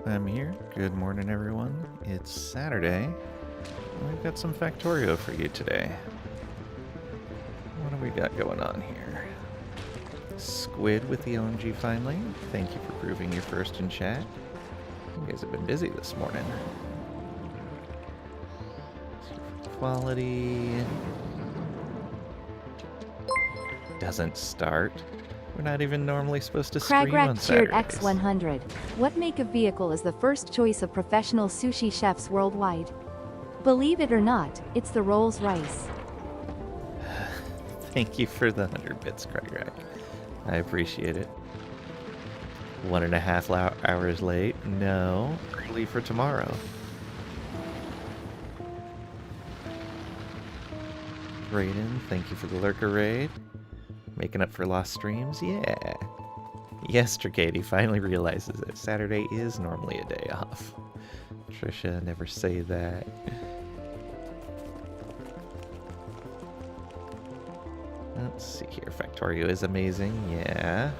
I'm here. Good morning, everyone. It's Saturday. We've got some Factorio for you today. What do we got going on here? Squid with the OMG finally. Thank you for proving your first in chat. You guys have been busy this morning. Quality doesn't start. We're not even normally supposed to stream on Saturdays. X100. What make of vehicle is the first choice of professional sushi chefs worldwide? Believe it or not, it's the Rolls-Royce. Thank you for the 100 bits, Craig. I appreciate it. 1.5 hours late? No. Early for tomorrow. Raiden, thank you for the lurker raid. Making up for lost streams? Yeah. Yes, Tricady finally realizes that Saturday is normally a day off. Trisha, never say that. Let's see here. Factorio is amazing. Yeah.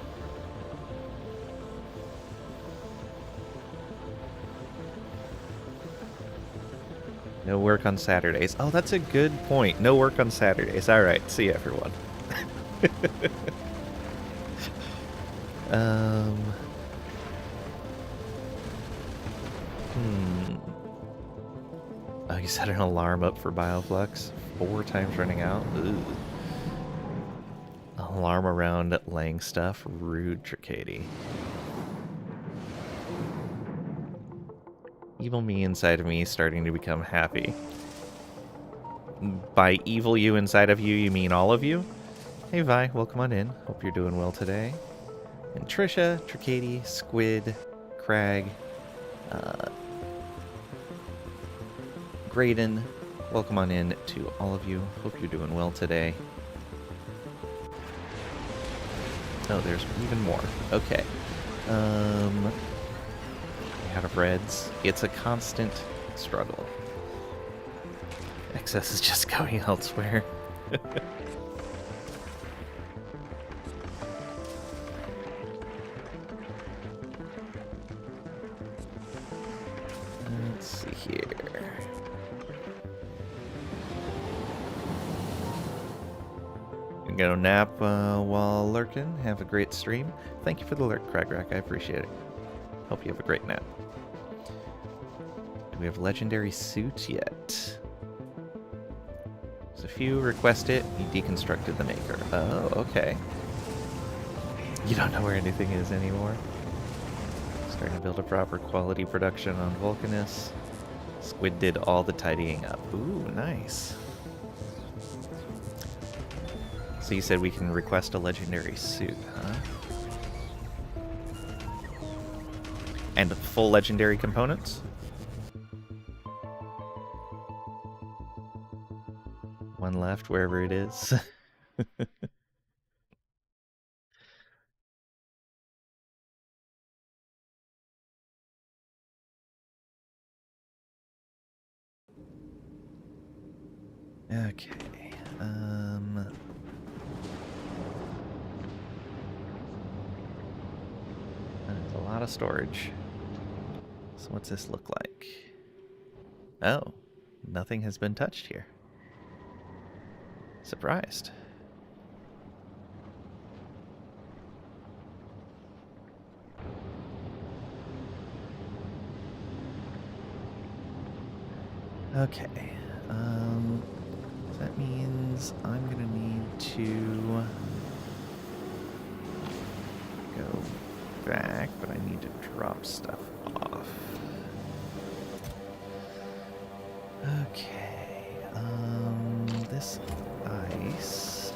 No work on Saturdays. Oh, that's a good point. No work on Saturdays. All right. See you, everyone. Oh, you set an alarm up for Bioflux 4 times running out. Ugh. Alarm around laying stuff. Rude, Tricady. Evil me inside of me starting to become happy. By evil you inside of you, you mean all of you? Hey Vi, welcome on in. Hope you're doing well today. And Trisha, Tricady, Squid, Crag, Graydon, welcome on in to all of you. Hope you're doing well today. Oh, there's even more. Okay. Out of reds. It's a constant struggle. Excess is just going elsewhere. Let's see here. Go nap while lurking. Have a great stream. Thank you for the lurk, Cragrack. I appreciate it. Hope you have a great nap. Do we have legendary suit yet? There's a few request it. You deconstructed the maker. Oh, okay. You don't know where anything is anymore. Starting to build a proper quality production on Vulcanus. Squid did all the tidying up. Ooh, nice. So you said we can request a legendary suit, huh? And full legendary components? One left, wherever it is. Okay. That's a lot of storage. So what's this look like? Oh, nothing has been touched here. Surprised. Okay. That means I'm gonna need to go back, but I need to drop stuff off. Okay. This ice.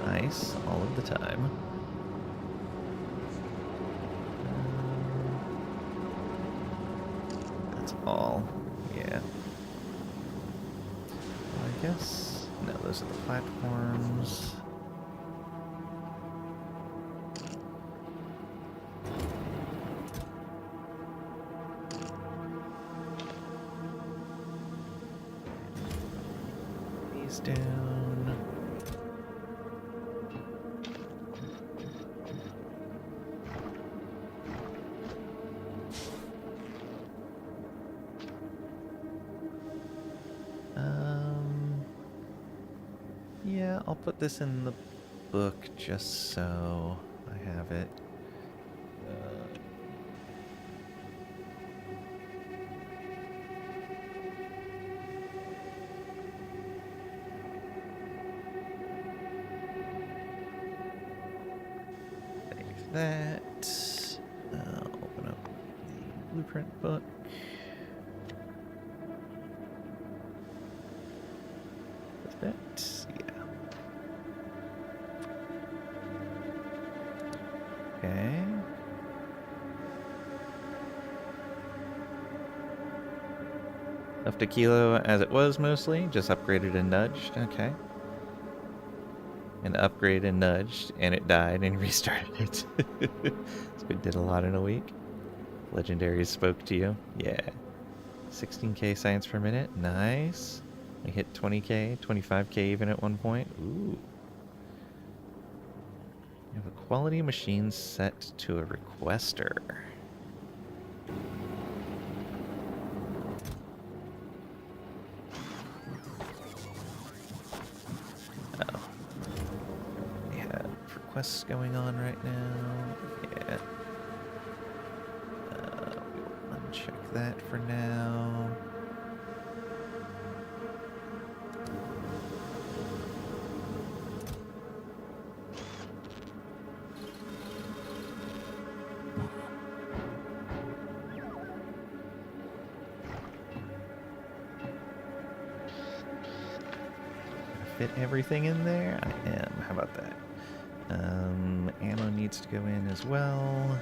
Ice all of the time. That's all. Yeah. Well, I guess. No, those are the platforms. These down. Yeah, I'll put this in the book just so I have it. Save that. I'll open up the blueprint book. Perfect. Yeah. Okay. Left a kilo as it was mostly, just upgraded and nudged. Okay. And upgraded and nudged, and it died and restarted it. So it did a lot in a week. Legendaries spoke to you. Yeah. 16k science per minute. Nice. We hit 20k, 25k even at one point. Ooh. You have a quality machine set to a requester. Oh. We have requests going on right now. Yeah. We will uncheck that for now. fit everything in there? I am. How about that? Ammo needs to go in as well.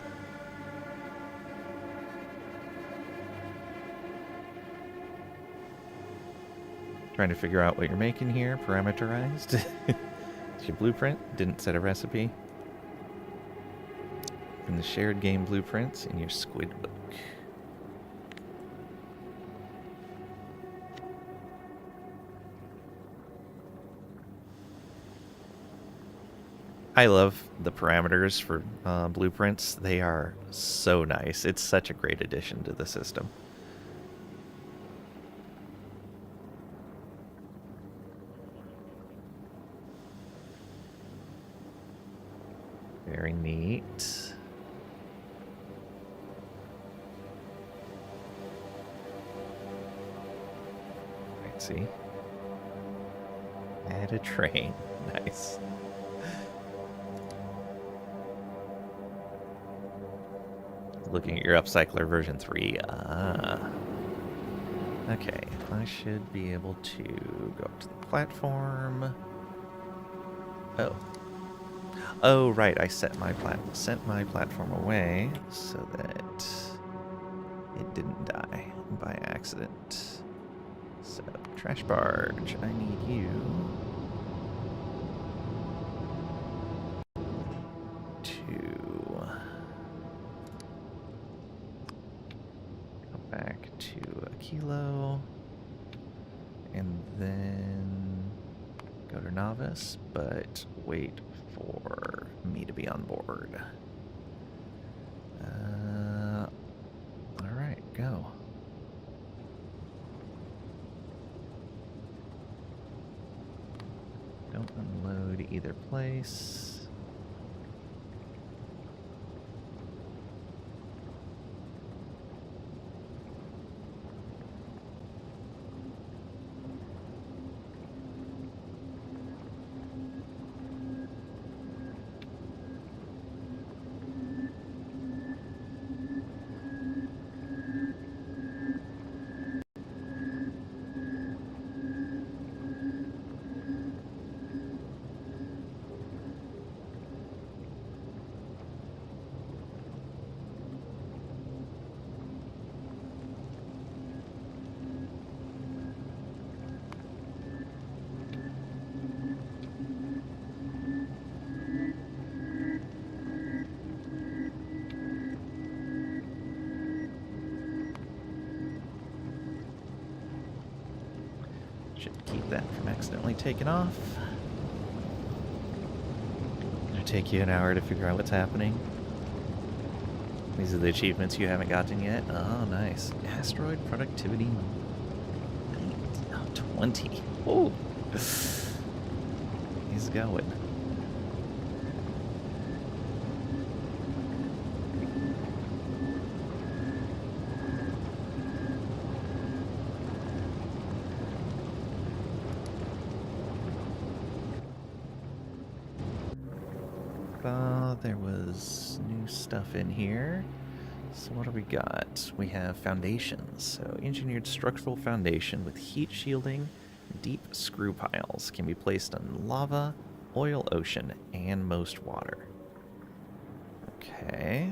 Trying to figure out what you're making here, parameterized. It's your blueprint, didn't set a recipe. And the shared game blueprints in your squid book. I love the parameters for blueprints. They are so nice. It's such a great addition to the system. Very neat. Let's see. Add a train. Nice. Looking at your upcycler version 3. Okay, I should be able to go up to the platform. Oh. Oh, right, I sent my platform away so that it didn't die by accident. So, trash barge, I need you to go back to a kilo and then go to novice, but wait for me to be on board. Alright, go. Don't unload either place. Should keep that from accidentally taking off. It'll take you an hour to figure out what's happening. These are the achievements you haven't gotten yet. Oh, nice. Asteroid productivity 20. Oh, he's going. There was new stuff in here. So what do we got? We have foundations. So engineered structural foundation with heat shielding, deep screw piles. Can be placed on lava, oil ocean, and most water. Okay.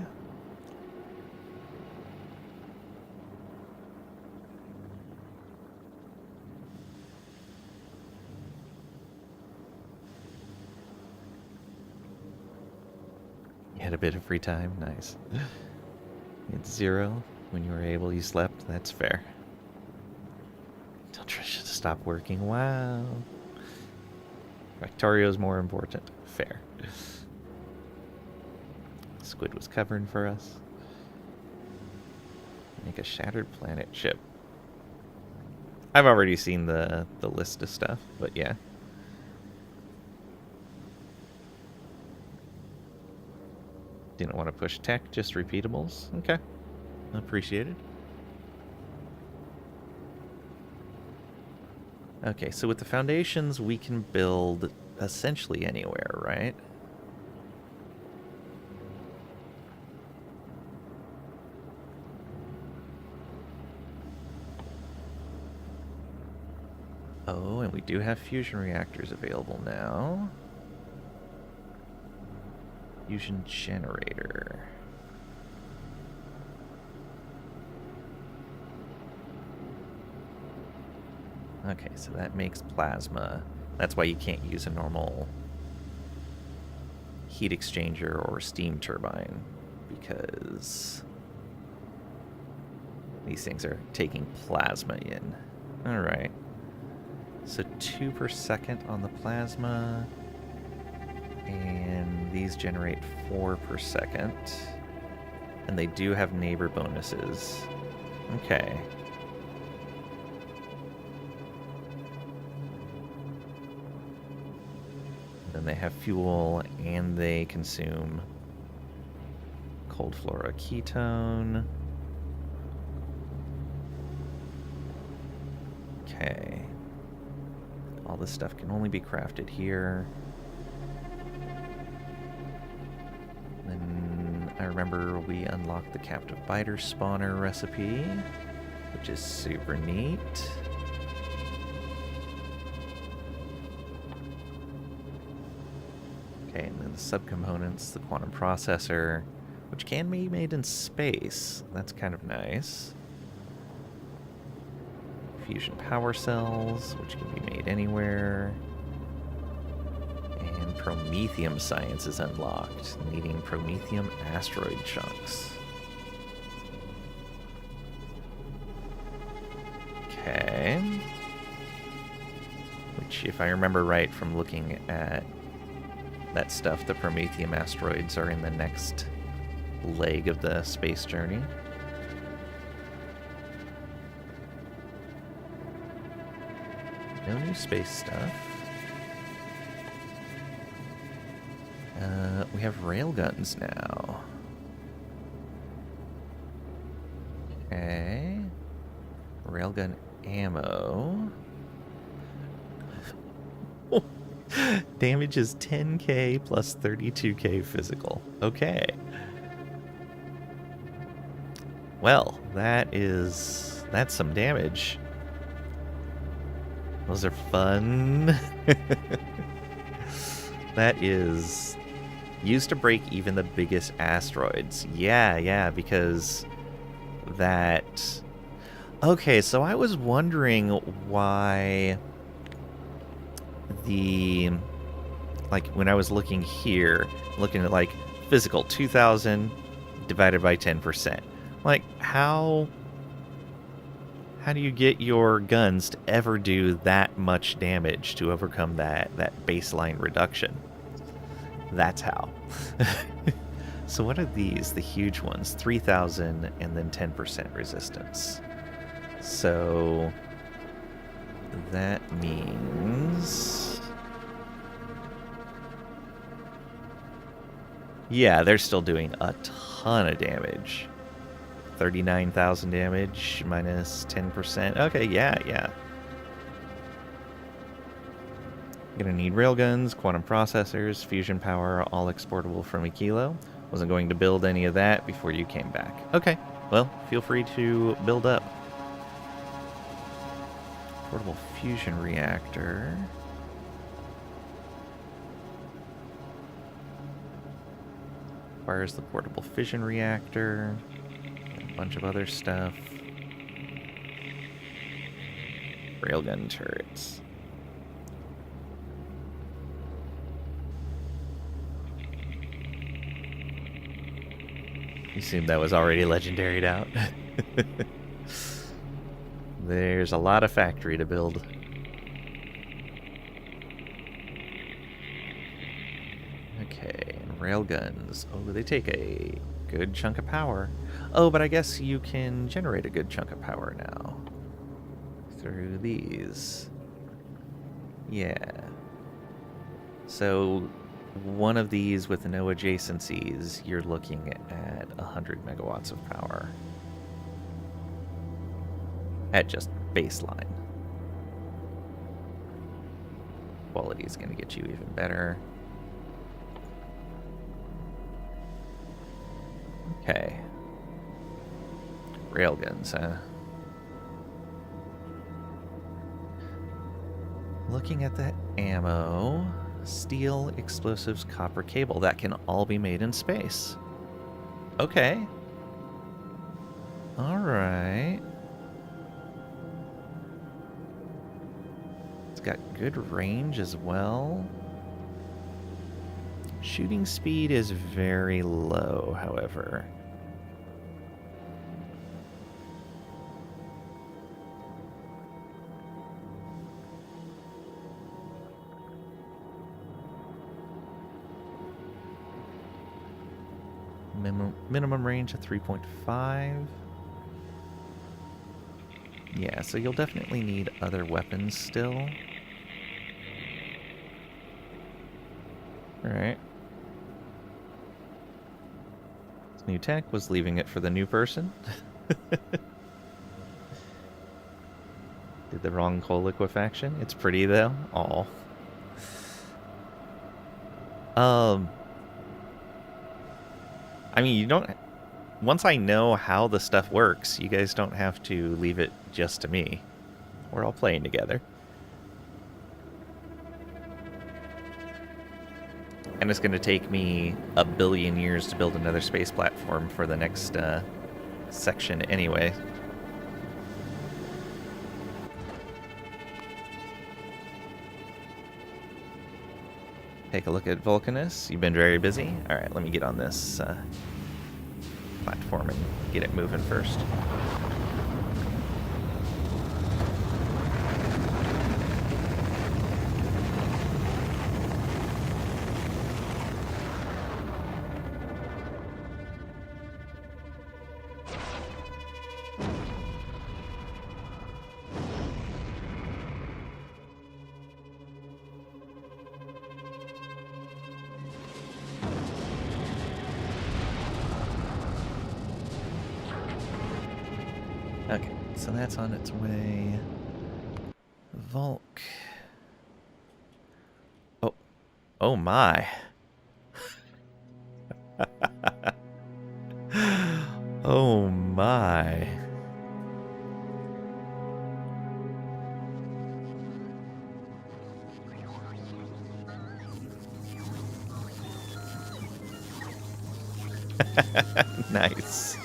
You had a bit of free time? Nice. It's 0 when you were able, you slept. That's fair. Tell Trisha to stop working. Wow. Factorio's more important. Fair. Squid was covering for us. Make a shattered planet ship. I've already seen the list of stuff, but yeah. Didn't want to push tech, just repeatables. Okay. Appreciated. Okay, so with the foundations, we can build essentially anywhere, right? Oh, and we do have fusion reactors available now. Fusion generator. Okay, so that makes plasma. That's why you can't use a normal heat exchanger or steam turbine, because these things are taking plasma in. All right. So 2 per second on the plasma, and these generate 4 per second. And they do have neighbor bonuses. Okay. Then they have fuel, and they consume cold fluoroketone. Okay. All this stuff can only be crafted here. Then I remember we unlocked the captive biter spawner recipe, which is super neat. Okay, and then the subcomponents, the quantum processor, which can be made in space. That's kind of nice. Fusion power cells, which can be made anywhere. And promethium science is unlocked, needing promethium asteroid chunks. Okay. Which, if I remember right from looking at that stuff, the promethium asteroids are in the next leg of the space journey. No new space stuff. We have railguns now. Okay. Railgun ammo. Damage is 10k plus 32k physical. Okay. Well, that's some damage. Those are fun. That is used to break even the biggest asteroids. Yeah, because that... Okay, so I was wondering why the... Like, when I was looking here, looking at, like, physical, 2,000 divided by 10%. Like, how do you get your guns to ever do that much damage to overcome that baseline reduction? That's how. So what are these? The huge ones. 3,000 and then 10% resistance. So that means... Yeah, they're still doing a ton of damage. 39,000 damage minus 10%. Okay, yeah. Gonna need railguns, quantum processors, fusion power, all exportable from a kilo. Wasn't going to build any of that before you came back. Okay, well, feel free to build up. Portable fusion reactor. Requires the portable fission reactor. A bunch of other stuff. Railgun turrets. You assume that was already legendaried out? There's a lot of factory to build. Okay, and railguns. Oh, they take a good chunk of power. Oh, but I guess you can generate a good chunk of power now. Through these. Yeah. So one of these with no adjacencies, you're looking at 100 megawatts of power. At just baseline. Quality is going to get you even better. Okay. Railguns, huh? looking at the ammo, steel, explosives, copper cable, that can all be made in space. Okay. All right. It's got good range as well. Shooting speed is very low, however. Minimum range of 3.5. Yeah, so you'll definitely need other weapons still. Alright. This new tech was leaving it for the new person. Did the wrong coal liquefaction. It's pretty though. Aw. I mean, you don't... Once I know how the stuff works, you guys don't have to leave it just to me. We're all playing together. And it's going to take me 1 billion years to build another space platform for the next section anyway. Take a look at Vulcanus. You've been very busy. All right, let me get on this platform and get it moving first. Okay, so that's on its way. Volk. Oh. Oh my. Oh my. Nice.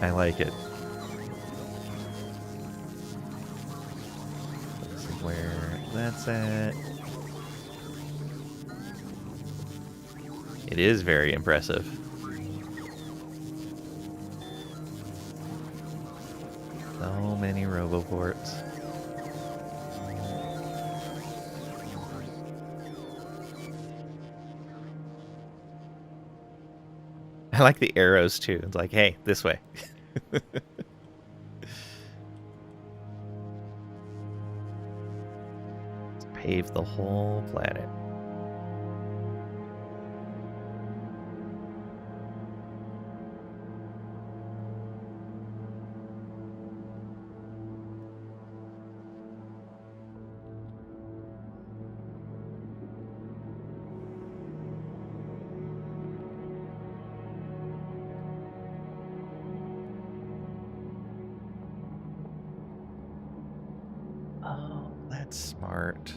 I like it. Let's see where that's at. It is very impressive. So many roboports. I like the arrows too. It's like, hey, this way. Let's pave the whole planet. Oh, that's smart.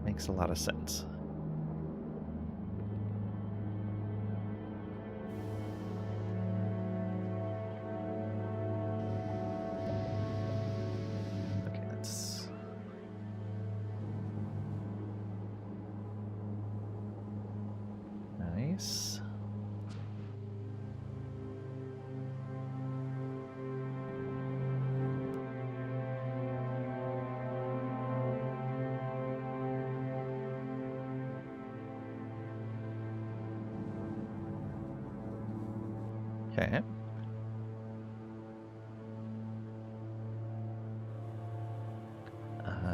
Makes a lot of sense. Okay, that's... Nice. Okay.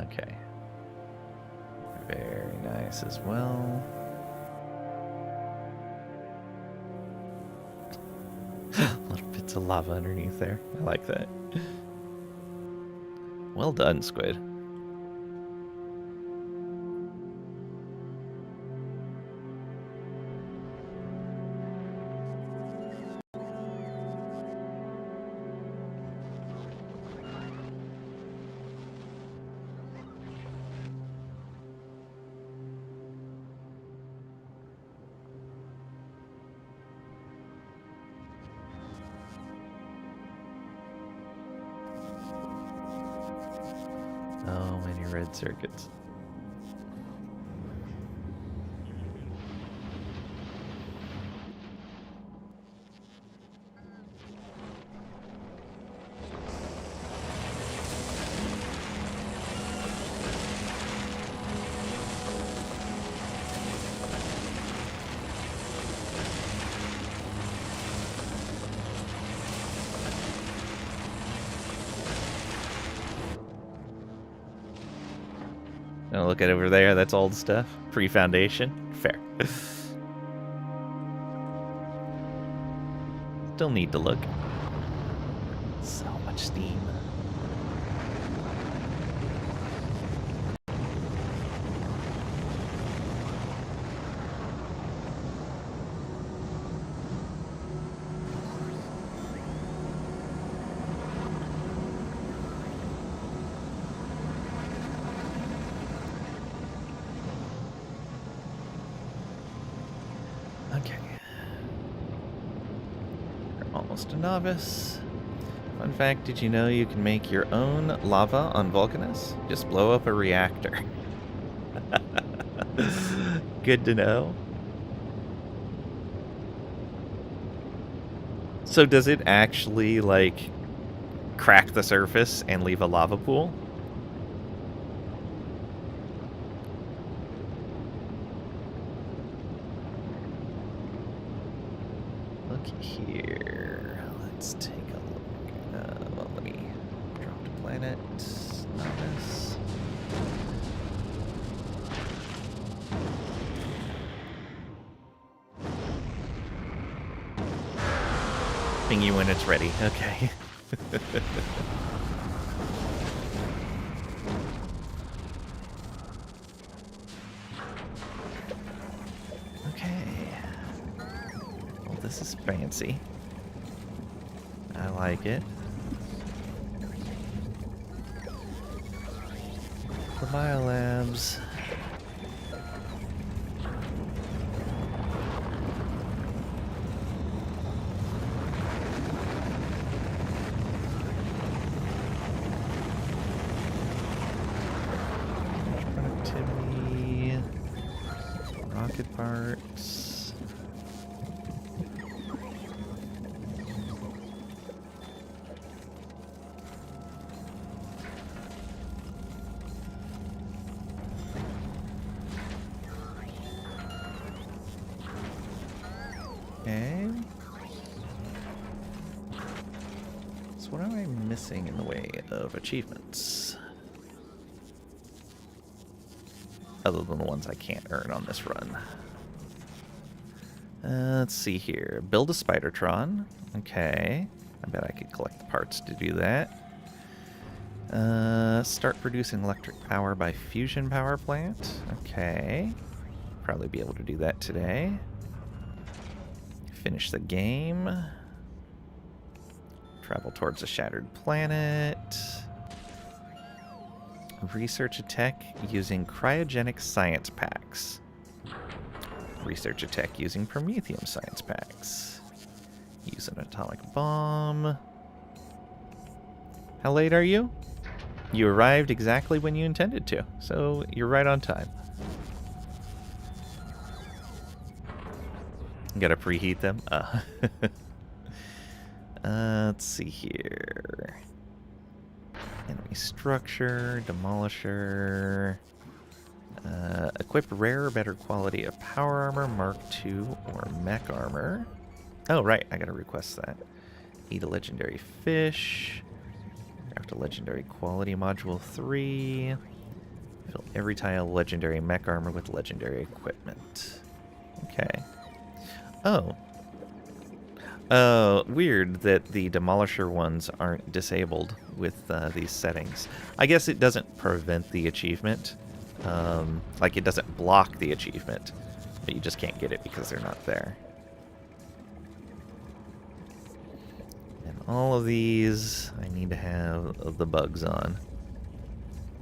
Okay. Very nice as well. Little bits of lava underneath there. I like that. Well done, Squid. red circuits. Oh, look at over there. That's old stuff. Pre-foundation. Fair. Still need to look. So much steam. Okay. You're almost a novice. Fun fact, did you know you can make your own lava on Vulcanus? Just blow up a reactor. Good to know. So does it actually, like, crack the surface and leave a lava pool? Look here. Let's take a look. Well, let me drop to planet. Novice. Ping you when it's ready. Okay. Okay. Well, this is fancy. I like it. The biolabs. Productivity. Rocket parts. Okay. So what am I missing in the way of achievements? Other than the ones I can't earn on this run. Let's see here. Build a Spidertron. Okay. I bet I could collect the parts to do that. Start producing electric power by fusion power plant. Okay. Probably be able to do that today. Finish the game. Travel towards a shattered planet. Research a tech using cryogenic science packs. Research a tech using Promethium science packs. Use an atomic bomb. How late are you? You arrived exactly when you intended to, so you're right on time. Gotta preheat them? Let's see here. Enemy structure, demolisher. Equip rare or better quality of power armor, Mark II, or mech armor. Oh, right, I gotta request that. Eat a legendary fish. Craft a legendary quality module 3. Fill every tile legendary mech armor with legendary equipment. Okay. Oh. Weird that the Demolisher ones aren't disabled with these settings. I guess it doesn't prevent the achievement. Like, it doesn't block the achievement, but you just can't get it because they're not there. And all of these, I need to have the bugs on.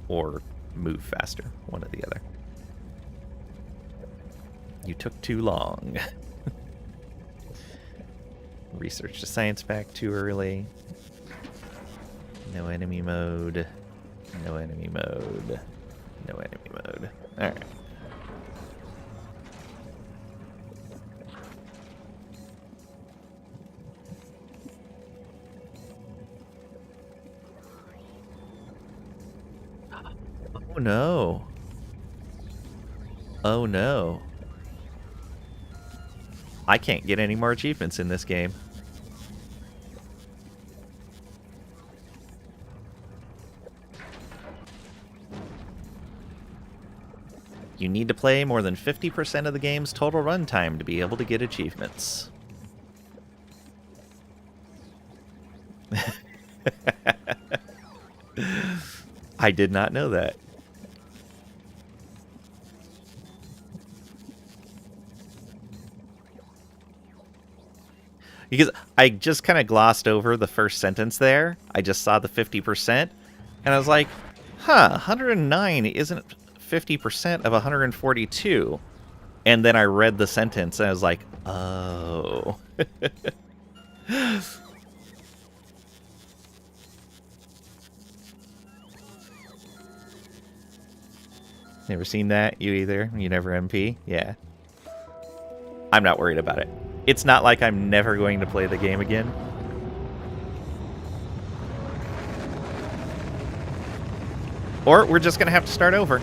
Or move faster, one or the other. You took too long. Research the science pack too early. No enemy mode. No enemy mode. No enemy mode. Alright. Oh no. Oh no. I can't get any more achievements in this game. You need to play more than 50% of the game's total runtime to be able to get achievements. I did not know that. Because I just kind of glossed over the first sentence there. I just saw the 50%, and I was like, huh, 109 isn't 50% of 142. And then I read the sentence, and I was like, oh. Never seen that? You either? You never MP? Yeah. I'm not worried about it. It's not like I'm never going to play the game again. Or we're just going to have to start over.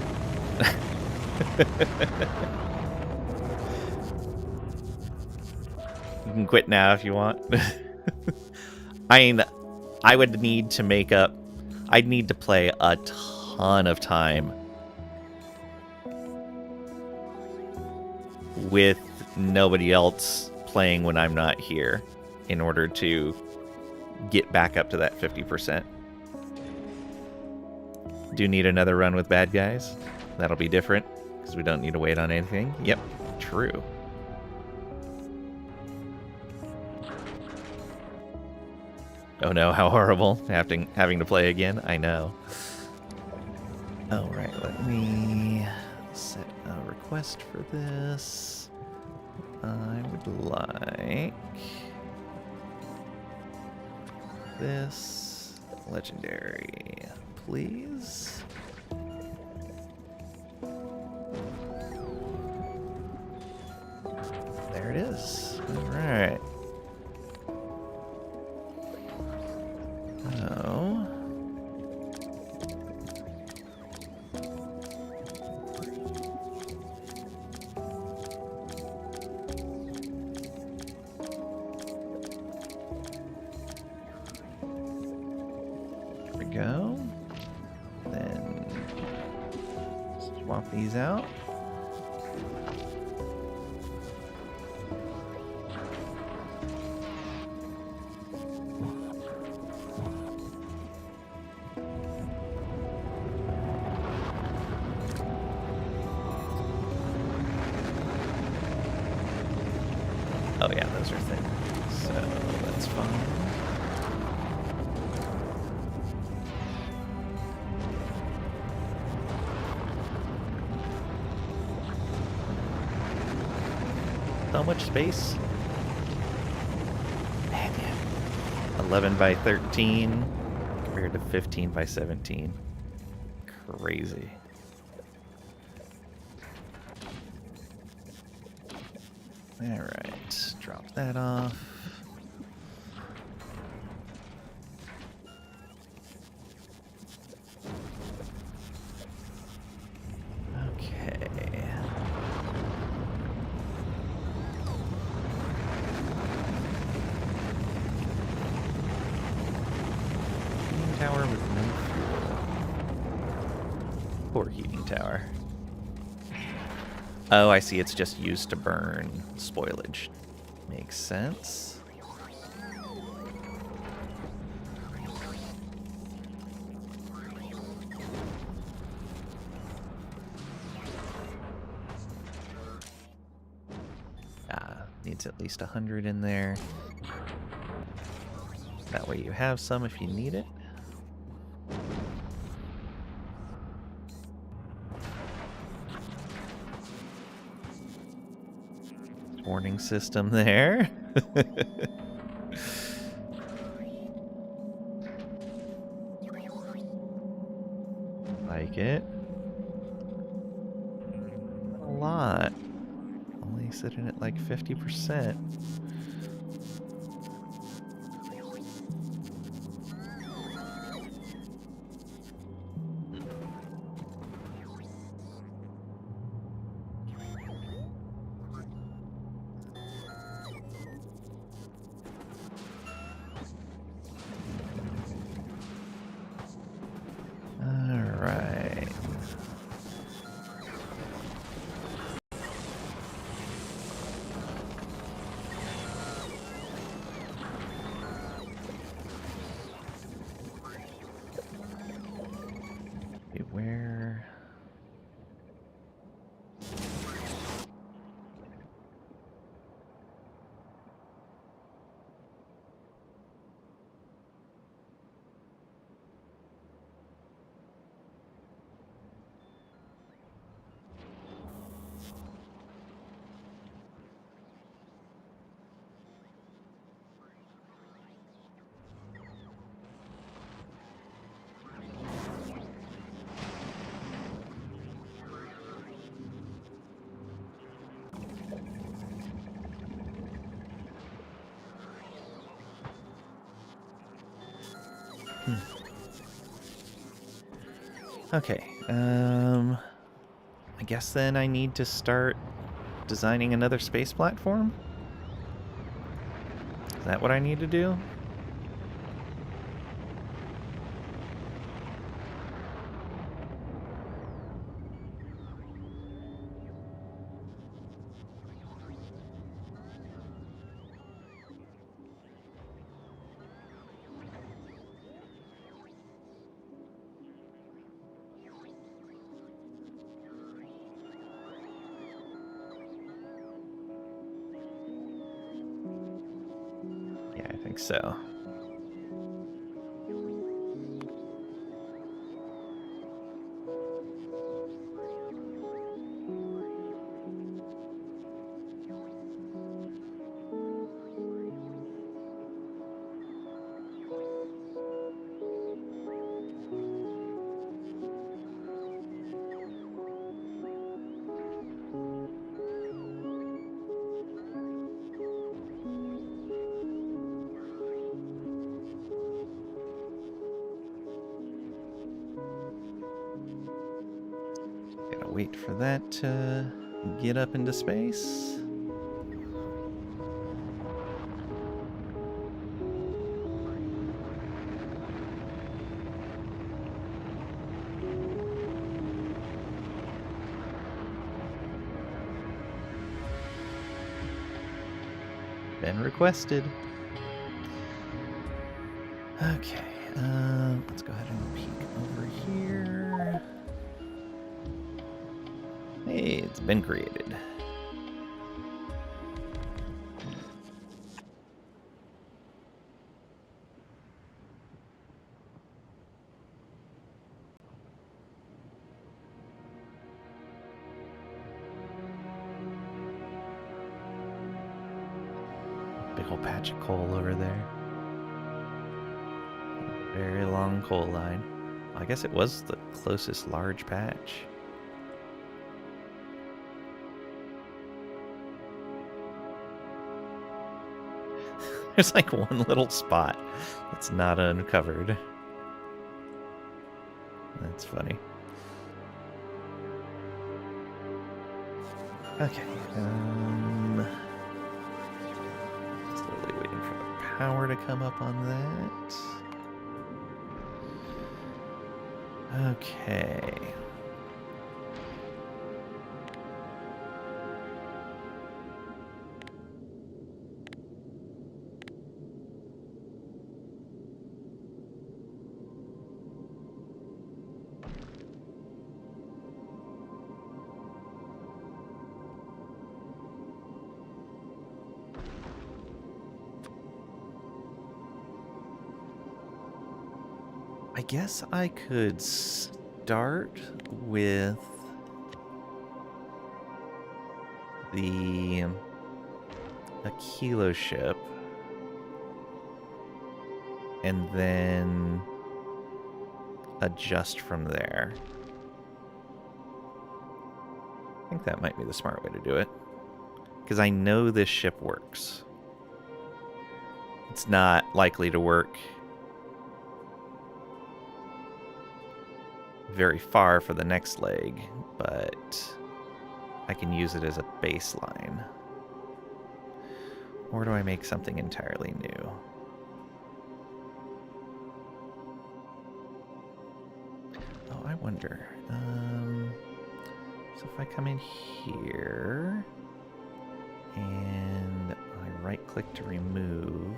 You can quit now if you want. I mean, I would need to make up... I'd need to play a ton of time with nobody else playing when I'm not here in order to get back up to that 50%. Do need another run with bad guys. That'll be different because we don't need to wait on anything. Yep, true. Oh no, how horrible having to play again. I know. Alright, let me set a request for this. I would like this legendary, please. There it is. Alright. Oh. There we go. Then swap these out. Oh yeah, those are things, so that's fine. So much space. Man, yeah. 11 by 13 compared to 15 by 17. Crazy. Alright, drop that off. Okay. Heating tower with no fuel. Poor heating tower. Oh, I see. It's just used to burn spoilage. Makes sense. Needs at least 100 in there. That way you have some if you need it. Warning system there. Like it. lot. Only sitting at like 50%. Alright. Beware. Okay, I guess then I need to start designing another space platform? Is that what I need to do? Yeah, I think so. Gotta wait for that to get up into space. Been requested. Okay, let's go ahead and peek over here. Hey, it's been created. Big old patch of coal over there. Very long coal line. I guess it was the closest large patch. There's like one little spot that's not uncovered. That's funny. Okay. Slowly waiting for the power to come up on that. Okay. I guess I could start with the Aquilo ship and then adjust from there. I think that might be the smart way to do it. Because I know this ship works. It's not likely to work very far for the next leg, but I can use it as a baseline. Or do I make something entirely new? Oh, I wonder. So if I come in here and I right-click to remove,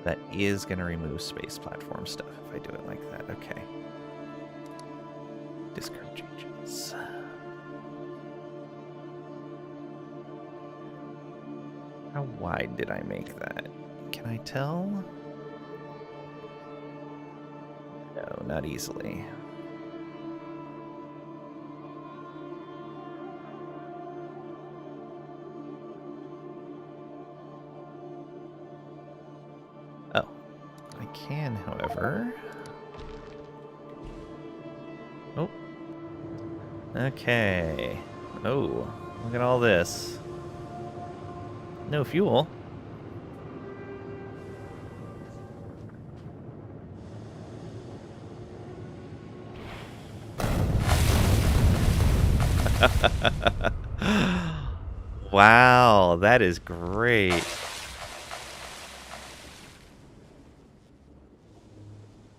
that is going to remove space platform stuff if I do it like that. Okay. Discard changes. How wide did I make that? Can I tell? No, not easily. Oh, I can, however. Oh. Okay. Oh, look at all this. No fuel. Wow, that is great.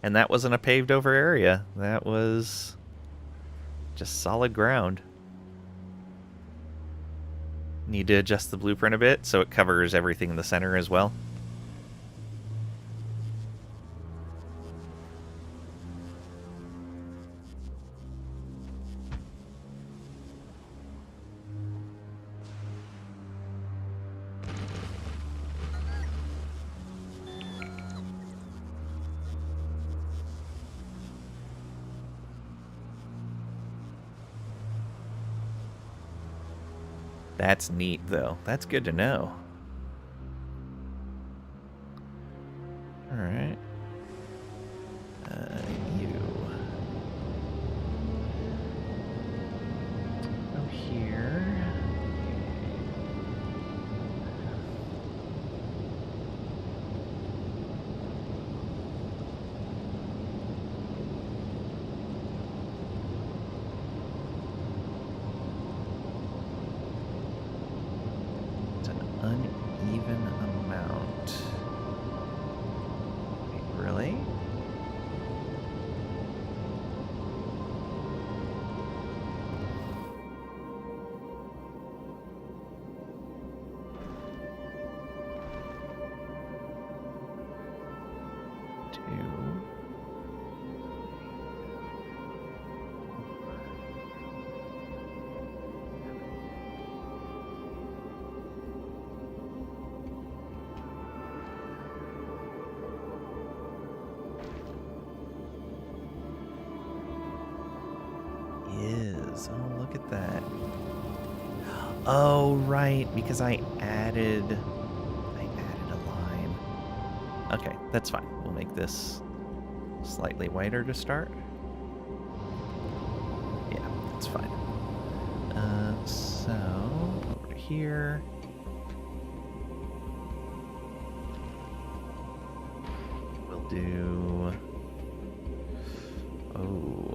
And that wasn't a paved over area. That was just solid ground. Need to adjust the blueprint a bit so it covers everything in the center as well. That's neat, though. That's good to know. Alright. You. Go here. Uneven amount. Wait, really? Oh, look at that. Oh, right, because I added a line. Okay, that's fine. We'll make this slightly wider to start. Yeah, that's fine. So, over to here. We'll do... Oh...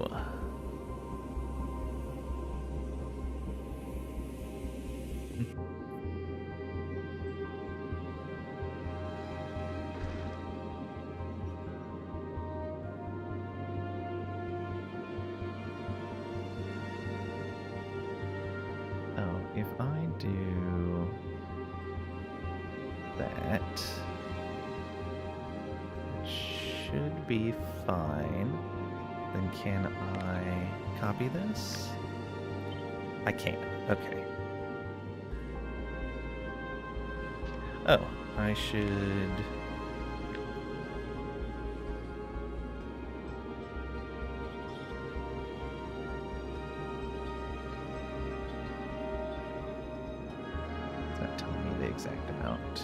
If I do that, it should be fine. Then can I copy this? I can't. Okay. Oh, I should... exact amount.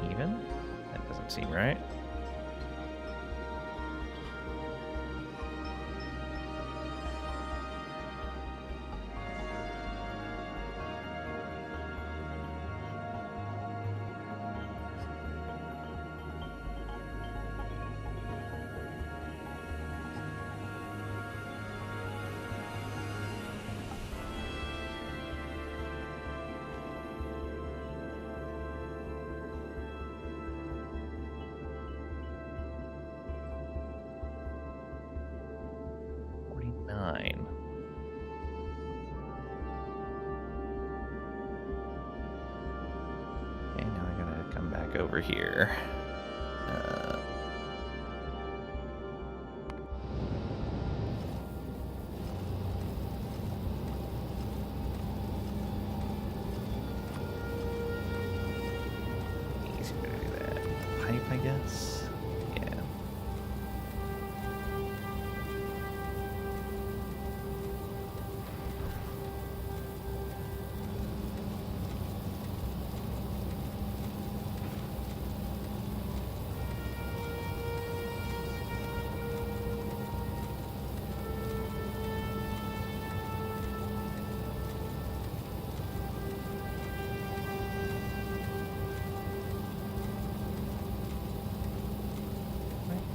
even? That doesn't seem right. Nine. Okay, now I gotta come back over here. Easier to do that. Pipe, I guess? Yeah.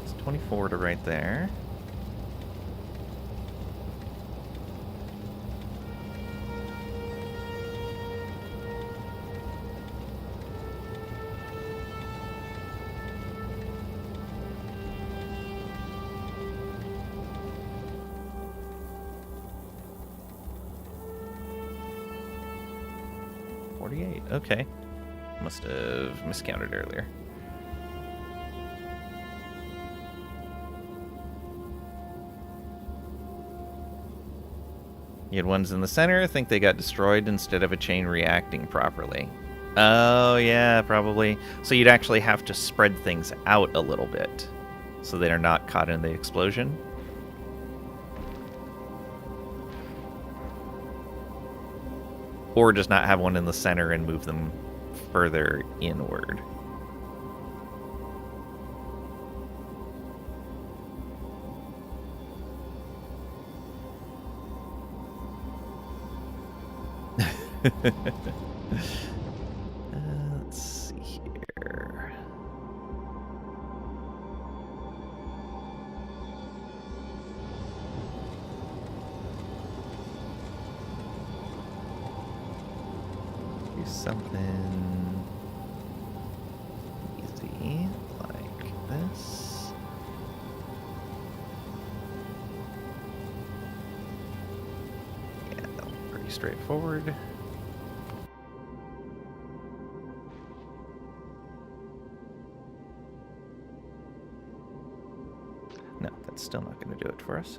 It's 24 to right there. Okay. Must have miscounted earlier. You had ones in the center. I think they got destroyed instead of a chain reacting properly. Oh, yeah, probably. So you'd actually have to spread things out a little bit so they are not caught in the explosion. Or just not have one in the center and move them further inward. Let's see here. Do something easy like this. Yeah, that'll be pretty straightforward. No, that's still not going to do it for us.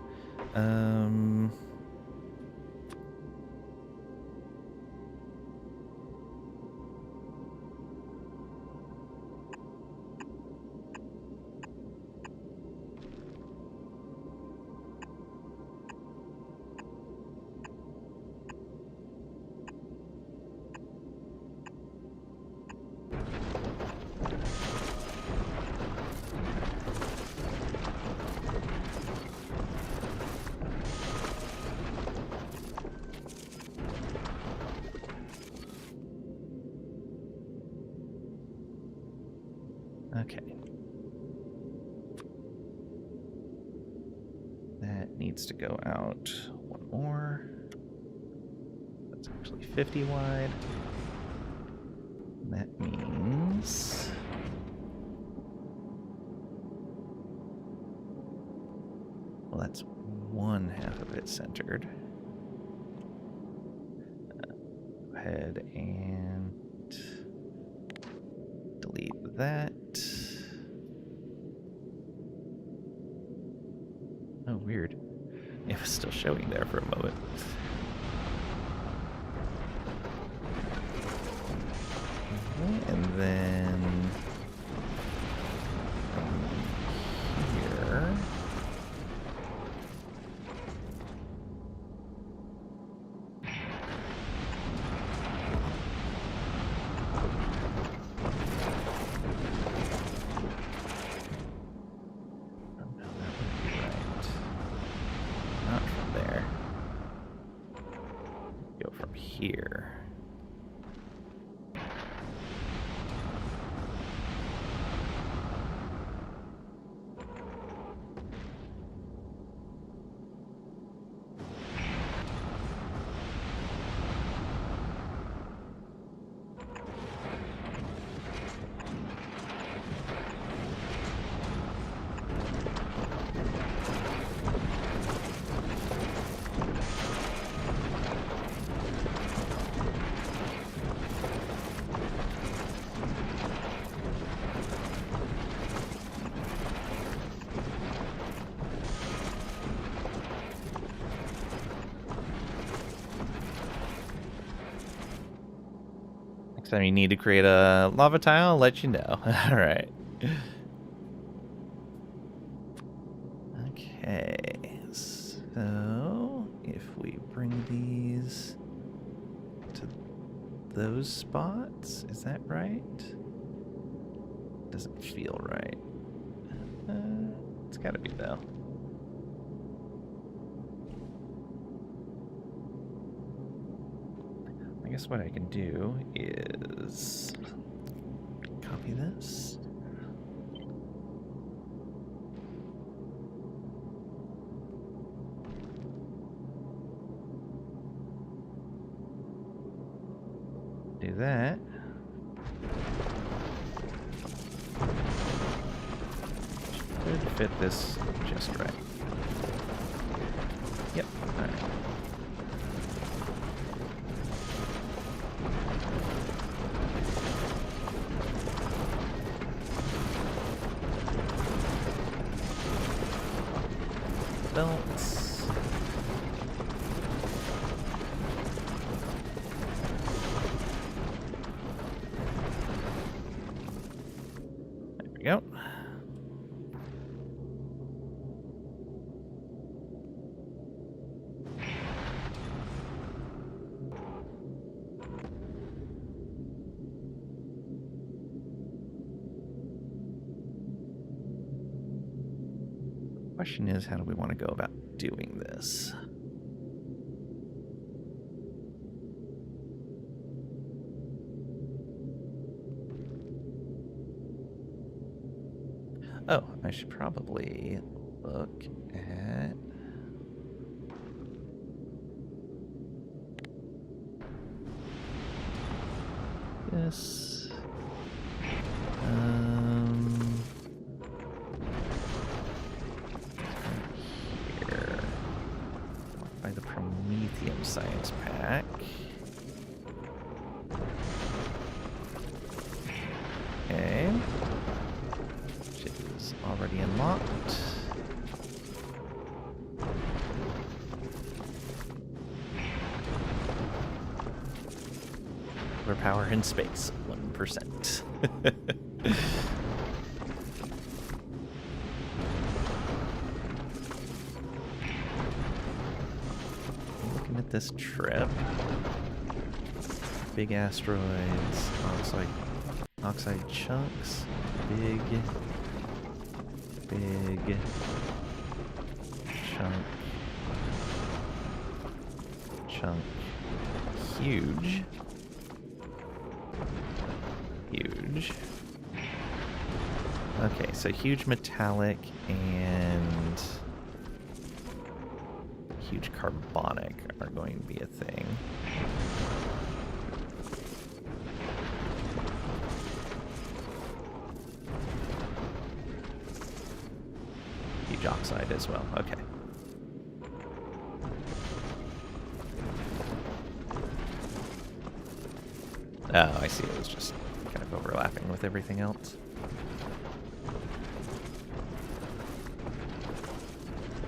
Okay. That needs to go out one more. That's actually 50 wide. That means... well, that's one half of it centered. Go ahead and delete that. Oh, weird. It was still showing there for a moment. And then here. here. Next time you need to create a lava tile, I'll let you know. Alright. Okay, so if we bring these to those spots, is that right? Doesn't feel right. It's gotta be though. I guess what I can do is copy this. Do that. Should fit this just right. Yep, alright. Belts. There we go. Question is, how do we want to go about doing this? Oh, I should probably look at this. Here. By the Prometheum Science Pack. Okay. Which is already unlocked. Solar power in space, 1%. Looking at this trip. Big asteroids, oxide chunks, big chunk, huge. Okay, so huge metallic and huge carbonic are going to be a thing. Huge oxide as well, okay. Oh, I see, it was just kind of overlapping with everything else.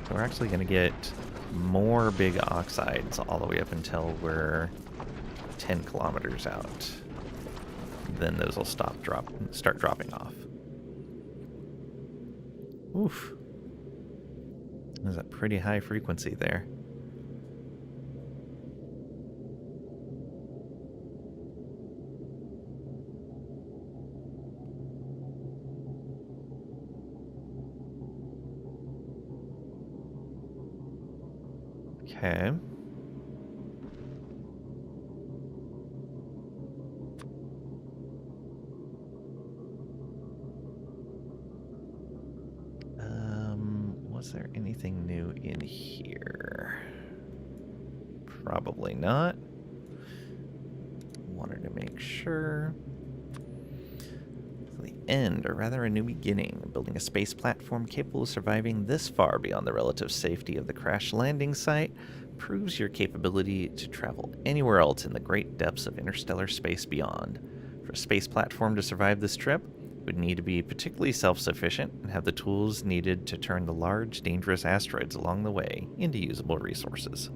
So we're actually going to get more big oxides all the way up until we're 10 kilometers out. Then those will start dropping off. Oof. There's a pretty high frequency there. Okay. Is there anything new in here? Probably not. Wanted to make sure. The end, or rather a new beginning. Building a space platform capable of surviving this far beyond the relative safety of the crash landing site proves your capability to travel anywhere else in the great depths of interstellar space beyond. For a space platform to survive this trip, it would need to be particularly self-sufficient and have the tools needed to turn the large, dangerous asteroids along the way into usable resources.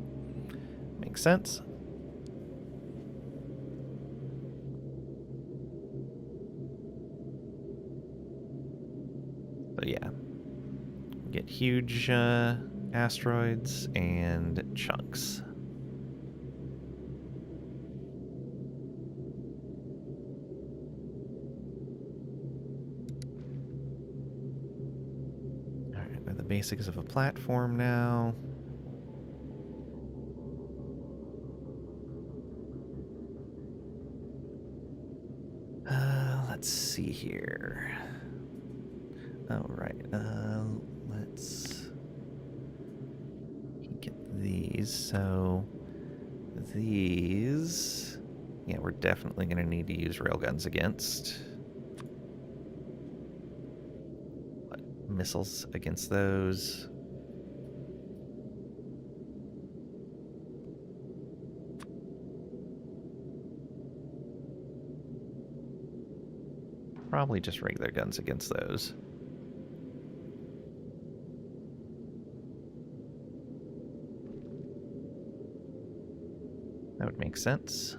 Makes sense? So yeah, get huge asteroids and chunks. Alright, know the basics of a platform now. Let's see here. Oh, right. Let's get these. So these, yeah, we're definitely going to need to use railguns against. What, missiles against those. Probably just regular guns against those. That would make sense.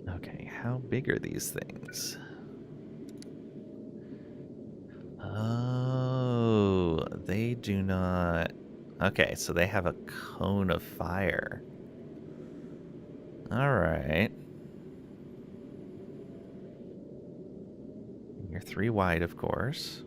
Okay, how big are these things? Oh, they do not... Okay, so they have a cone of fire. Alright. You're 3 wide, of course.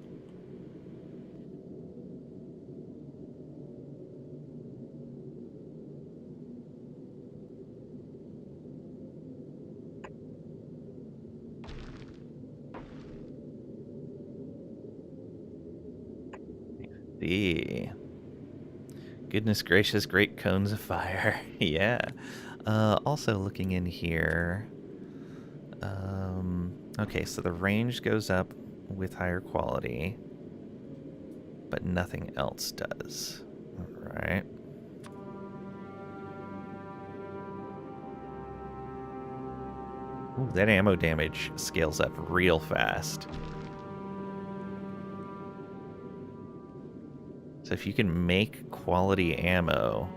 Goodness gracious, great cones of fire. Yeah. Also looking in here. Okay, so the range goes up with higher quality, but nothing else does. Alright. Ooh, that ammo damage scales up real fast. So if you can make quality ammo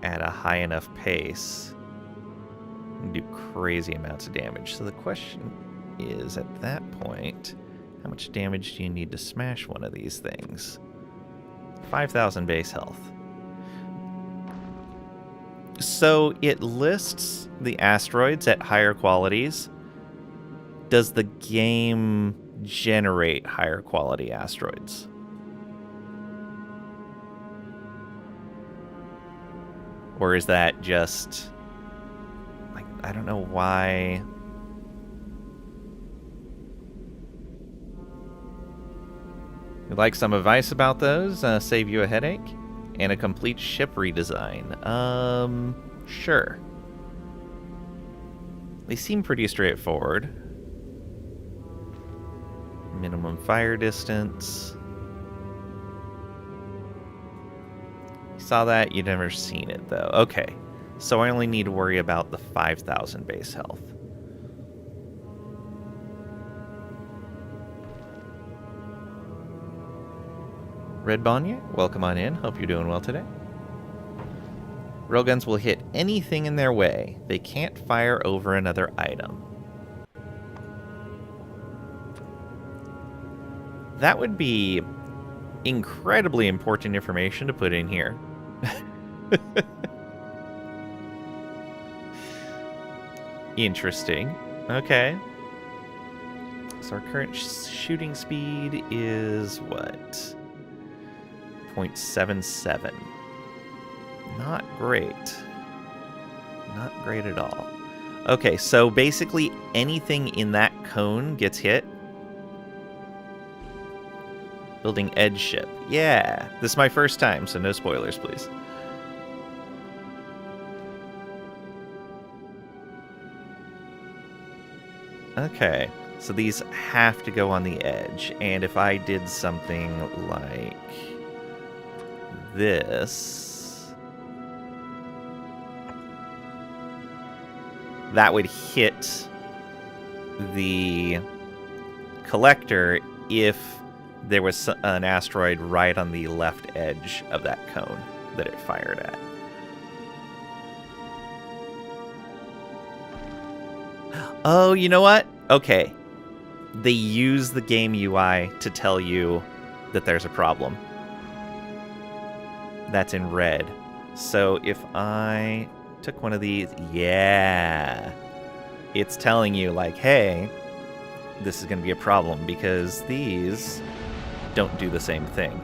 at a high enough pace, you can do crazy amounts of damage. So the question is, at that point, how much damage do you need to smash one of these things? 5,000 base health. So it lists the asteroids at higher qualities. Does the game generate higher quality asteroids? Or is that just, like, I don't know why. You'd like some advice about those? Save you a headache? And a complete ship redesign. Sure. They seem pretty straightforward. Minimum fire distance. Saw that? You'd never seen it, though. Okay. So I only need to worry about the 5,000 base health. Red Bonnier, welcome on in. Hope you're doing well today. Railguns will hit anything in their way. They can't fire over another item. That would be incredibly important information to put in here. Interesting. Okay. So our current shooting speed is what? 0.77. Not great. Not great at all. Okay, so basically anything in that cone gets hit. Building edge ship. Yeah, this is my first time, so no spoilers, please. Okay, so these have to go on the edge, and if I did something like this, that would hit the collector if there was an asteroid right on the left edge of that cone that it fired at. Oh, you know what? Okay. They use the game UI to tell you that there's a problem. That's in red. So if I took one of these, yeah, it's telling you like, hey, this is going to be a problem because these don't do the same thing.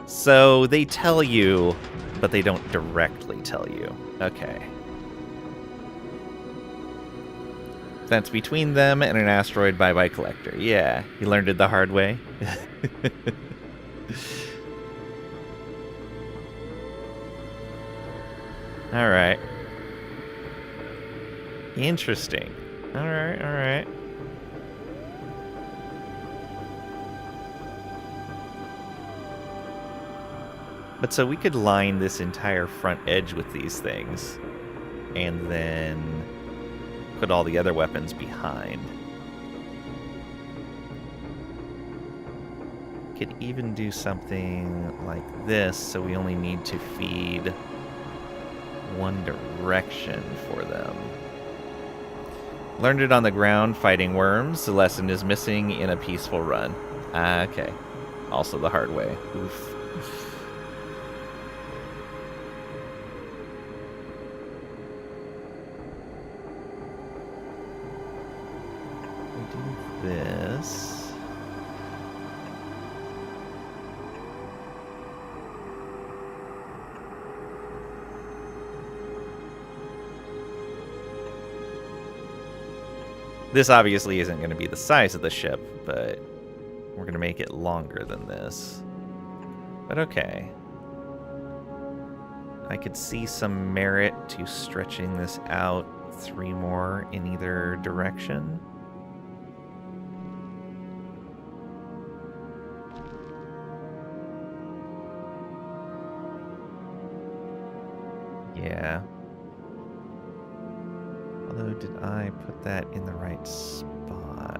So they tell you, but they don't directly tell you. Okay. That's between them and an asteroid bye-bye collector. Yeah, you learned it the hard way. All right. Interesting. All right, all right. But so we could line this entire front edge with these things and then put all the other weapons behind. Could even do something like this, so we only need to feed one direction for them. Learned it on the ground fighting worms. The lesson is missing in a peaceful run. Okay. Also the hard way. Oof. Do this. This obviously isn't going to be the size of the ship, but we're going to make it longer than this. But okay. I could see some merit to stretching this out 3 more in either direction. Yeah. Although, did I put that in the right spot?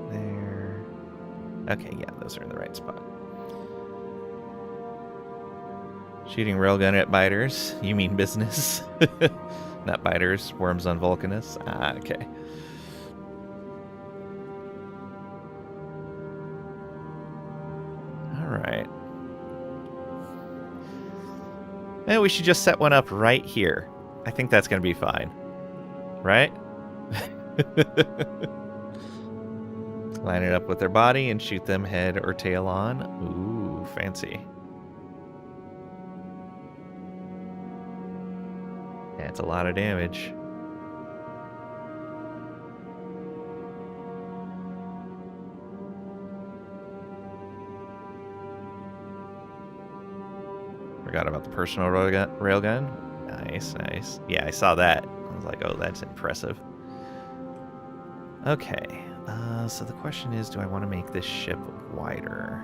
There. Okay, yeah, those are in the right spot. Shooting railgun at biters. You mean business? Not biters, worms on Vulcanus. Ah, okay. Alright. And we should just set one up right here. I think that's going to be fine. Right? Line it up with their body and shoot them head or tail on. Ooh, fancy. Yeah, it's a lot of damage. Forgot about the personal railgun. Nice, nice. Yeah, I saw that. I was like, oh, that's impressive. Okay, so the question is, do I want to make this ship wider?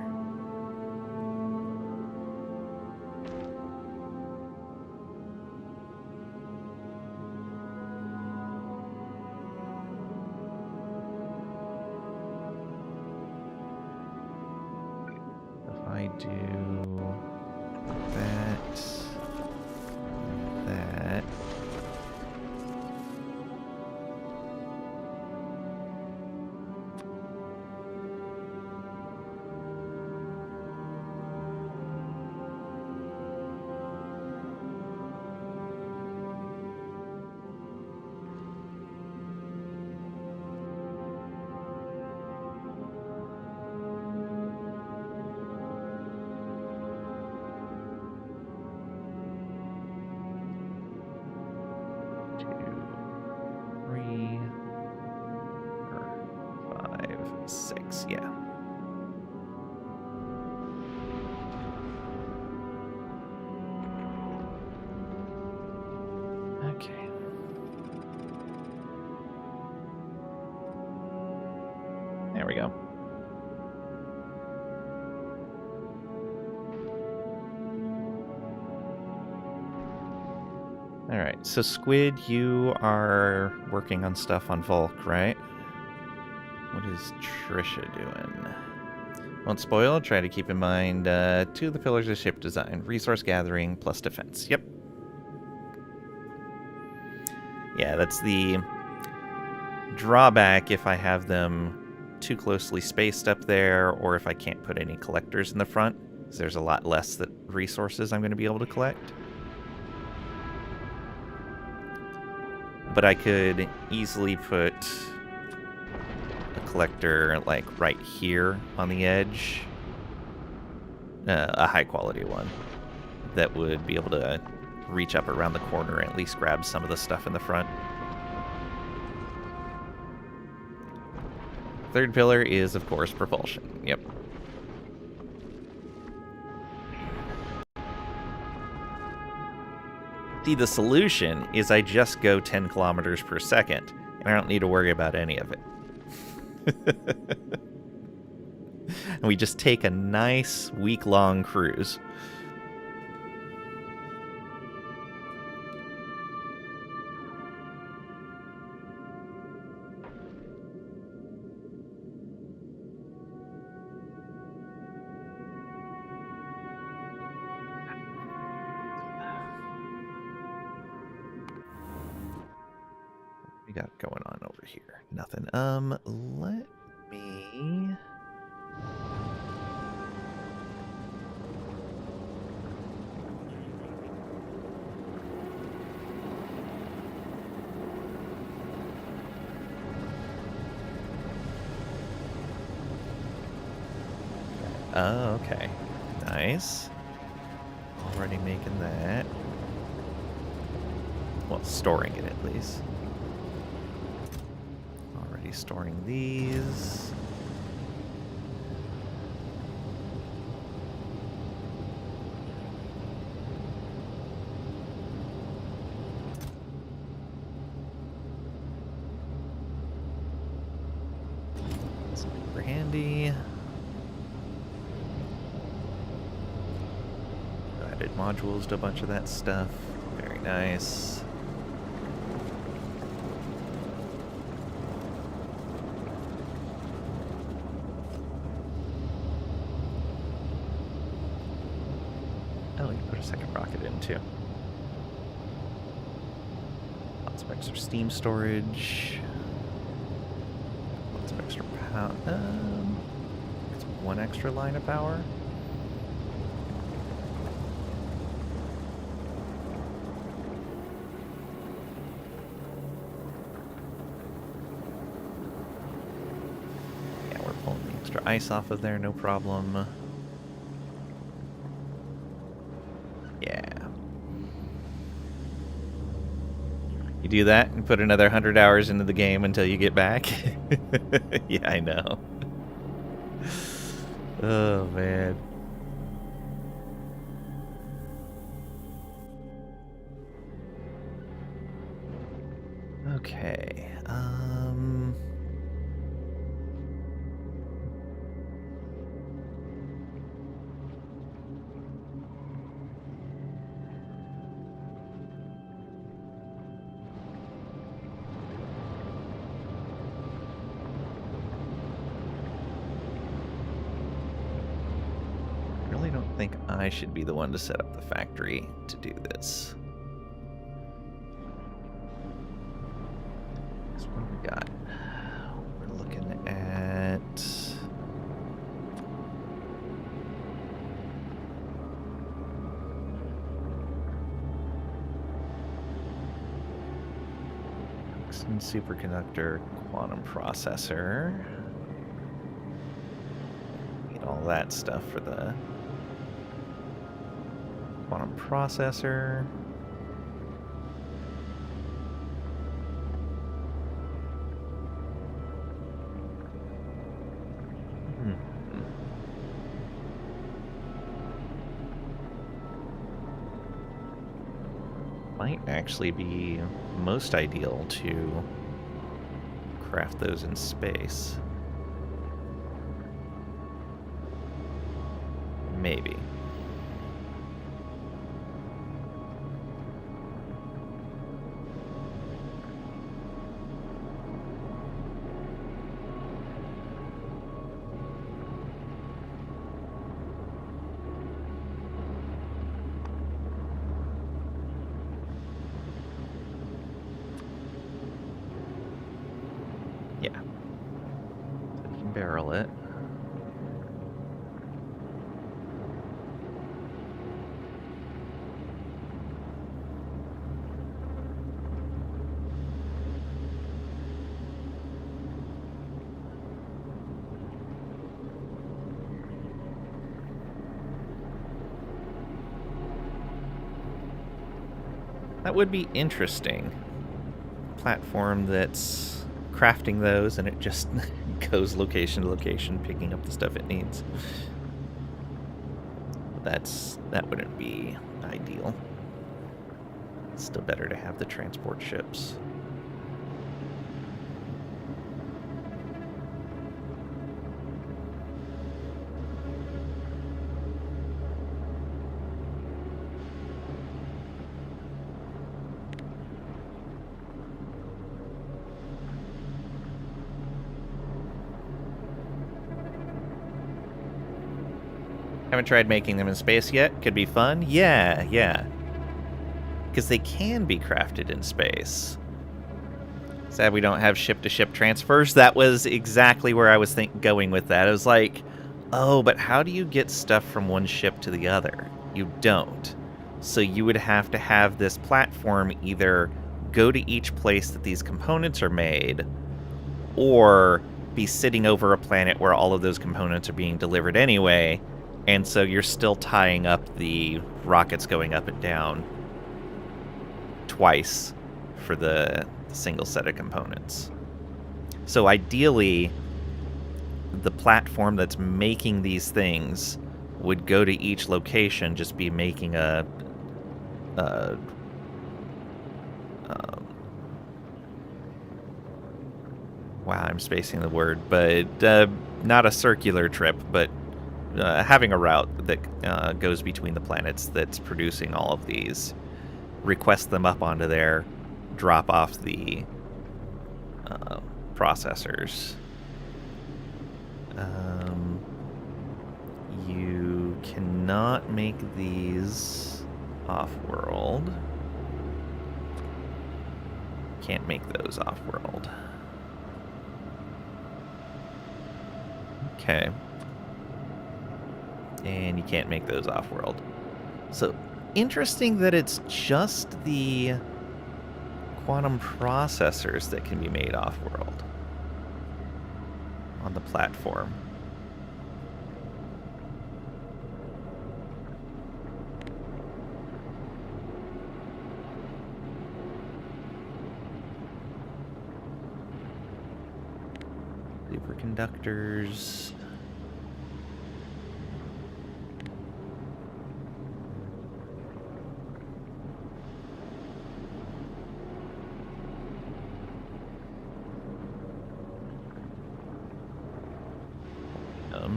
If I do that, that. There we go. Alright, so Squid, you are working on stuff on Volk, right? What is Trisha doing? Won't spoil, try to keep in mind 2 of the pillars of ship design. Resource gathering plus defense. Yep. Yeah, that's the drawback if I have them too closely spaced up there, or if I can't put any collectors in the front. So there's a lot less resources I'm going to be able to collect. But I could easily put a collector like right here on the edge, a high quality one that would be able to reach up around the corner and at least grab some of the stuff in the front. Third pillar is, of course, propulsion. Yep. See, the solution is I just go 10 kilometers per second, and I don't need to worry about any of it. And we just take a nice week-long cruise. What we got going on over here? Nothing. Let me... Oh, okay. Nice. Already making that. Well, storing it at least. Already storing these. Super handy. Added modules to a bunch of that stuff. Very nice. Oh, you put a second rocket in too. Lots of extra steam storage. Lots of extra power. It's 1 extra line of power. Yeah, we're pulling the extra ice off of there, no problem. Yeah. You do that and put another 100 hours into the game until you get back? Yeah, I know. Oh, man. Okay. I really don't think I should be the one to set up the factory to do this. So what do we got? We're looking at... Tungsten superconductor quantum processor. Need all that stuff for the quantum processor. Might actually be most ideal to craft those in space. Maybe. Yeah. We can barrel it. That would be interesting. Platform that's crafting those and it just goes location to location picking up the stuff it needs. That wouldn't be ideal. It's still better to have the transport ships. Haven't tried making them in space yet. Could be fun. Yeah. Because they can be crafted in space. Sad we don't have ship-to-ship transfers. That was exactly where I was going with that. I was like, oh, but how do you get stuff from one ship to the other? You don't. So you would have to have this platform either go to each place that these components are made, or be sitting over a planet where all of those components are being delivered anyway, and so you're still tying up the rockets going up and down twice for the single set of components. So ideally, the platform that's making these things would go to each location, just be making wow, I'm spacing the word, but not a circular trip, but having a route that goes between the planets that's producing all of these, request them up onto there, drop off the processors. You cannot make these off-world. Can't make those off-world. Okay. And you can't make those off-world. So, interesting that it's just the quantum processors that can be made off-world on the platform. Superconductors.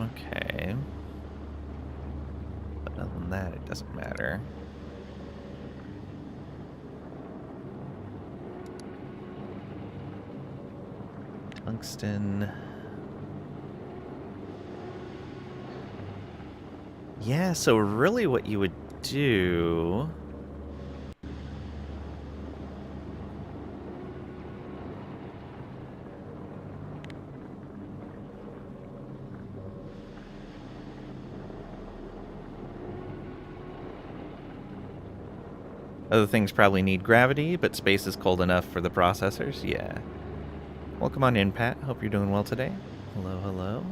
Okay. But other than that, it doesn't matter. Tungsten. Yeah, so really what you would do... Other things probably need gravity, but space is cold enough for the processors. Yeah. Welcome on in, Pat. Hope you're doing well today. Hello, hello.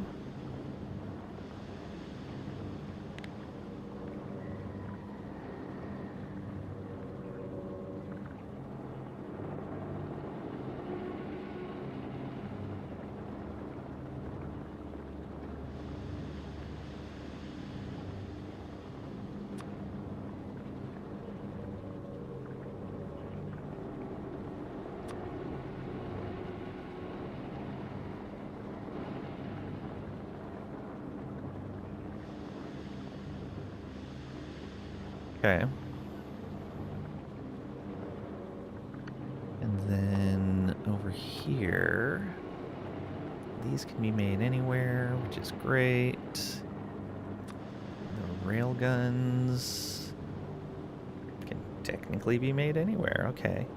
Okay. And then over here, these can be made anywhere, which is great. The rail guns can technically be made anywhere. Okay.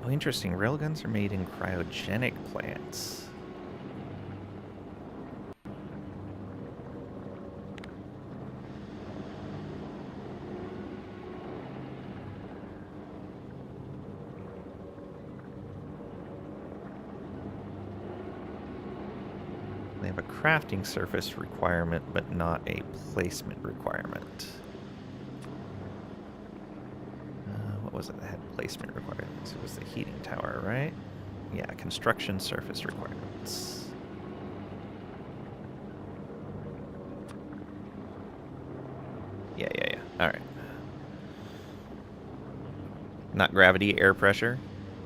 Oh, interesting. Railguns are made in cryogenic plants. They have a crafting surface requirement, but not a placement requirement. What was it that had placement requirements? It was the heating tower, right? Yeah, construction surface requirements. Yeah. All right. Not gravity, air pressure.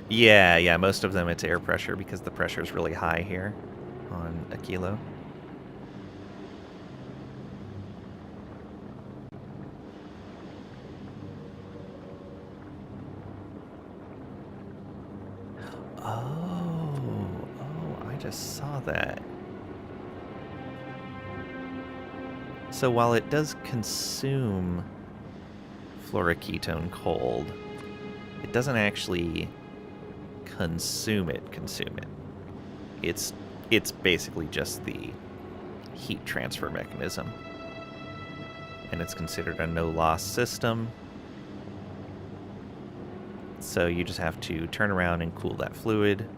Yeah. Most of them it's air pressure because the pressure is really high here on a kilo. Oh, I just saw that. So while it does consume fluoroketone cold, it doesn't actually consume it. It's basically just the heat transfer mechanism. And it's considered a no-loss system. So you just have to turn around and cool that fluid.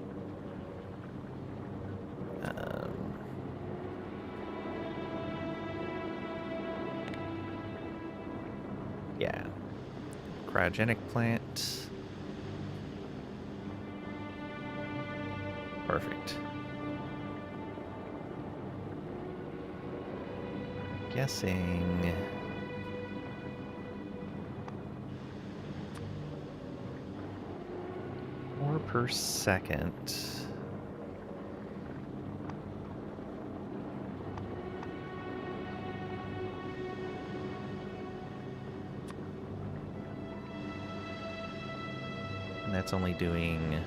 Yeah. Cryogenic plant. Perfect. Guessing... more per second. And that's only doing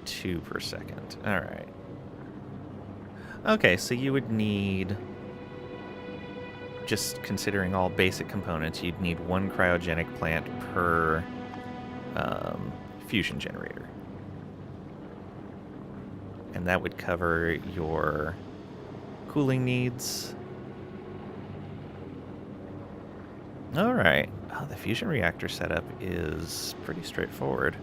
2 per second. All right. Okay, so you would need, just considering all basic components, you'd need 1 cryogenic plant per fusion generator. And that would cover your cooling needs. All right. Oh, the fusion reactor setup is pretty straightforward.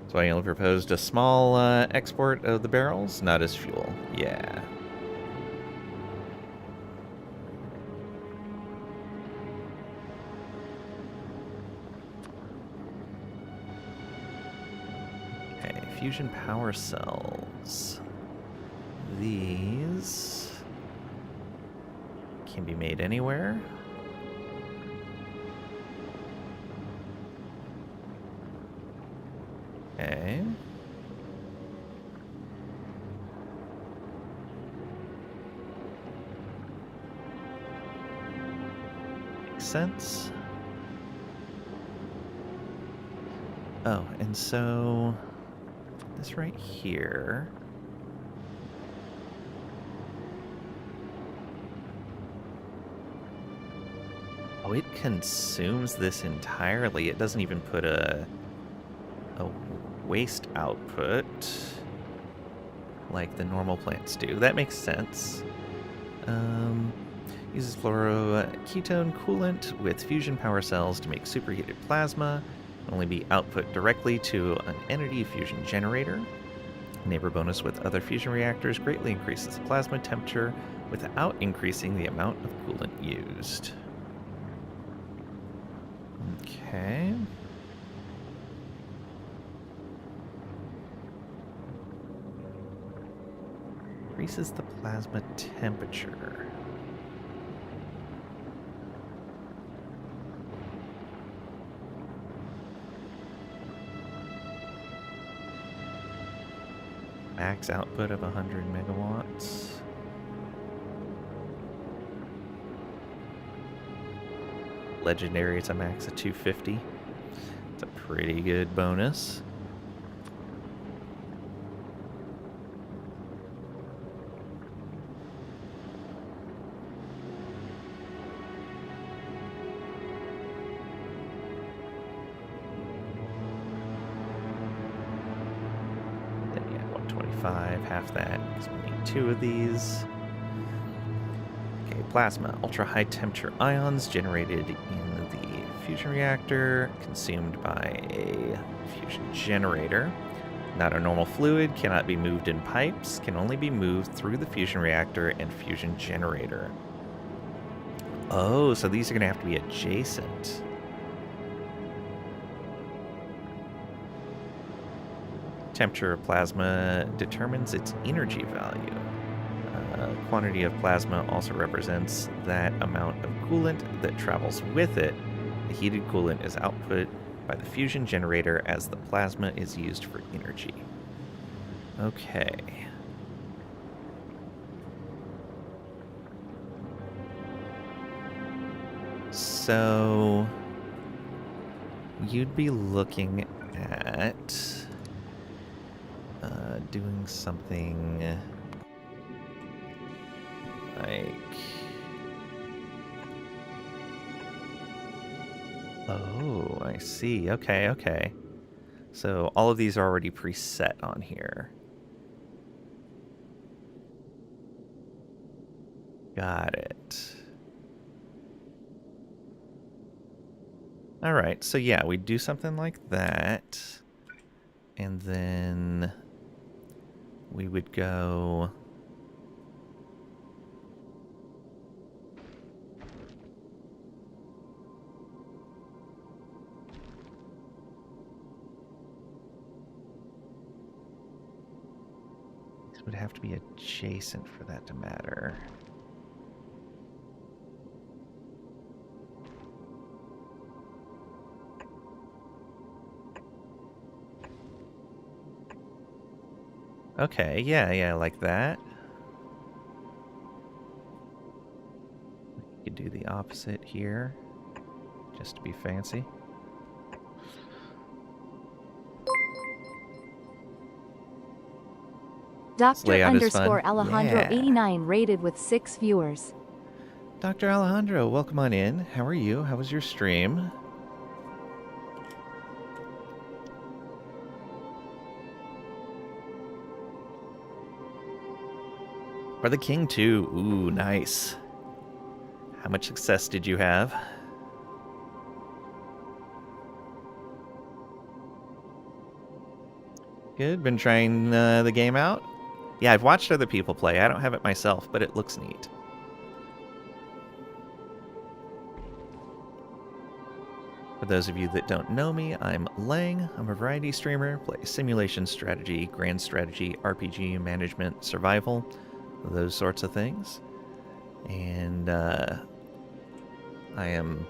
So I only proposed a small export of the barrels, not as fuel. Yeah. Okay, fusion power cells. These can be made anywhere. Okay. Makes sense. Oh, and so this right here. Oh, it consumes this entirely. It doesn't even put a waste output like the normal plants do. That makes sense. Uses fluoroketone coolant with fusion power cells to make superheated plasma. Only be output directly to an entity fusion generator. Neighbor bonus with other fusion reactors greatly increases the plasma temperature without increasing the amount of coolant used. Okay. Increases the plasma temperature. Max output of 100 megawatts. legendary is a max of 250. It's a pretty good bonus. Then yeah, 125, half that, because we need 2 of these. Okay, plasma, ultra-high temperature ions generated in the fusion reactor, consumed by a fusion generator. Not a normal fluid, cannot be moved in pipes, can only be moved through the fusion reactor and fusion generator. Oh, so these are going to have to be adjacent. Temperature of plasma determines its energy value. Quantity of plasma also represents that amount of coolant that travels with it. The heated coolant is output by the fusion generator as the plasma is used for energy. Okay. So you'd be looking at doing something like... Oh, I see. Okay, okay. So all of these are already preset on here. Got it. All right, so yeah, we do something like that. And then we would go... These would have to be adjacent for that to matter. Okay, yeah, like that. You could do the opposite here, just to be fancy. Dr. layout is fun. Alejandro Yeah. 89 rated with 6 viewers. Dr. Alejandro, welcome on in. How are you? How was your stream? For the king too. Ooh, nice. How much success did you have? Good. Been trying the game out? Yeah, I've watched other people play. I don't have it myself, but it looks neat. For those of you that don't know me, I'm Lang. I'm a variety streamer, play simulation strategy, grand strategy, RPG, management, survival, those sorts of things. And I am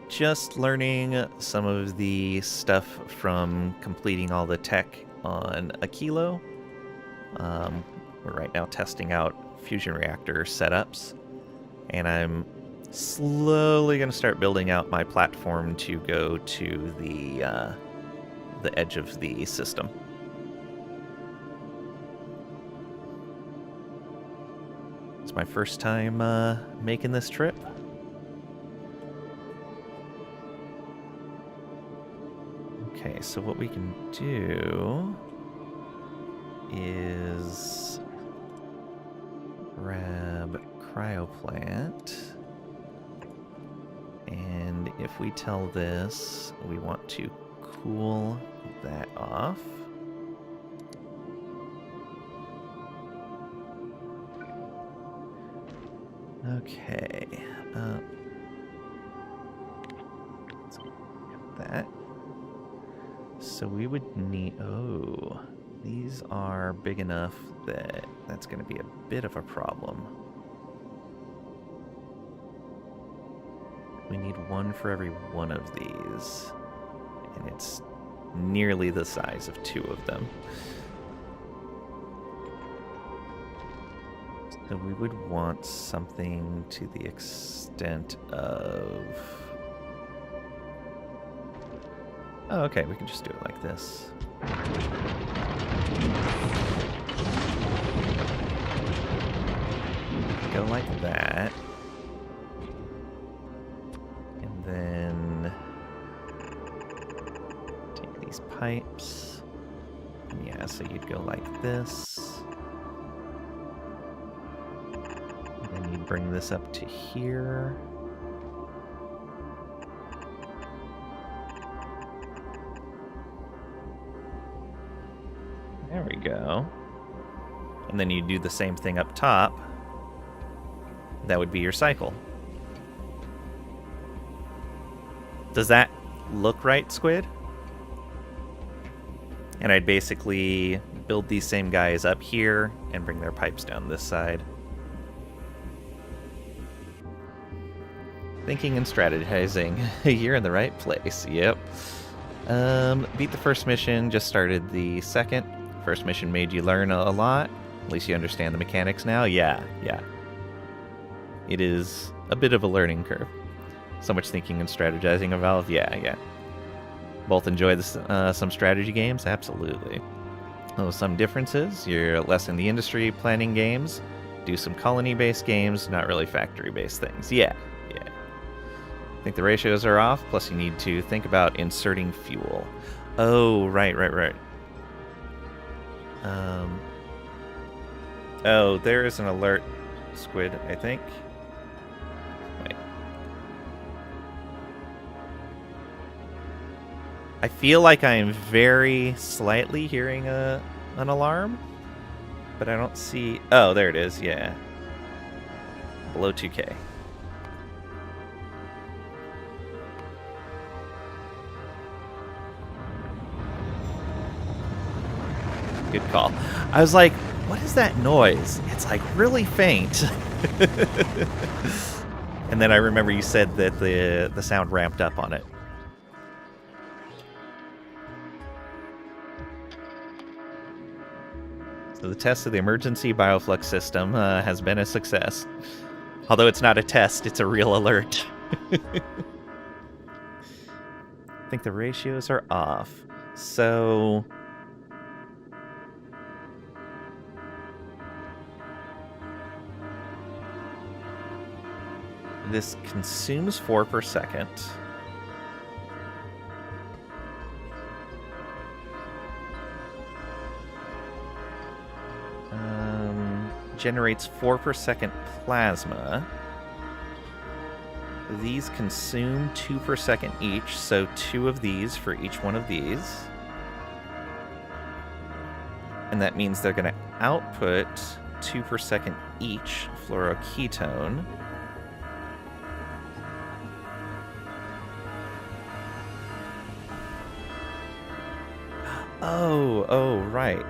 just learning some of the stuff from completing all the tech on Aquilo. We're right now testing out fusion reactor setups, and I'm slowly going to start building out my platform to go to the edge of the system. It's my first time making this trip. Okay, so what we can do is grab cryoplant, and if we tell this we want to cool that off, okay, let's get that. So we would need, oh, these are big enough that that's going to be a bit of a problem. We need one for every one of these, and it's nearly the size of 2 of them. So we would want something to the extent of Oh, okay, we can just do it like this. Go like that. And then take these pipes. And yeah, so you'd go like this. And then you'd bring this up to here. There we go. And then you do the same thing up top. That would be your cycle. Does that look right, Squid? And I'd basically build these same guys up here and bring their pipes down this side. Thinking and strategizing. You're in the right place. Yep. Beat the first mission, just started the second. First mission made you learn a lot. At least you understand the mechanics now. Yeah. It is a bit of a learning curve. So much thinking and strategizing of Valve. Yeah. Both enjoy this, some strategy games? Absolutely. Oh, some differences. You're less in the industry planning games. Do some colony-based games, not really factory-based things. Yeah. I think the ratios are off, plus you need to think about inserting fuel. Oh, right. Oh, there is an alert, Squid, I think. Wait. I feel like I'm very slightly hearing an alarm, but I don't see... Oh, there it is, yeah. Below 2K. Good call. I was like, what is that noise? It's like really faint. And then I remember you said that the sound ramped up on it. So the test of the emergency bioflux system has been a success. Although it's not a test, it's a real alert. I think the ratios are off. So... this consumes 4 per second. Generates 4 per second plasma. These consume 2 per second each, so 2 of these for each one of these. And that means they're going to output 2 per second each fluoroketone. Oh, right.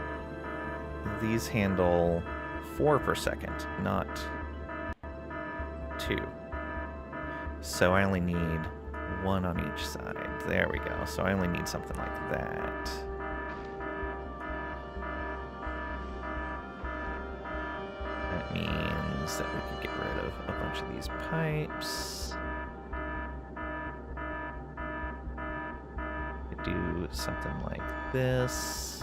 These handle 4 per second, not 2. So I only need 1 on each side. There we go. So I only need something like that. That means that we could get rid of a bunch of these pipes. Do something like this.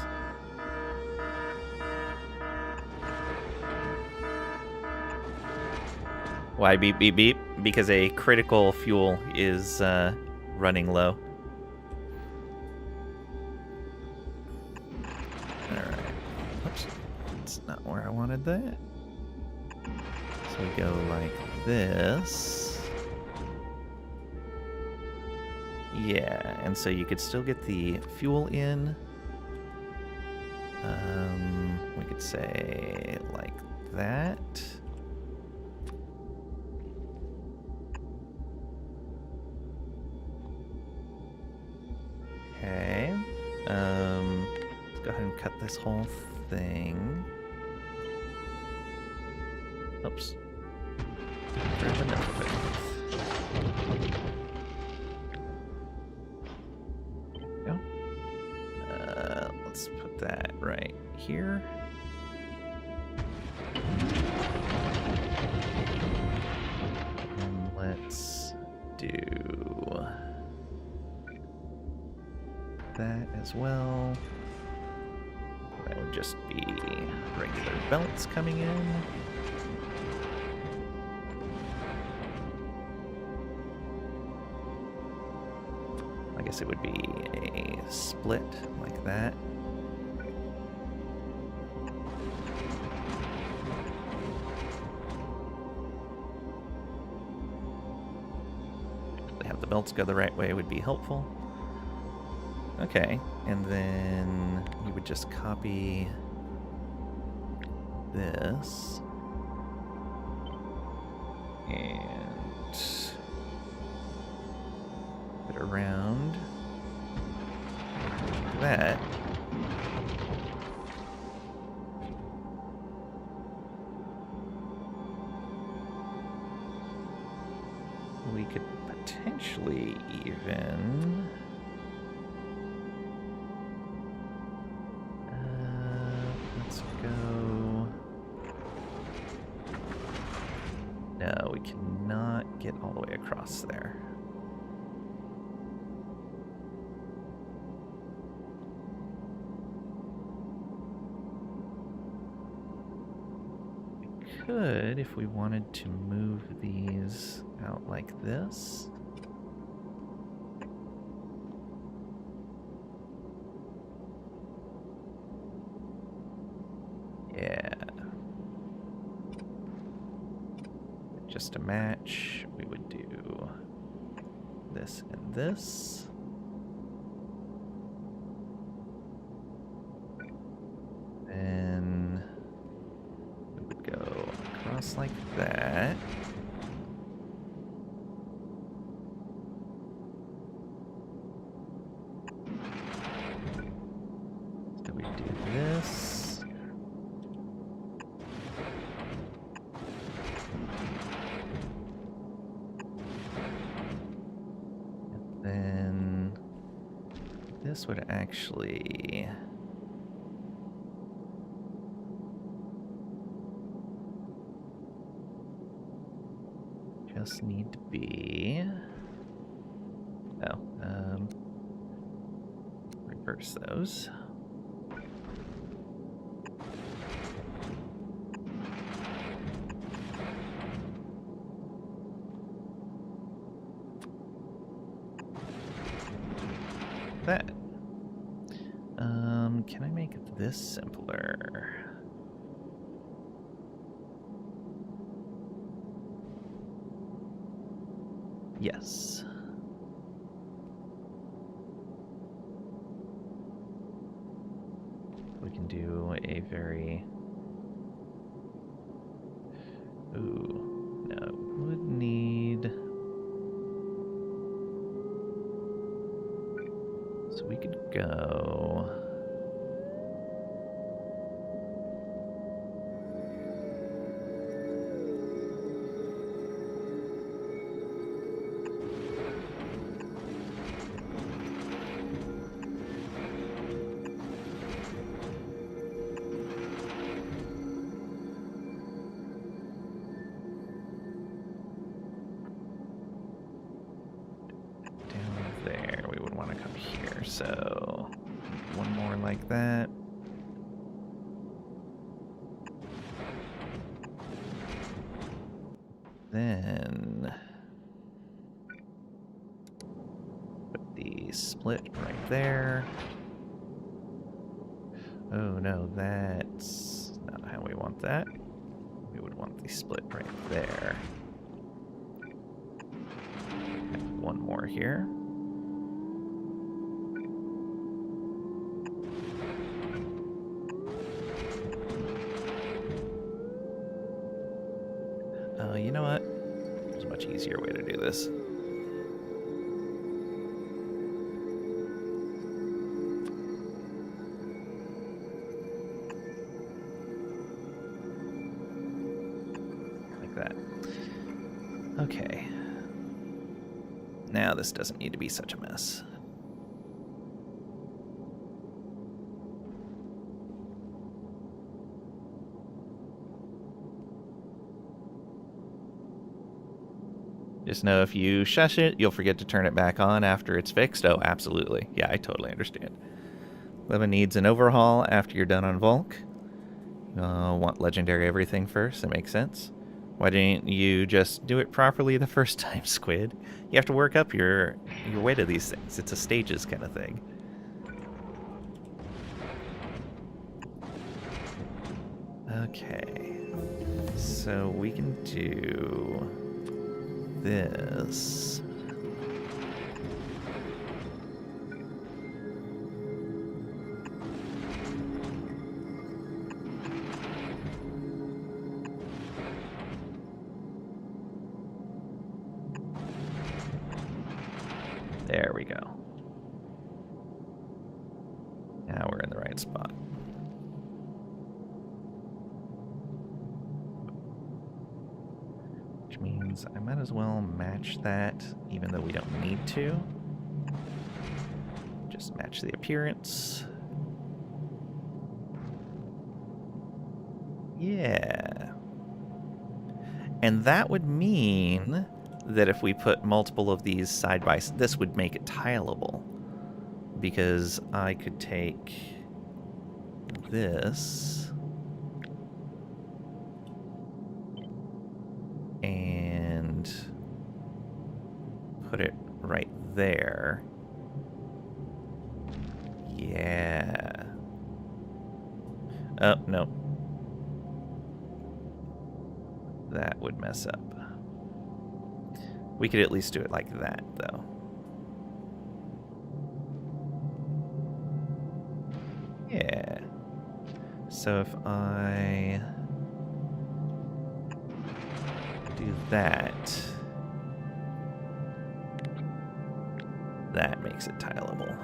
Why beep beep beep? Because a critical fuel is running low. Alright. Oops. That's not where I wanted that. So we go like this. Yeah, and so you could still get the fuel in. We could say like that. Okay. Let's go ahead and cut this whole thing. Oops. Grab enough of it. Let's put that right here. And let's do that as well. That would just be regular belts coming in. I guess it would be a split like that. Have the belts go the right way would be helpful. Okay, and then you would just copy this and put it around like that. We could potentially even let's go. No, we cannot get all the way across there. We could, if we wanted to move these out like this. Yeah. Just to match, we would do this and this. Then we would go across like that. So we do this. Then this would actually just need to be reverse those. That. Can I make this simpler? Yes. We can do a very... Ooh, no, would need... So we could go... So, one more like that. Then put the split right there. Oh no, that's not how we want that. We would want the split right there. And one more here. You know what? There's a much easier way to do this. Like that. Okay. Now this doesn't need to be such a mess. Just know if you shush it, you'll forget to turn it back on after it's fixed. Oh, absolutely. Yeah, I totally understand. Leva needs an overhaul after you're done on Volk. Want legendary everything first. That makes sense. Why didn't you just do it properly the first time, Squid? You have to work up your way to these things. It's a stages kind of thing. Okay. So we can do this. There we go. Now we're in the right spot. Which means I might as well match that, even though we don't need to. Just match the appearance. Yeah. And that would mean that if we put multiple of these side by side, this would make it tileable. Because I could take this and put it right there. Yeah. Oh, no. That would mess up. We could at least do it like that, though. Yeah. So if I do that, that makes it tileable.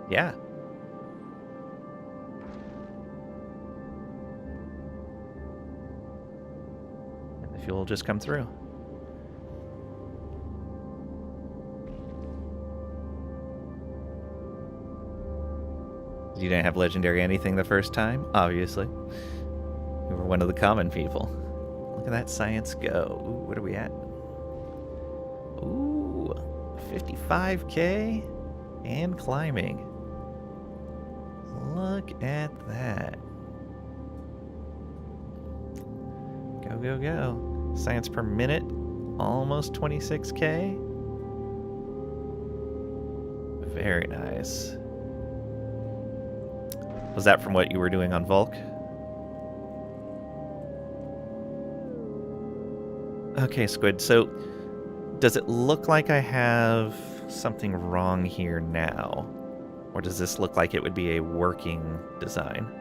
Yeah. And the fuel will just come through. You didn't have legendary anything the first time, obviously. You were one of the common people. Look at that science go. Ooh, what are we at? Ooh, 55K and climbing. Look at that. Go, go, go. Science per minute, almost 26K. Very nice. Was that from what you were doing on Volk? Okay, Squid, so does it look like I have something wrong here now? Or does this look like it would be a working design?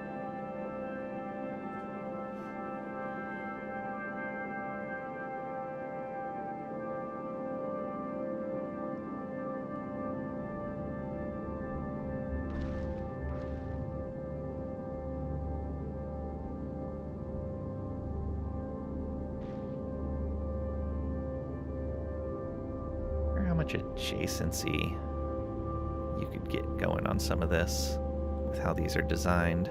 Adjacency you could get going on some of this with how these are designed.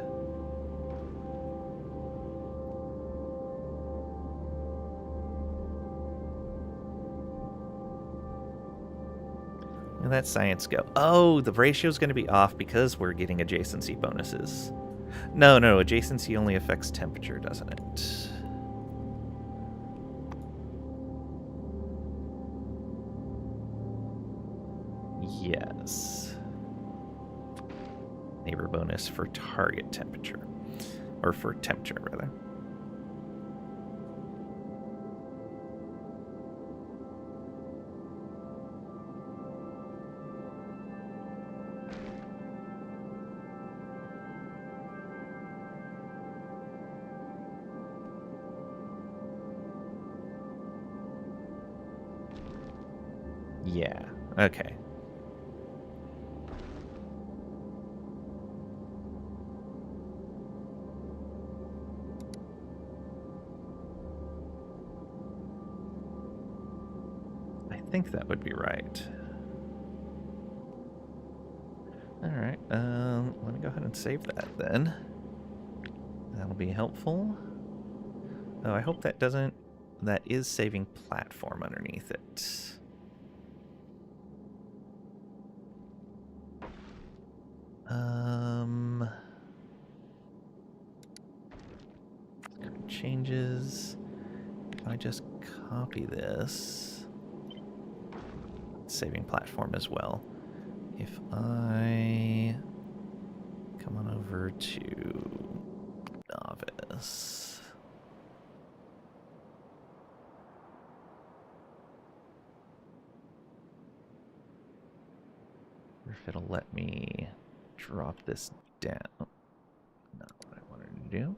Look at that science go. Oh, the ratio's going to be off because we're getting adjacency bonuses. No, adjacency only affects temperature, doesn't it? Yes. Neighbor bonus for target temperature. Or for temperature, rather. Yeah, okay. I think that would be right. Alright, let me go ahead and save that then. That'll be helpful. Oh, I hope that doesn't... That is saving platform underneath it. Changes. If I just copy this, it's saving platform as well. If I come on over to Novice. If it'll let me drop this down. Not what I wanted to do.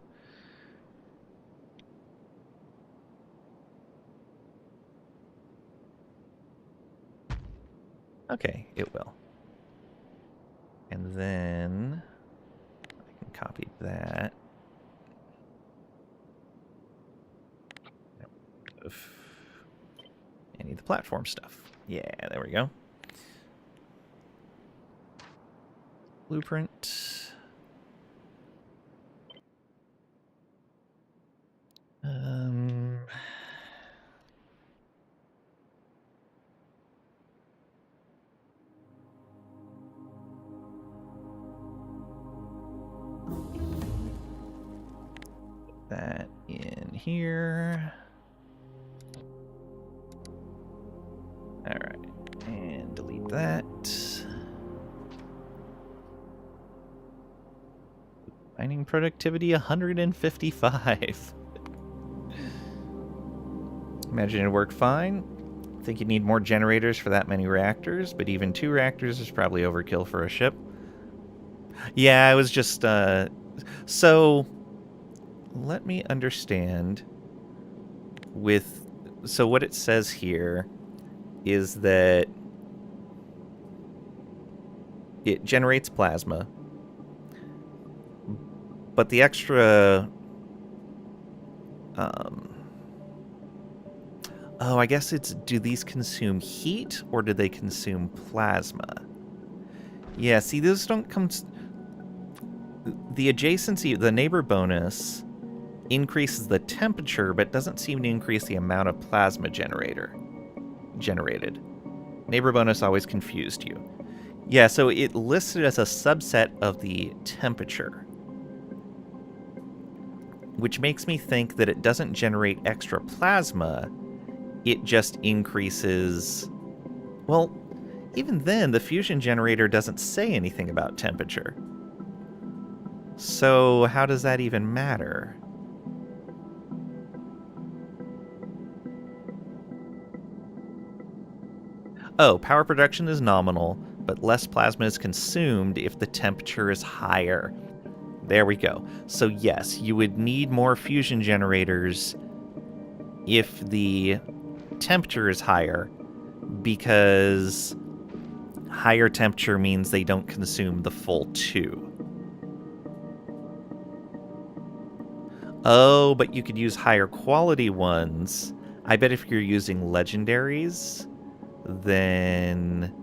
Okay, it will. And then I can copy that. I need the platform stuff. Yeah, there we go. Blueprint. That in here. All right, and delete that. Mining productivity 155. Imagine it worked fine. Think you need more generators for that many reactors, but even 2 reactors is probably overkill for a ship. Yeah, I was just, so let me understand so what it says here is that it generates plasma, but the extra, oh, I guess it's, do these consume heat or do they consume plasma? Yeah, see, those don't come... The adjacency, the neighbor bonus, increases the temperature, but doesn't seem to increase the amount of plasma generated. Neighbor bonus always confused you. Yeah, so it listed as a subset of the temperature, which makes me think that it doesn't generate extra plasma, it just increases... Well, even then, the fusion generator doesn't say anything about temperature. So how does that even matter? Oh, power production is nominal, but less plasma is consumed if the temperature is higher. There we go. So yes, you would need more fusion generators if the temperature is higher, because higher temperature means they don't consume the full 2. Oh, but you could use higher quality ones. I bet if you're using legendaries, then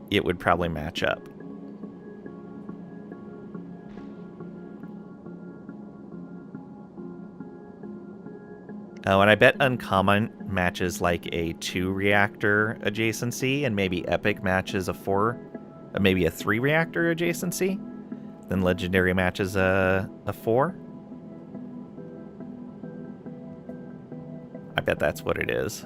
it would probably match up. Oh, and I bet Uncommon matches like a 2-reactor adjacency, and maybe Epic matches a 4, maybe a 3-reactor adjacency. Then Legendary matches a 4. I bet that's what it is.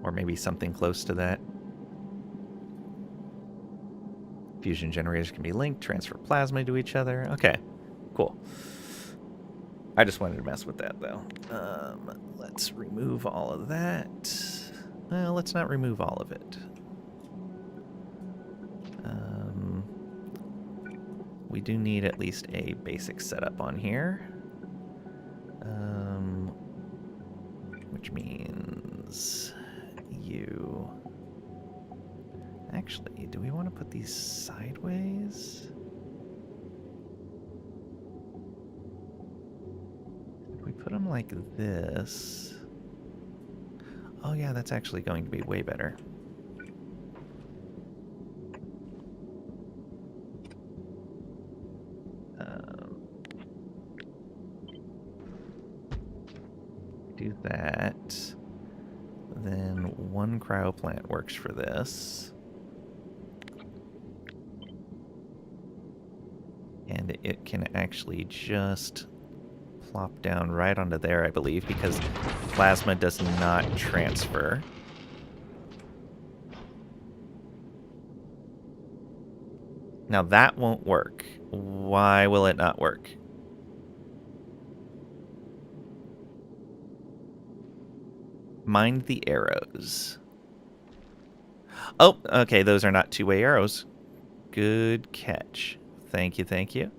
Or maybe something close to that. Fusion generators can be linked, transfer plasma to each other. Okay, cool. I just wanted to mess with that, though. Let's remove all of that. Well, let's not remove all of it. We do need at least a basic setup on here. Which means you... Actually, do we want to put these sideways? If we put them like this... Oh yeah, that's actually going to be way better. do that. Then one cryo plant works for this. And it can actually just plop down right onto there, I believe, because plasma does not transfer. Now that won't work. Why will it not work? Mind the arrows. Oh, okay, those are not two-way arrows. Good catch. Thank you, thank you.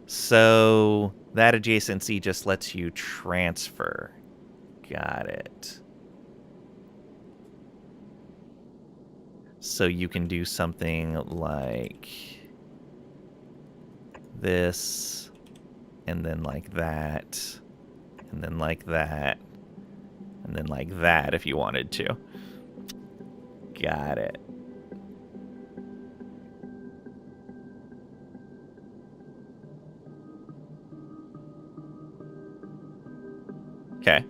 So that adjacency just lets you transfer. Got it. So you can do something like this, and then like that, and then like that, and then like that if you wanted to. Got it. Okay.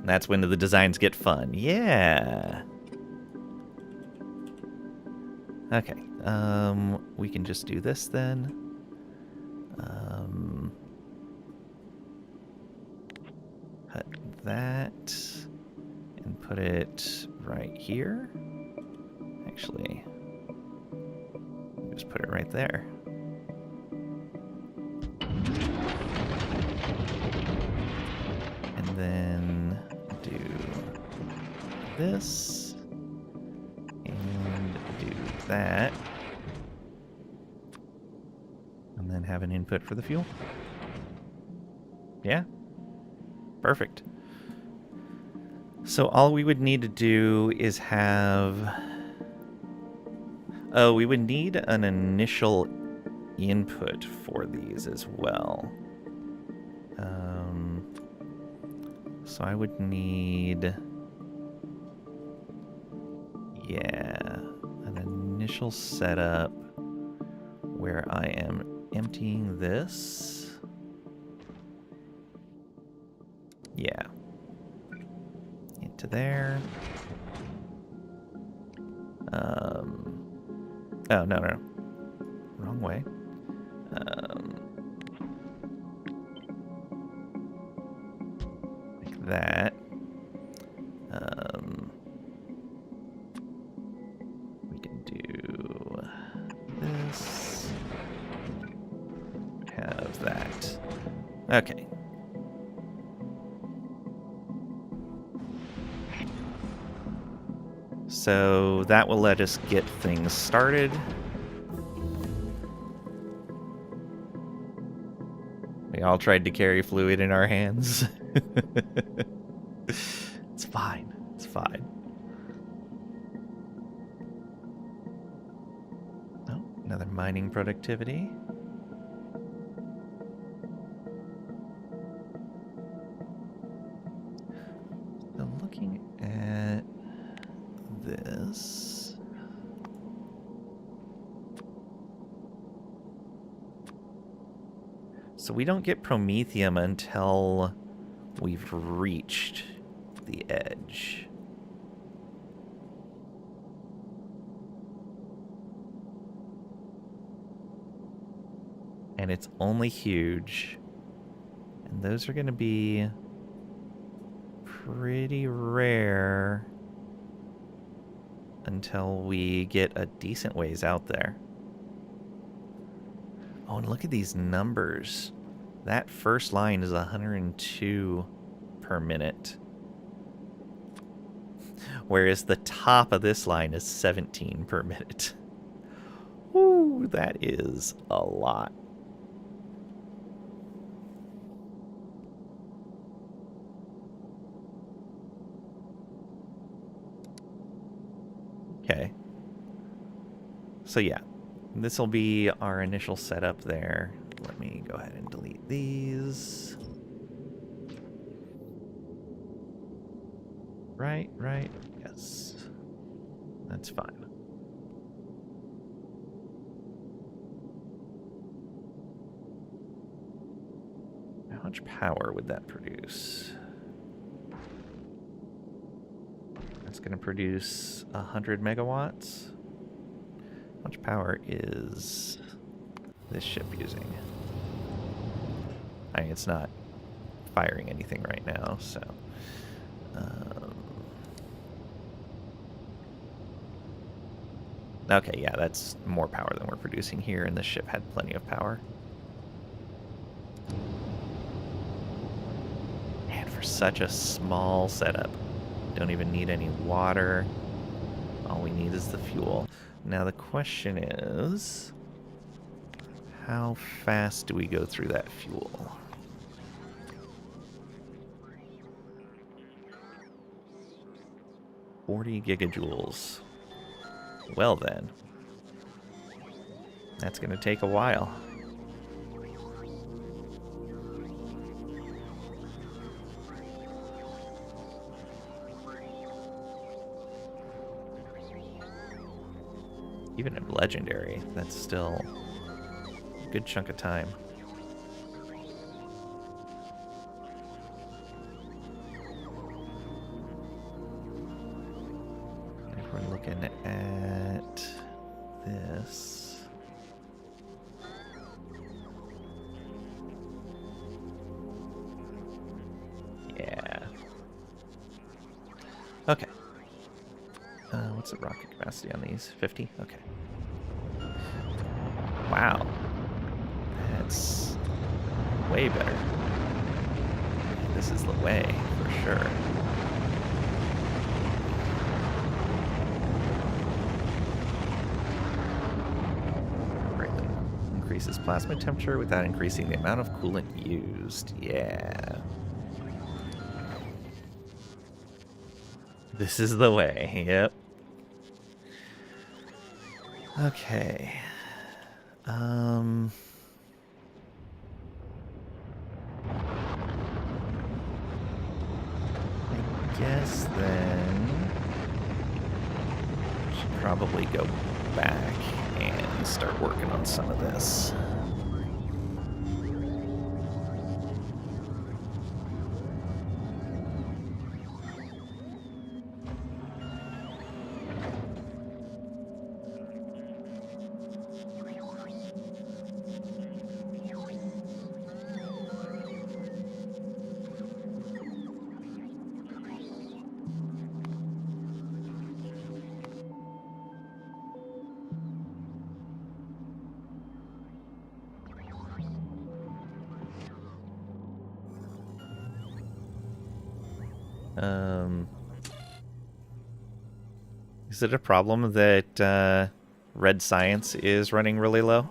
That's when the designs get fun. Yeah. Okay. We can just do this then. Cut that and put it right here. Actually, just put it right there. And then do this and do that. And then have an input for the fuel. Yeah. Perfect. So all we would need to do is have... Oh, we would need an initial input for these as well. So I would need... Yeah, an initial setup where I am emptying this. Yeah. Into there. Oh, no. Wrong way. Like that. We can do this. Have that. Okay. So that will let us get things started. We all tried to carry fluid in our hands. It's fine. It's fine. Oh, another mining productivity. So looking at this. So we don't get promethium until we've reached the edge. And it's only huge. And those are going to be pretty rare until we get a decent ways out there. Oh, and look at these numbers. That first line is 102 per minute. Whereas the top of this line is 17 per minute. Ooh, that is a lot. Okay. So yeah, this will be our initial setup there. Let me go ahead and delete these. Right, yes. That's fine. How much power would that produce? That's going to produce 100 megawatts. How much power is this ship using? I mean, it's not firing anything right now, so... okay, yeah, that's more power than we're producing here, and this ship had plenty of power. And for such a small setup, don't even need any water. All we need is the fuel. Now the question is, how fast do we go through that fuel? $40 gigajoules. Well then, that's going to take a while. Even in Legendary, that's still a good chunk of time. If we're looking at this... yeah. Okay. What's the rocket capacity on these? 50? Okay. Wow. That's way better. This is the way, for sure. Greatly increases plasma temperature without increasing the amount of coolant used. Yeah. This is the way, yep. Okay. I guess then should probably go back and start working on some of this. Is it a problem that red science is running really low?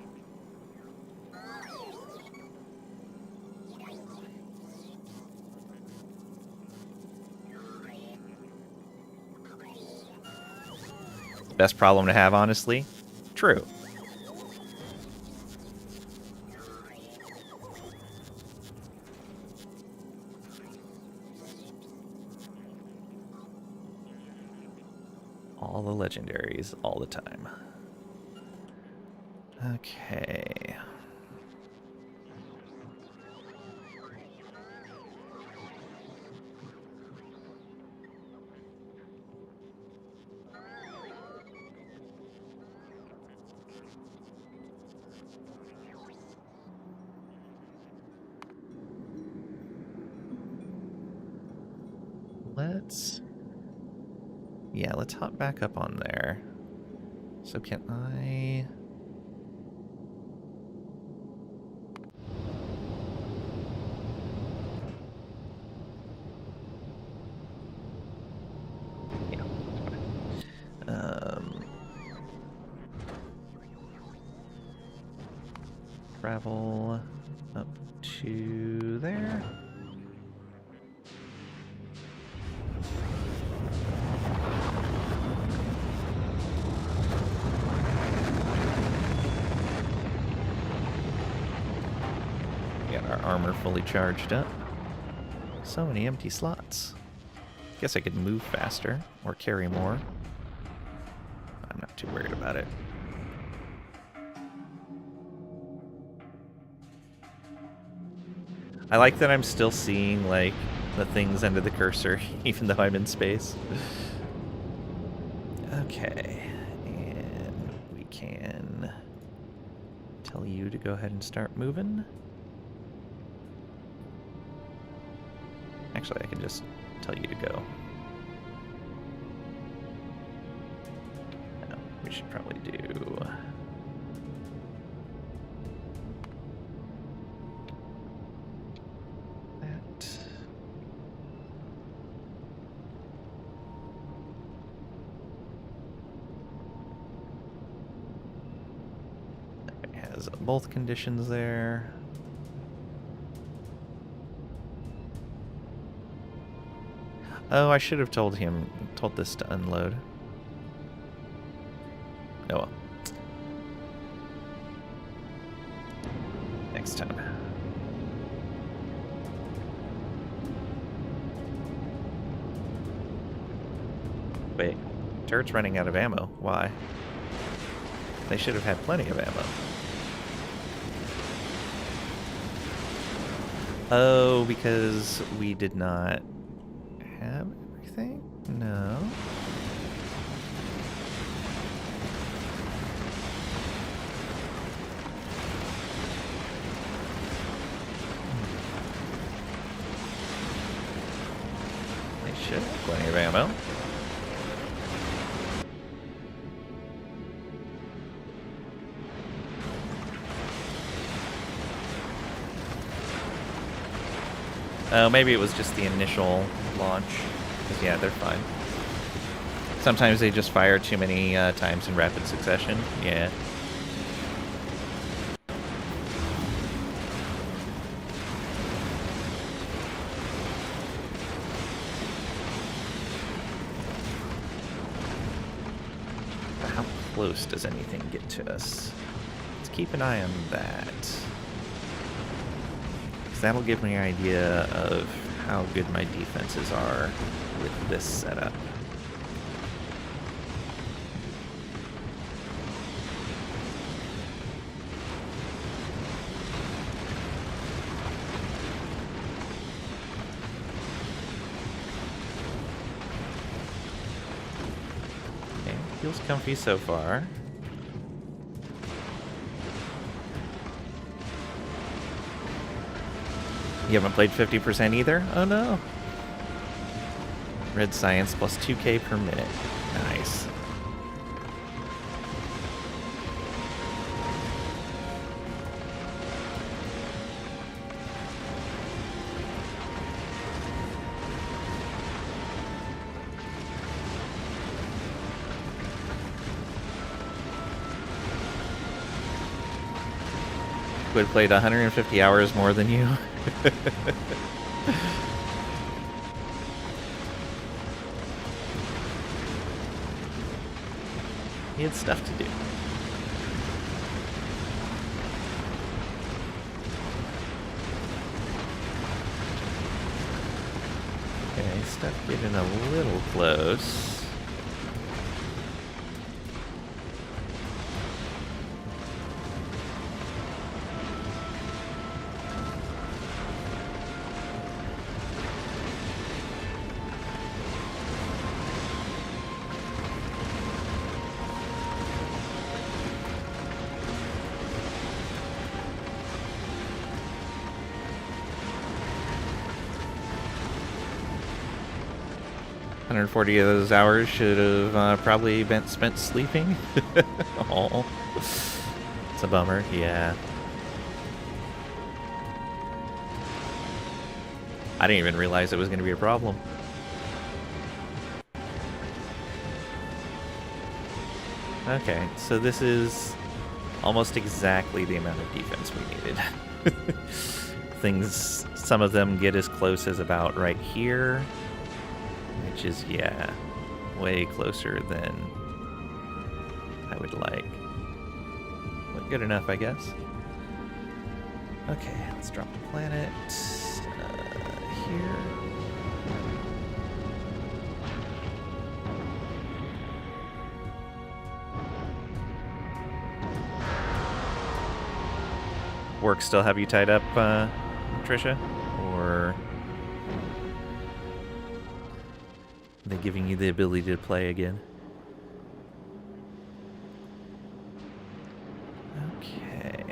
Best problem to have, honestly. True. All the legendaries, all the time. Okay. Yeah, let's hop back up on there. So can I... yeah. Travel up to there. Armor fully charged up. So many empty slots. Guess I could move faster or carry more. I'm not too worried about it. I like that I'm still seeing, like, the things under the cursor, even though I'm in space. Okay, and we can tell you to go ahead and start moving. Actually, I can just tell you to go. No, we should probably do... that. It has both conditions there. Oh, I should have told this to unload. Oh well. Next time. Wait, turret's running out of ammo. Why? They should have had plenty of ammo. Oh, because we did not have everything? No. They should have plenty of ammo. Oh, maybe it was just the initial launch. Because, yeah, they're fine. Sometimes they just fire too many times in rapid succession. Yeah. How close does anything get to us? Let's keep an eye on that. That'll give me an idea of how good my defenses are with this setup. Okay, feels comfy so far. You haven't played 50% either? Oh no. Red Science plus 2k per minute. Nice. Who had played 150 hours more than you? He had stuff to do. Okay, stuff getting a little close. Hundred 40 of those hours should have probably been spent sleeping. Oh, it's a bummer. Yeah. I didn't even realize it was going to be a problem. Okay, so this is almost exactly the amount of defense we needed. Things, some of them get as close as about right here, which is, yeah, way closer than I would like. But good enough, I guess. Okay, let's drop the planet here. Work still have you tied up, Trisha? giving you the ability to play again. Okay.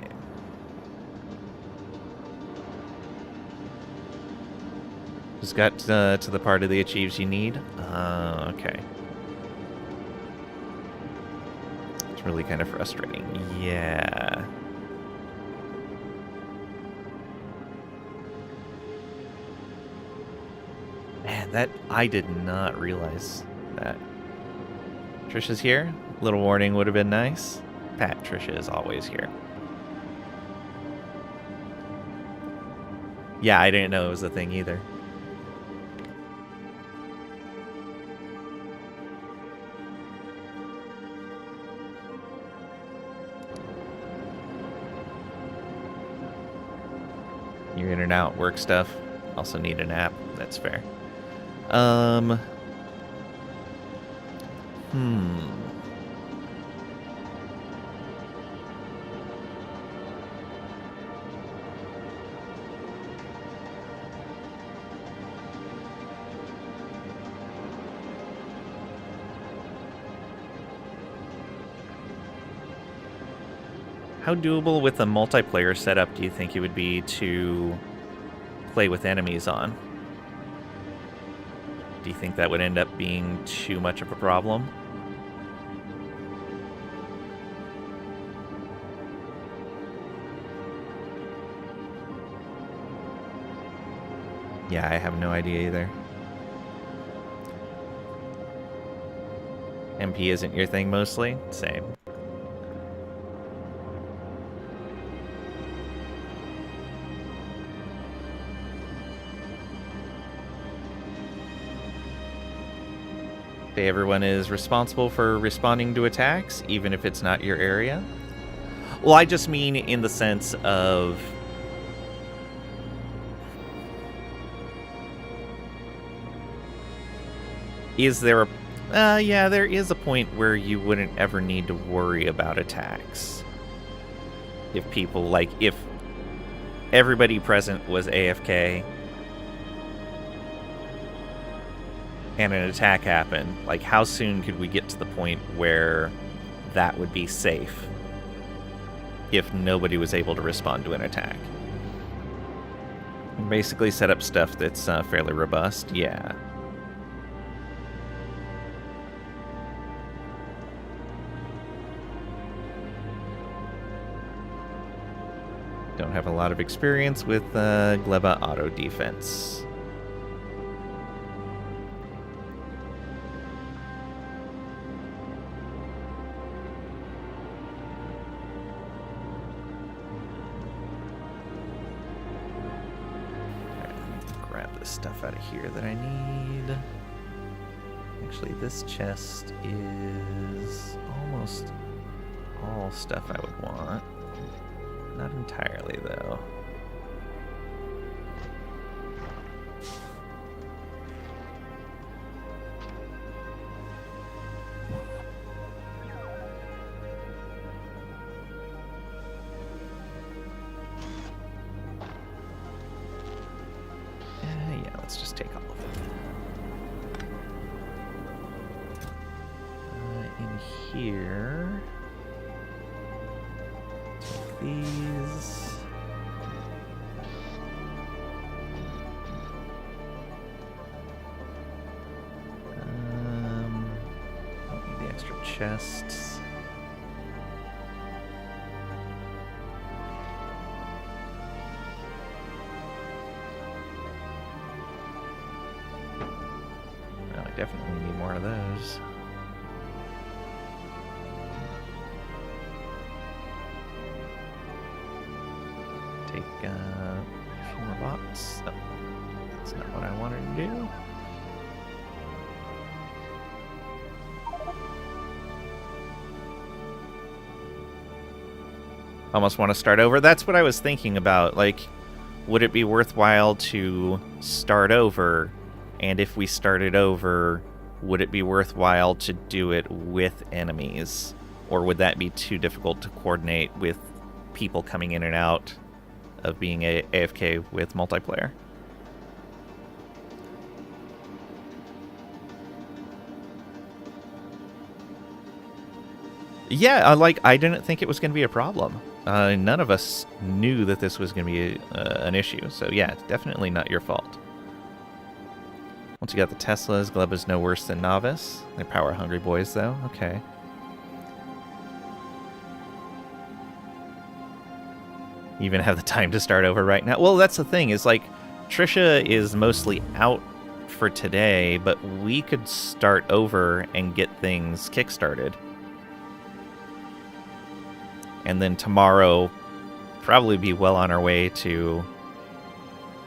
Just got to the part of the achieves you need. Okay. It's really kind of frustrating. Yeah. Man, that I did not realize that. Trisha's here. Little warning would have been nice. Pat, Trisha is always here. Yeah, I didn't know it was a thing either. You're in and out, work stuff. Also need a nap. That's fair. How doable with a multiplayer setup do you think it would be to play with enemies on? Do you think that would end up being too much of a problem? Yeah, I have no idea either. MP isn't your thing mostly? Same. Everyone is responsible for responding to attacks, even if it's not your area. Well, I just mean in the sense of... Is there a... yeah, there is a point where you wouldn't ever need to worry about attacks. If people, like, if everybody present was AFK... and an attack happened, like, how soon could we get to the point where that would be safe if nobody was able to respond to an attack? Basically set up stuff that's fairly robust, yeah. Don't have a lot of experience with Gleba auto defense. Stuff out of here that I need. Actually, this chest is almost all stuff I would want. Not entirely, though. Let's just take all of them. In here, take these. Don't need the extra chests. Definitely need more of those. Take a few more bots. Oh, that's not what I wanted to do. Almost want to start over. That's what I was thinking about. Like, would it be worthwhile to start over? And if we started over, would it be worthwhile to do it with enemies? Or would that be too difficult to coordinate with people coming in and out of being AFK with multiplayer? Yeah, I didn't think it was going to be a problem. None of us knew that this was going to be an issue. So yeah, it's definitely not your fault. Once you got the Teslas, Gleb is no worse than Novice. They're power-hungry boys, though. Okay. You even have the time to start over right now. Well, that's the thing, is like, Trisha is mostly out for today, but we could start over and get things kickstarted. And then tomorrow, probably be well on our way to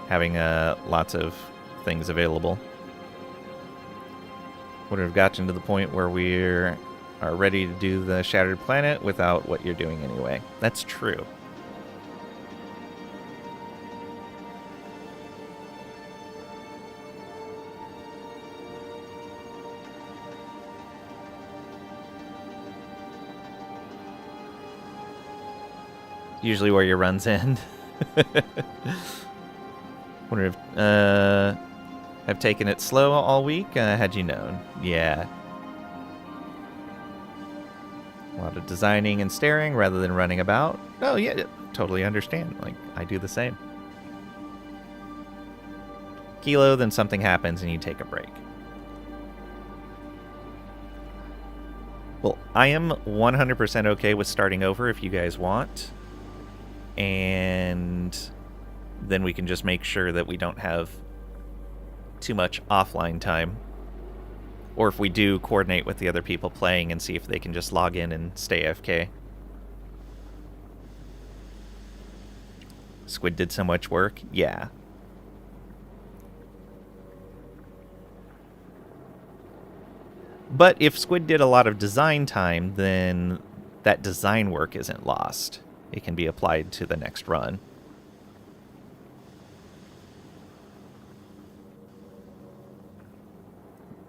having lots of things available. Would have gotten to the point where we are ready to do the Shattered Planet without what you're doing anyway. That's true. Usually where your runs end. Wonder if have taken it slow all week. Had you known? Yeah. A lot of designing and staring rather than running about. Oh yeah, totally understand. Like I do the same. Kilo, then something happens and you take a break. Well, I am 100% okay with starting over if you guys want. And then we can just make sure that we don't have too much offline time. Or if we do, coordinate with the other people playing and see if they can just log in and stay AFK. Squid did so much work? Yeah. But if Squid did a lot of design time, then that design work isn't lost. It can be applied to the next run.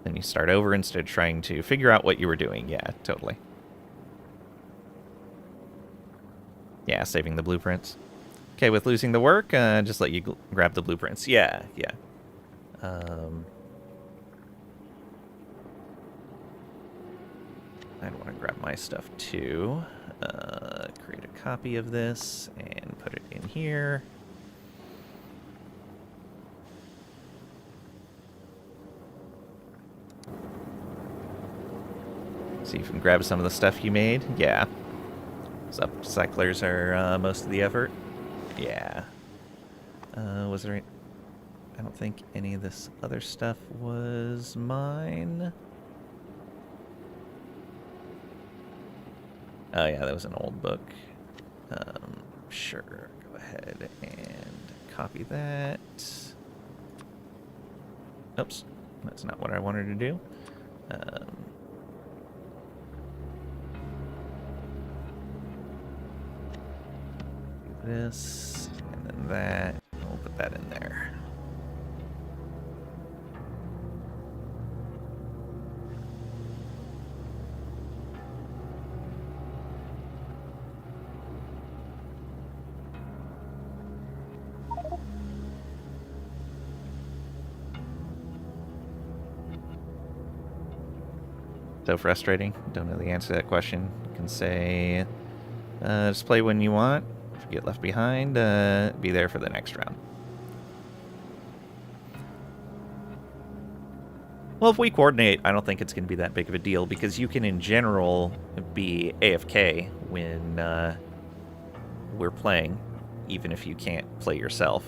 Then you start over instead of trying to figure out what you were doing. Yeah, totally. Yeah, saving the blueprints. Okay, with losing the work, just let you grab the blueprints. Yeah, yeah. I'd want to grab my stuff too. Create a copy of this and put it in here. See if you can grab some of the stuff you made. Yeah. So upcyclers are most of the effort. Yeah. Was there any... I don't think any of this other stuff was mine. Oh yeah, that was an old book. Sure, go ahead and copy that. Oops, that's not what I wanted to do. This, and then that, and we'll put that in there. So frustrating. Don't know the answer to that question. You can say, just play when you want. If you get left behind, be there for the next round. Well, if we coordinate, I don't think it's going to be that big of a deal because you can, in general, be AFK when we're playing, even if you can't play yourself.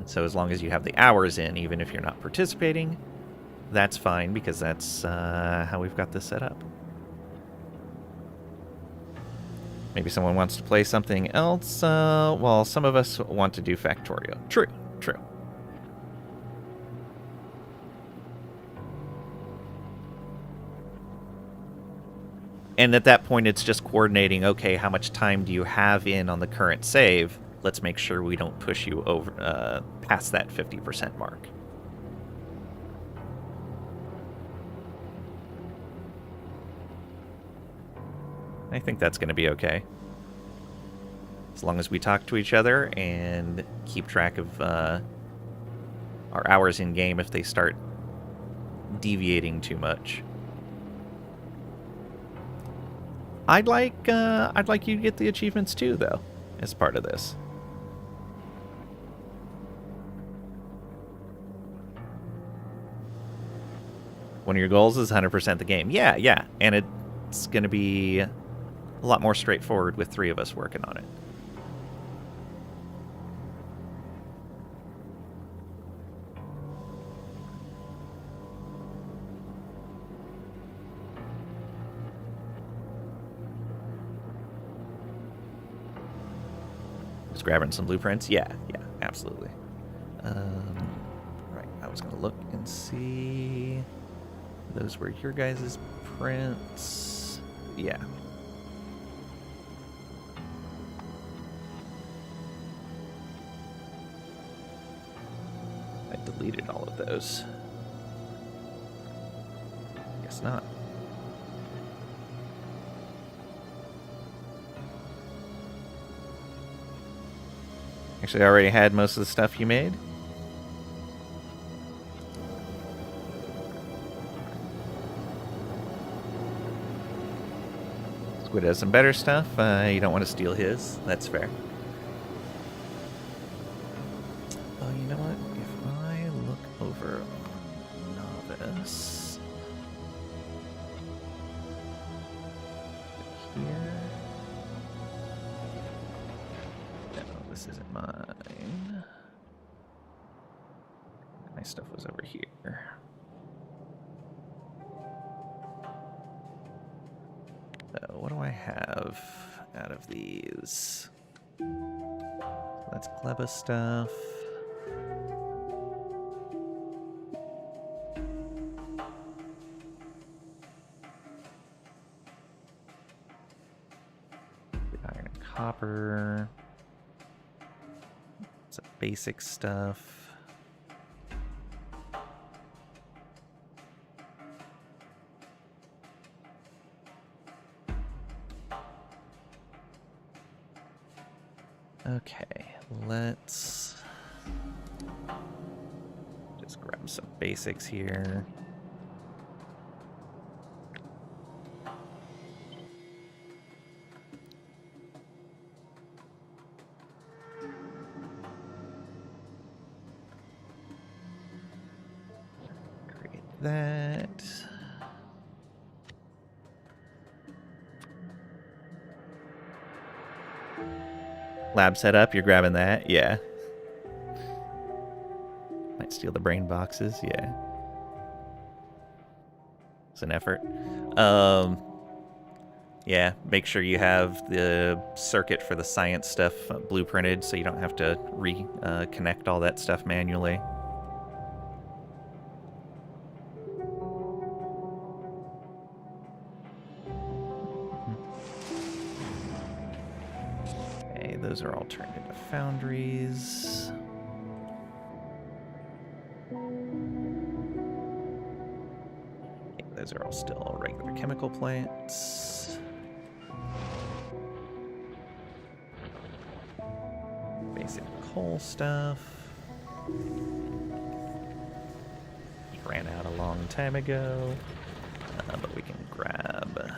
So as long as you have the hours in, even if you're not participating, that's fine because that's how we've got this set up. Maybe someone wants to play something else, while some of us want to do Factorio. True, true. And at that point, it's just coordinating, okay, how much time do you have in on the current save? Let's make sure we don't push you over past that 50% mark. I think that's going to be okay. As long as we talk to each other and keep track of our our hours in game if they start deviating too much. I'd like you to get the achievements too, though, as part of this. One of your goals is 100% the game. Yeah, and it's going to be a lot more straightforward with 3 of us working on it. Just grabbing some blueprints? Yeah, absolutely. Right, I was going to look and see... Those were your guys' prints. Yeah. I deleted all of those. Guess not. Actually, I already had most of the stuff you made. Squid has some better stuff. You don't want to steal his. That's fair. Oh, you know what? If I look over on Novice... Here... No, this isn't mine. My stuff was over here. What do I have out of these? That's Kleba stuff. Iron and copper. Some basic stuff. Okay, let's just grab some basics here. Create that. Lab setup, you're grabbing that? Yeah. Might steal the brain boxes, yeah. It's an effort. Yeah, make sure you have the circuit for the science stuff blueprinted so you don't have to reconnect all that stuff manually. Those are all turned into foundries. Okay, those are all still regular chemical plants. Basic coal stuff. Ran out a long time ago, but we can grab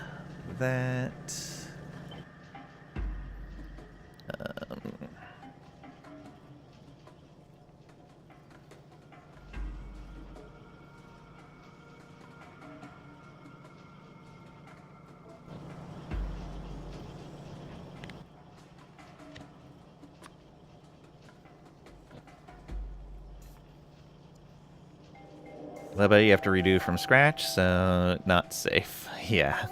that. Leba, you have to redo from scratch, so not safe. Yeah.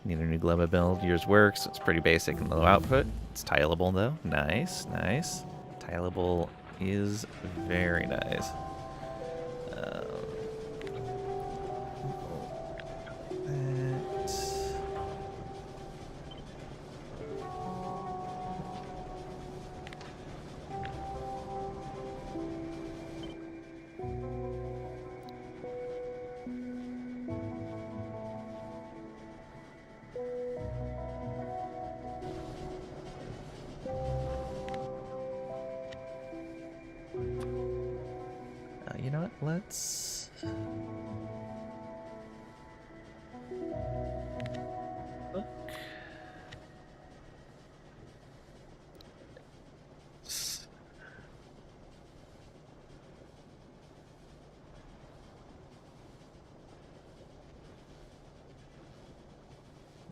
Need a new Gleba build. Yours works. It's pretty basic and low output. It's tileable, though. Nice, nice. Tileable is very nice. That. let's... look.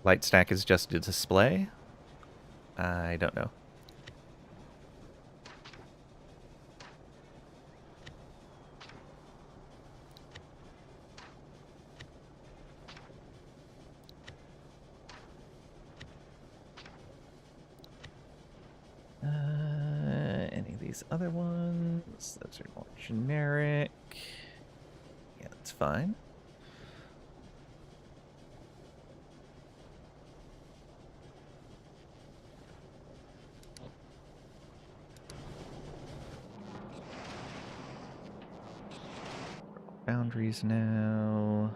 Light stack is just a display? I don't know. Any of these other ones? Those are more generic. Yeah, that's fine. Boundaries now.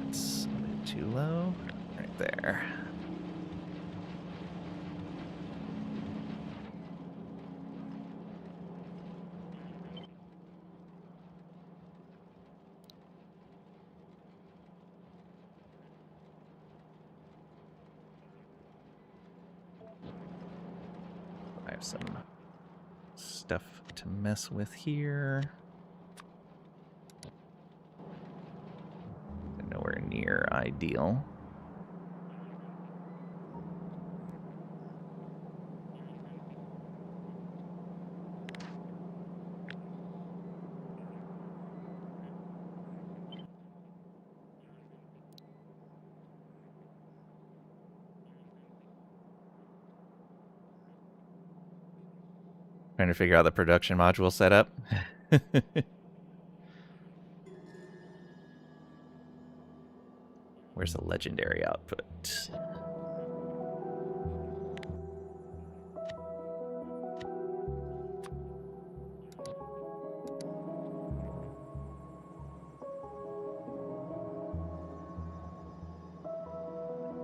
That's a bit too low. Right there. I have some stuff to mess with here. Nowhere near ideal. Trying to figure out the production module setup. Where's the legendary output?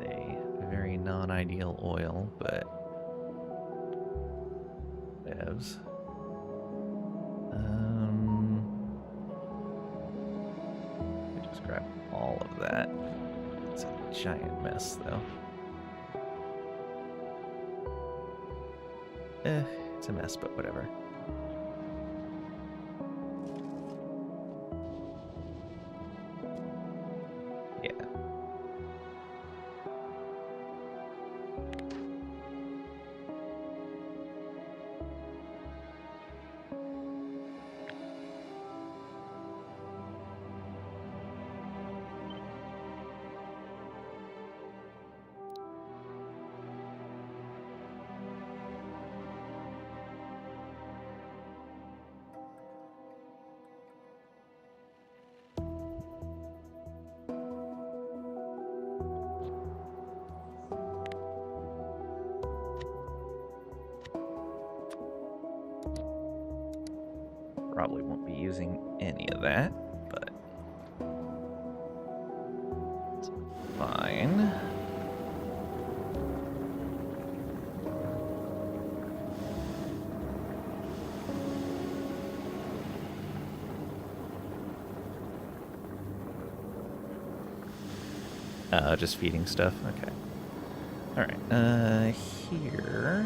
A very non-ideal oil, but devs. I just grab all of that. It's a giant mess, though. It's a mess, but whatever. Yeah. Probably won't be using any of that, but it's fine. Just feeding stuff. Okay. All right. Here.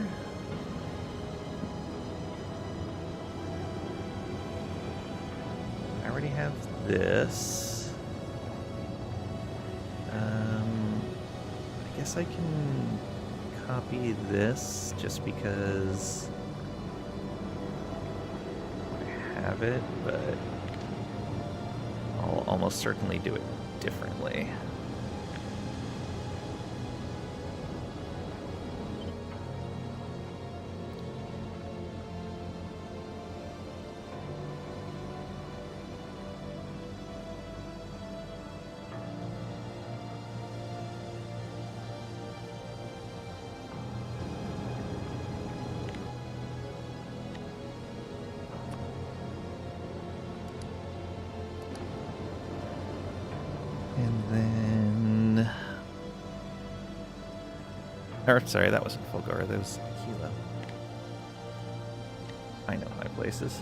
I already have this. I guess I can copy this just because I have it, but I'll almost certainly do it differently. then... Or, sorry, that wasn't Fulgora, that was Kilo. I know my places.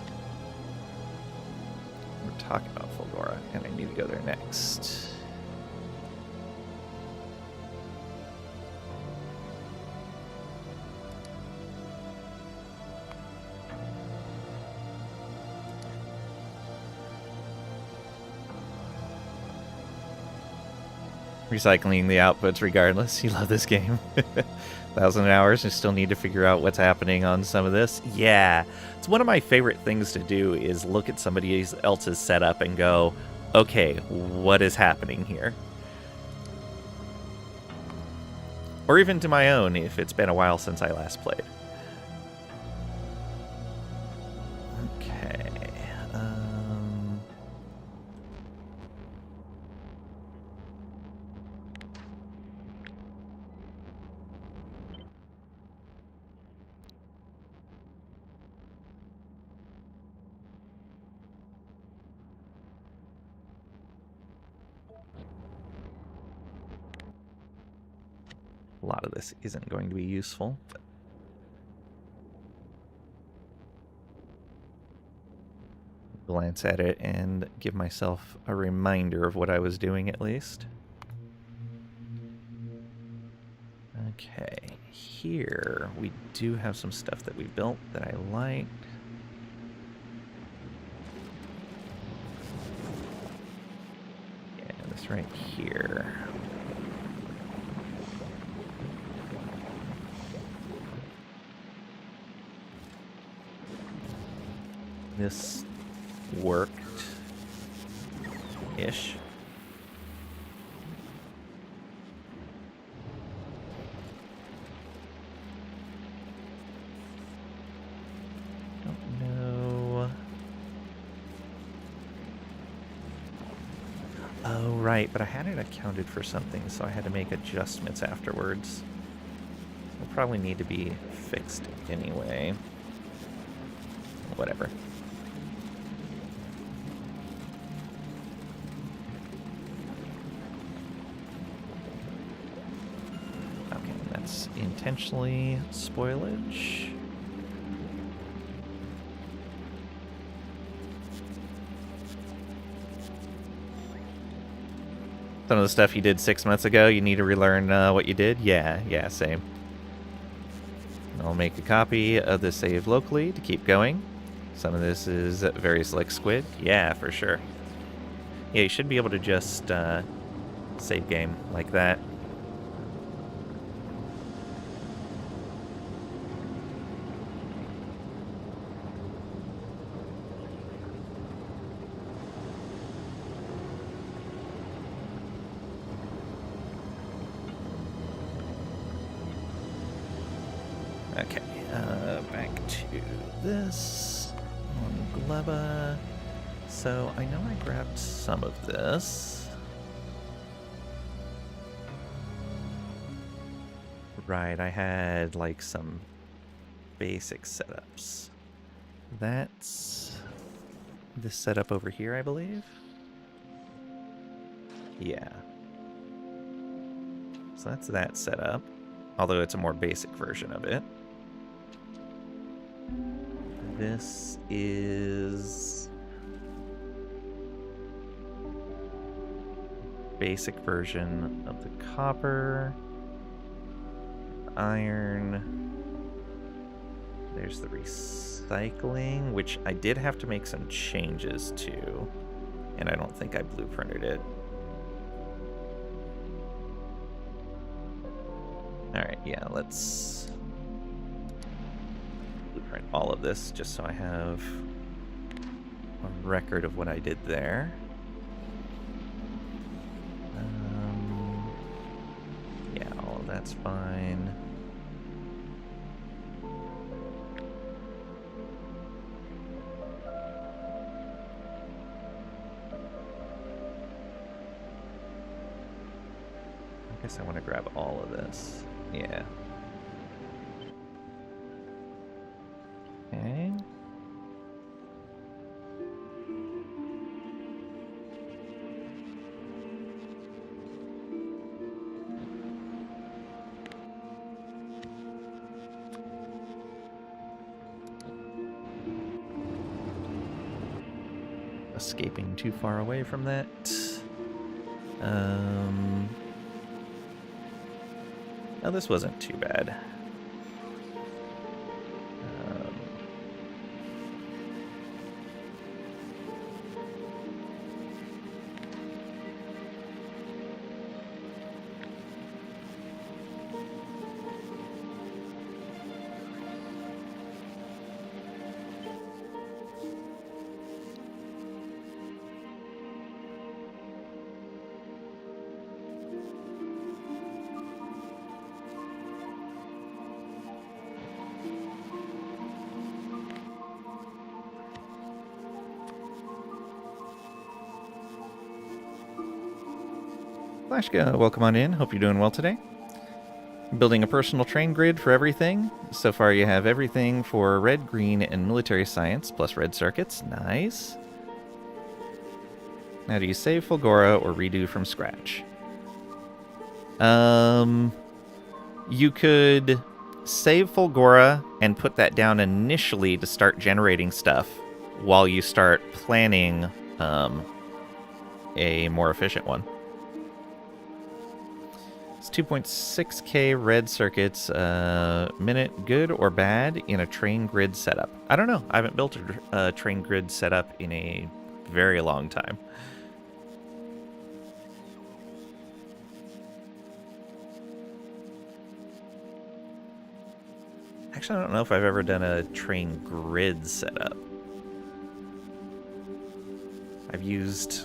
We're talking about Fulgora, and I need to go there next. Recycling the outputs regardless. You love this game. 1,000 hours, and still need to figure out what's happening on some of this. Yeah, it's one of my favorite things to do is look at somebody else's setup and go, okay, what is happening here? Or even to my own if it's been a while since I last played. Okay. A lot of this isn't going to be useful, but glance at it and give myself a reminder of what I was doing at least. Okay, here we do have some stuff that we built that I liked. Yeah, this right here. This worked-ish. Don't know. Oh, right, but I hadn't accounted for something, so I had to make adjustments afterwards. Will probably need to be fixed anyway. Whatever. Intentionally spoilage. Some of the stuff you did 6 months ago, you need to relearn what you did? Yeah, same. I'll make a copy of the save locally to keep going. Some of this is very select squid. Yeah, for sure. Yeah, you should be able to just save game like that. Okay, back to this on Gleba. So I know I grabbed some of this. Right, I had like some basic setups. That's this setup over here, I believe. Yeah. So that's that setup, although it's a more basic version of it. This is basic version of the copper, iron. There's the recycling, which I did have to make some changes to, and I don't think I blueprinted it. Alright, yeah, let's blueprint all of this just so I have a record of what I did there. Yeah, all of that's fine. I guess I want to grab all of this. Yeah. Okay. escaping too far away from that. Oh, this wasn't too bad. Flashka, welcome on in. Hope you're doing well today. Building a personal train grid for everything. So far you have everything for red, green, and military science, plus red circuits. Nice. Now do you save Fulgora or redo from scratch? You could save Fulgora and put that down initially to start generating stuff while you start planning a more efficient one. It's 2.6k red circuits a minute, good or bad in a train grid setup? I don't know. I haven't built a train grid setup in a very long time. Actually, I don't know if I've ever done a train grid setup. I've used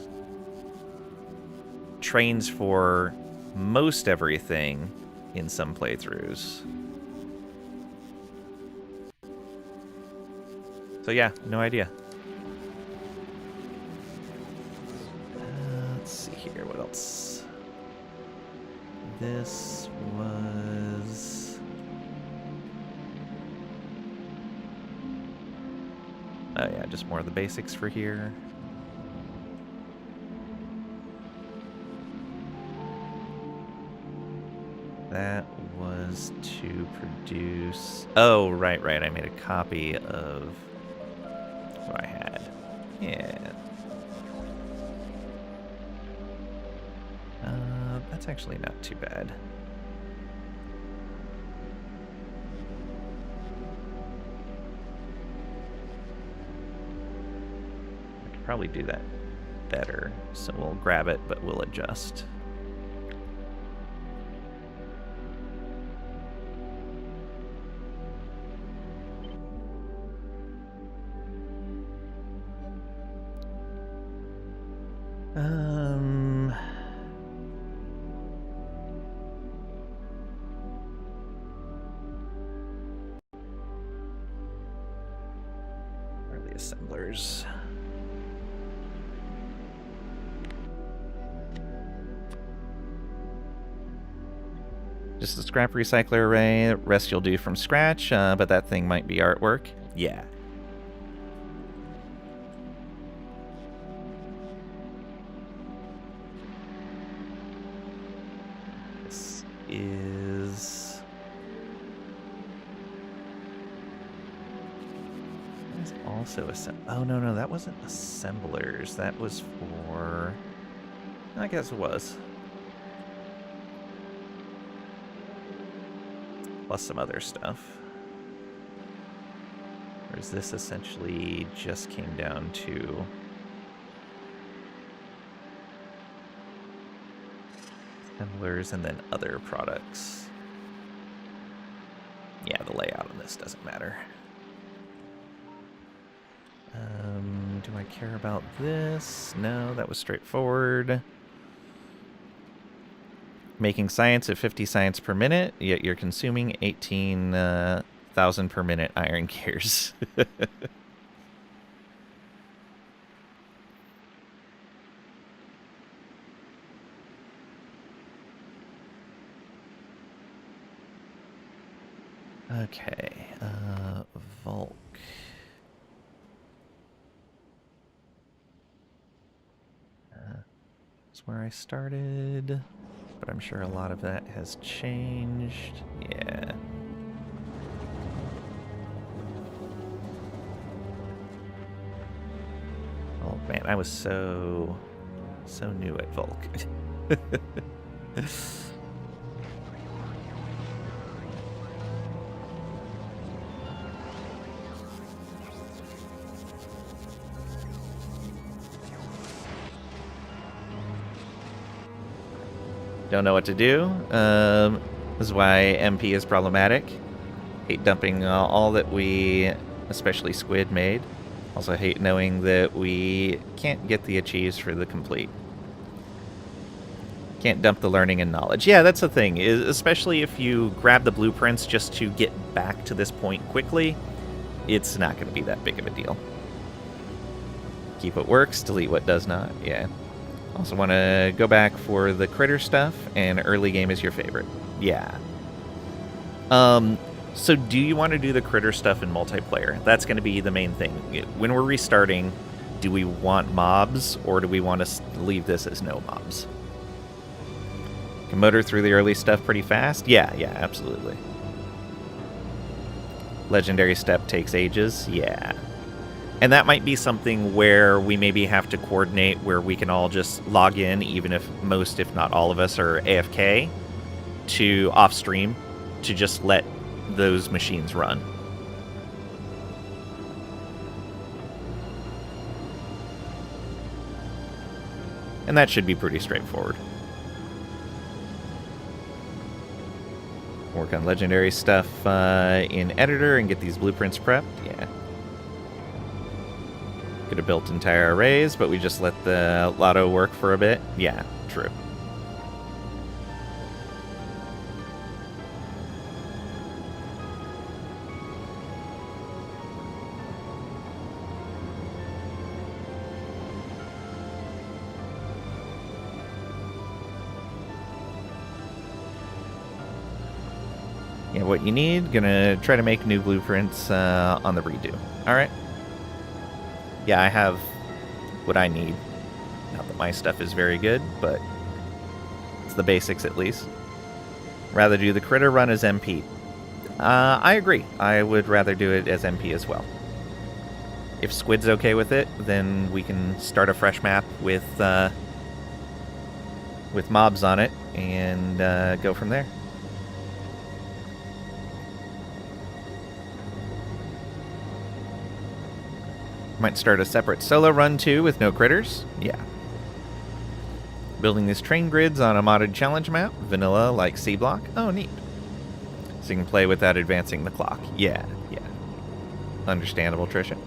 trains for most everything in some playthroughs. So yeah, no idea. Let's see here, what else? This was... oh yeah, just more of the basics for here. That was to produce... oh, right. I made a copy of what I had. Yeah. That's actually not too bad. I could probably do that better, so we'll grab it, but we'll adjust. Where are the assemblers? Just a scrap recycler array. Rest you'll do from scratch, but that thing might be artwork. Yeah. This is... that is also oh, no, that wasn't assemblers. That was for... I guess it was. Plus some other stuff. Whereas this essentially just came down to assemblers and then other products. Yeah, the layout on this doesn't matter. Do I care about this? No, that was straightforward. Making science at 50 science per minute, yet you're consuming 18,000 per minute iron gears. Okay, Volk. That's where I started. But I'm sure a lot of that has changed. Yeah. Oh man, I was so new at Volk. Don't know what to do. This is why MP is problematic. Hate dumping all that we, especially Squid, made. Also hate knowing that we can't get the achieves for the complete. Can't dump the learning and knowledge. Yeah, that's the thing, especially if you grab the blueprints just to get back to this point quickly, it's not going to be that big of a deal. Keep what works, delete what does not, yeah. Also want to go back for the critter stuff, and early game is your favorite. Yeah. So do you want to do the critter stuff in multiplayer? That's going to be the main thing. When we're restarting, do we want mobs, or do we want to leave this as no mobs? Can motor through the early stuff pretty fast? Yeah, absolutely. Legendary step takes ages? Yeah. And that might be something where we maybe have to coordinate where we can all just log in, even if most, if not all of us, are AFK, to off-stream, to just let those machines run. And that should be pretty straightforward. Work on legendary stuff in editor and get these blueprints prepped. Yeah. Could have built entire arrays, but we just let the lotto work for a bit. Yeah, true. Yeah, what you need, gonna try to make new blueprints on the redo. Alright. Yeah, I have what I need. Not that my stuff is very good, but it's the basics at least. Rather do the critter run as MP. I agree. I would rather do it as MP as well. If Squid's okay with it, then we can start a fresh map with mobs on it and go from there. Might start a separate solo run too with no critters. Yeah. Building these train grids on a modded challenge map. Vanilla like C block. Oh, neat. So you can play without advancing the clock. Yeah. Understandable, Trisha.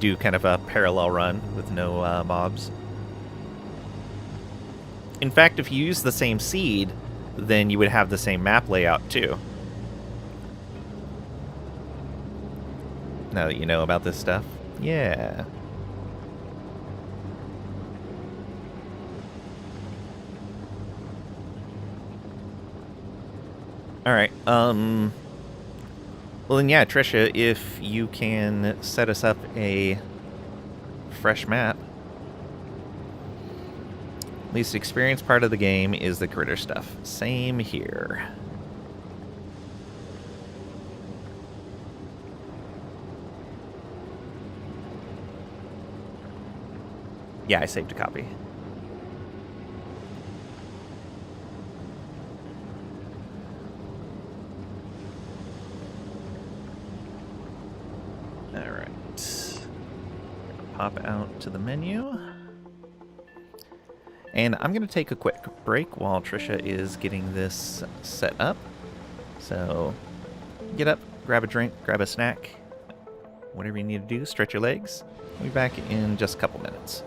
Do kind of a parallel run with no mobs. In fact, if you use the same seed, then you would have the same map layout too. Now that you know about this stuff. Yeah. Alright, well then yeah, Trisha, if you can set us up a fresh map. Least experience part of the game is the critter stuff. Same here. Yeah, I saved a copy. Alright. Pop out to the menu. And I'm going to take a quick break while Trisha is getting this set up. So, get up, grab a drink, grab a snack. Whatever you need to do, stretch your legs. I'll be back in just a couple minutes.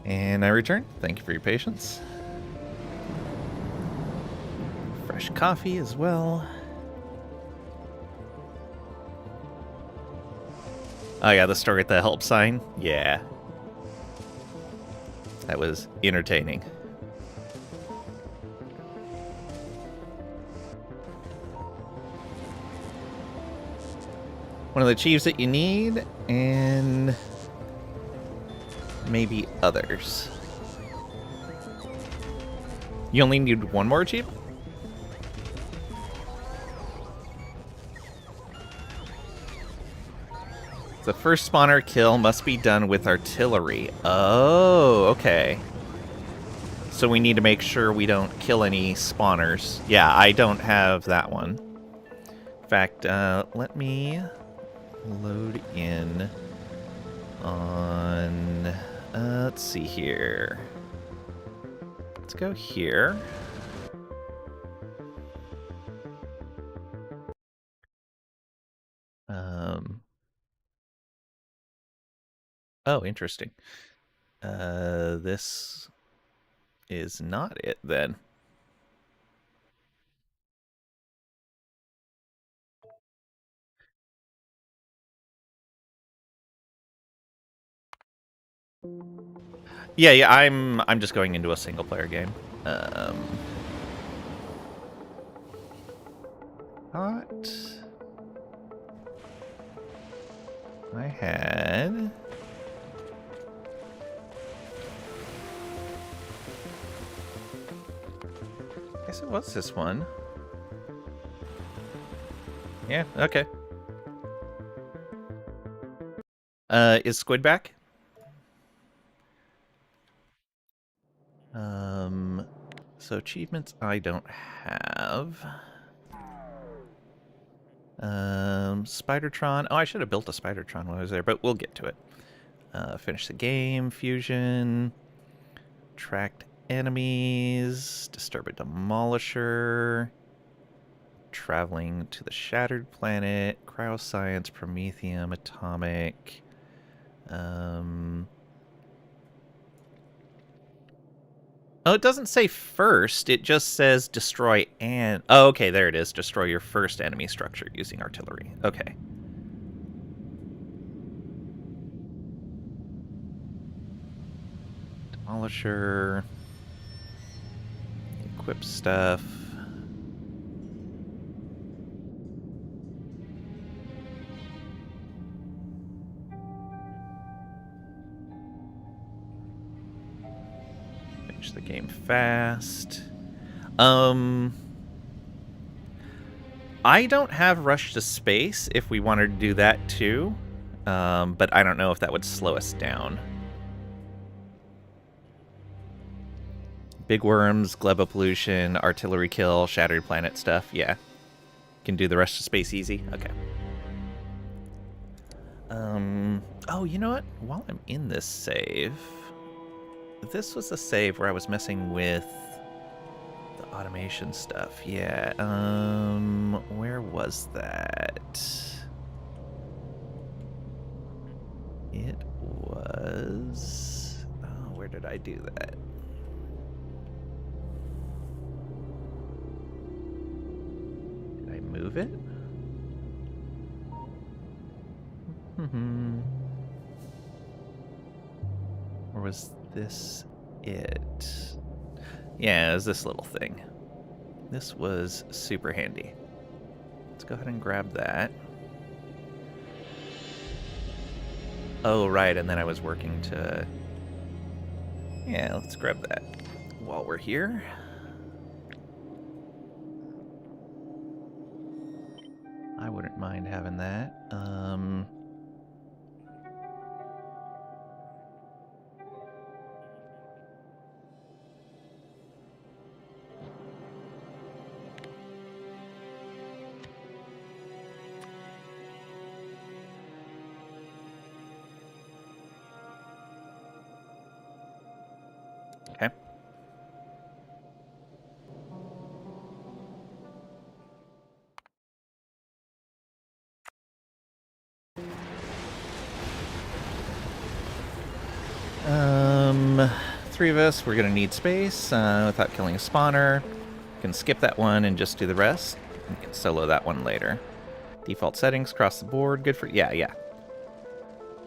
And I return. Thank you for your patience. Fresh coffee as well. Oh yeah, the story at the help sign? Yeah. That was entertaining. One of the achieves that you need, and maybe others. You only need one more achievement? The first spawner kill must be done with artillery. Oh, okay. So we need to make sure we don't kill any spawners. Yeah, I don't have that one. In fact, let me load in on... let's see here. Let's go here. Oh, interesting. This is not it then. Yeah, I'm just going into a single player game. Hot. I had... I guess it was this one. Yeah, okay. Is Squid back? So achievements I don't have. Spidertron. Oh, I should have built a Spidertron when I was there, but we'll get to it. Finish the game. Fusion. Tracked enemies. Disturb a demolisher. Traveling to the Shattered Planet. Cryoscience. Promethium. Atomic. Oh, it doesn't say first. It just says destroy and... Oh, okay, there it is. Destroy your first enemy structure using artillery. Okay. Demolisher. Equip stuff. Finish the game fast. I don't have Rush to Space if we wanted to do that too. But I don't know if that would slow us down. Big Worms, Gleba Pollution, Artillery Kill, Shattered Planet stuff. Yeah. Can do the Rush to Space easy? Okay. Oh, you know what? While I'm in this save... This was a save where I was messing with the automation stuff. Yeah, where was that? It was... Oh, where did I do that? Did I move it? Or was this it? Yeah, it was this little thing. This was super handy. Let's go ahead and grab that. Oh, right, and then I was working to... Yeah, let's grab that while we're here. I wouldn't mind having that. Okay. Three of us, we're going to need space without killing a spawner. We can skip that one and just do the rest. We can solo that one later. Default settings across the board. Good for... Yeah.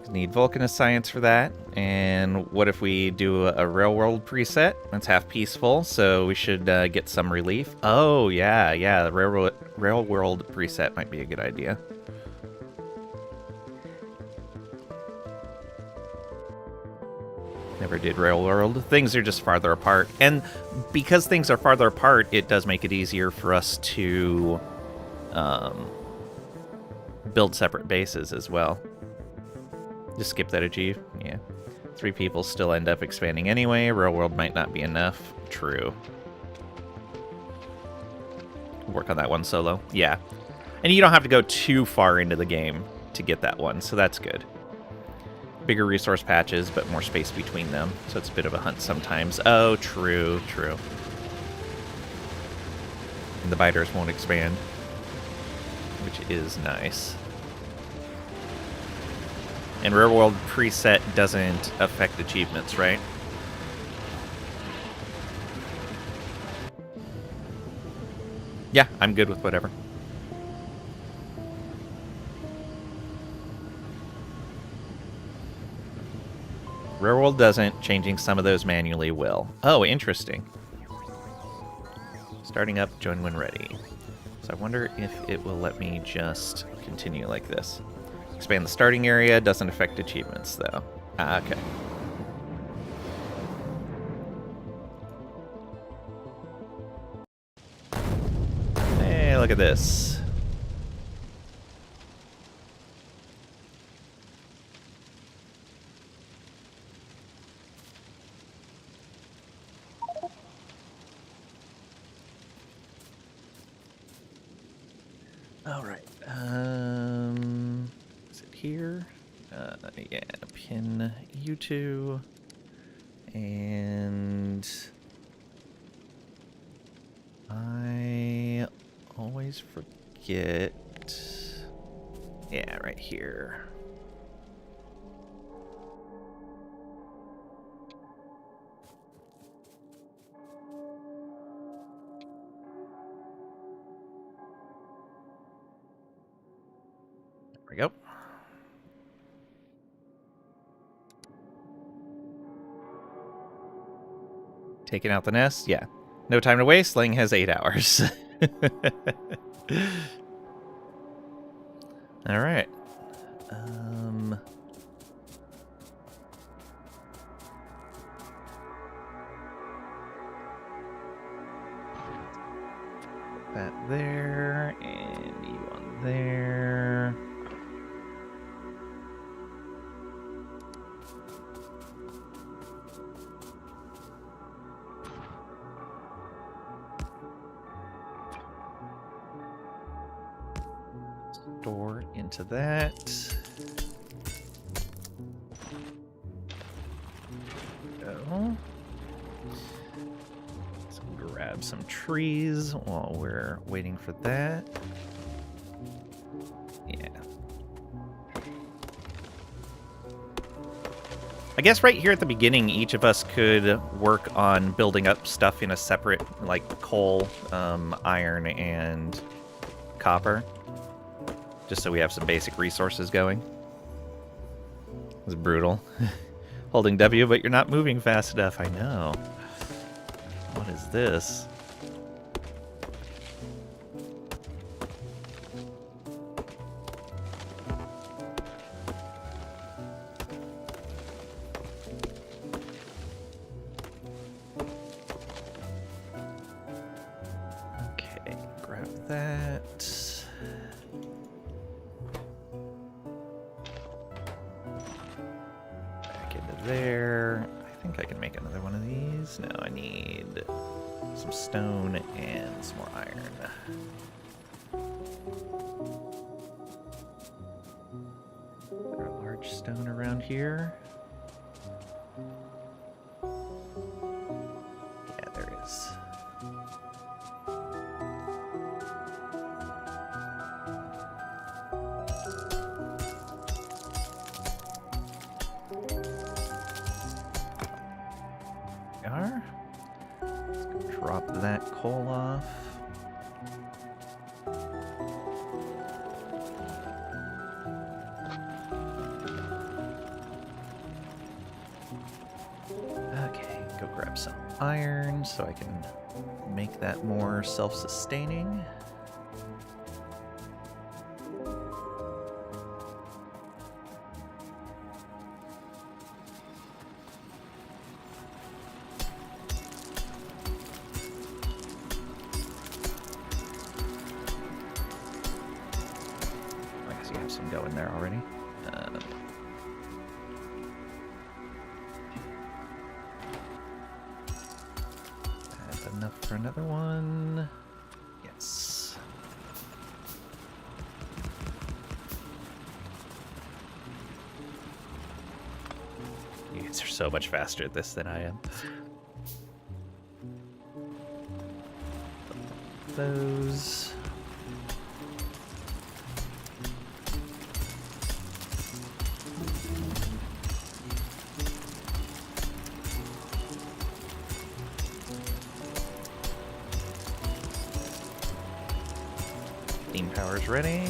Need Vulcanist Science for that. And what if we do a Railworld preset? That's half peaceful, so we should get some relief. Oh, yeah. The Railworld preset might be a good idea. Never did Railworld. Things are just farther apart. And because things are farther apart, it does make it easier for us to build separate bases as well. Just skip that achieve. Yeah. 3 people still end up expanding anyway. Railworld might not be enough. True. Work on that one solo. Yeah. And you don't have to go too far into the game to get that one, so that's good. Bigger resource patches, but more space between them, so it's a bit of a hunt sometimes. Oh, true. And the biters won't expand, which is nice. And Railworld preset doesn't affect achievements, right? Yeah, I'm good with whatever. Railworld doesn't. Changing some of those manually will. Oh, interesting. Starting up, join when ready. So I wonder if it will let me just continue like this. Expand the starting area, doesn't affect achievements, though. Ah, okay. Hey, look at this. All right. Is it here? Yeah, pin you two. And I always forget. Yeah, right here. There we go. Taking out the nest? Yeah. No time to waste. Ling has 8 hours. All right. That there, and you on there. Store into that. Go. So grab some trees while we're waiting for that. Yeah. I guess right here at the beginning, each of us could work on building up stuff in a separate, like coal, iron, and copper. Just so we have some basic resources going. It's brutal. Holding W, but you're not moving fast enough. I know. What is this? Okay, grab that. There. I think I can make another one of these. No, I need some stone and some more iron. Is there a large stone around here? Yeah, there is. we are. Let's go drop that coal off. Okay, go grab some iron so I can make that more self-sustaining. I guess you have some going there already. Enough for another one. Yes. You guys are so much faster at this than I am. Those. Steam power's ready.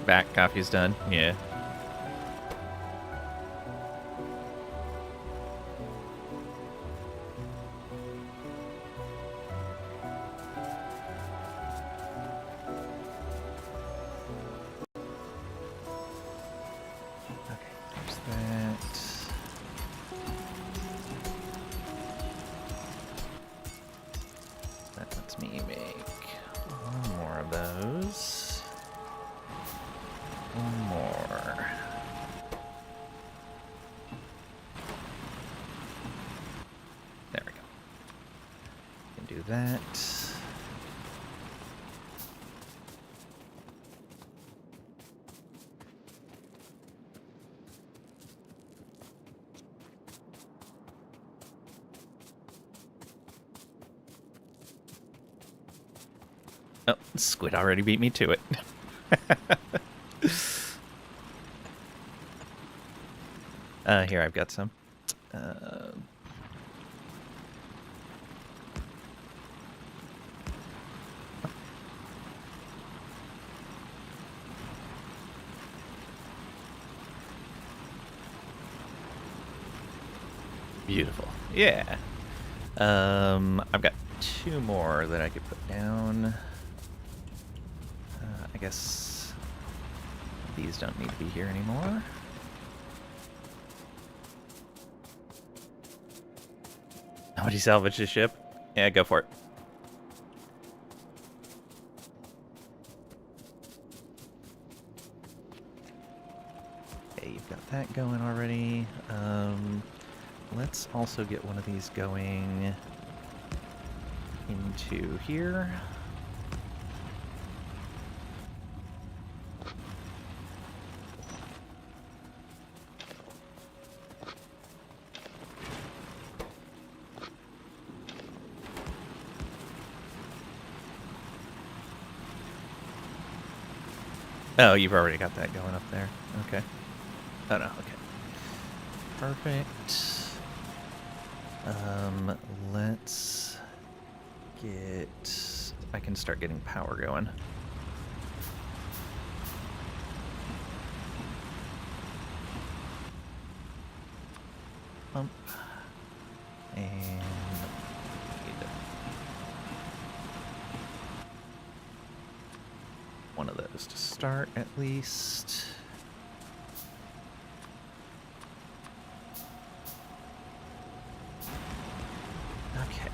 Back, coffee's done. Yeah. Okay, there's that. That lets me make one more of those. One more. There we go. Can do that. Oh, Squid already beat me to it. Here, I've got some. Beautiful. Yeah. I've got two more that I could put down. I guess these don't need to be here anymore. Would you salvage the ship? Yeah, go for it. Okay, you've got that going already. Let's also get one of these going into here. Oh, you've already got that going up there. Okay. Oh, no, okay. Perfect. Let's get... I can start getting power going. Pump. And... one of those to start, at least. Okay.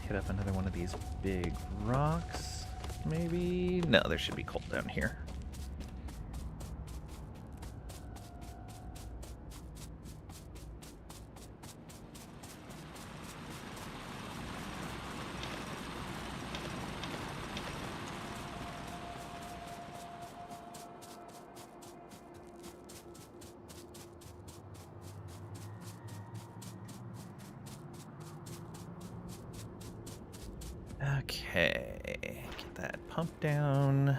Hit up another one of these big rocks, maybe? No, there should be coal down here. Okay, get that pump down.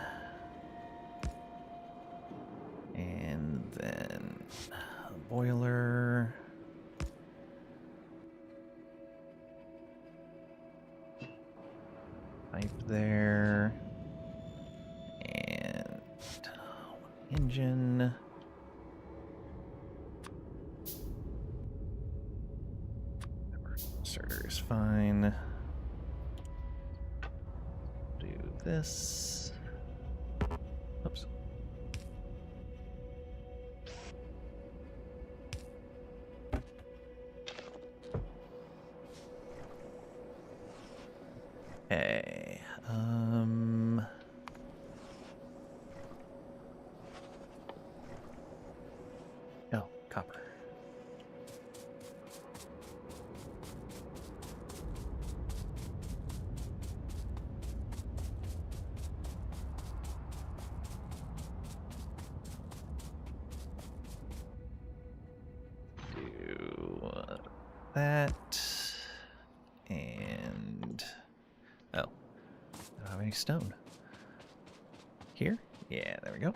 And then boiler. Pipe there. And engine. Starter is fine. Do this. Oops. Okay. Oh, copper. Do that. And oh, I don't have any stone. Here? Yeah, there we go.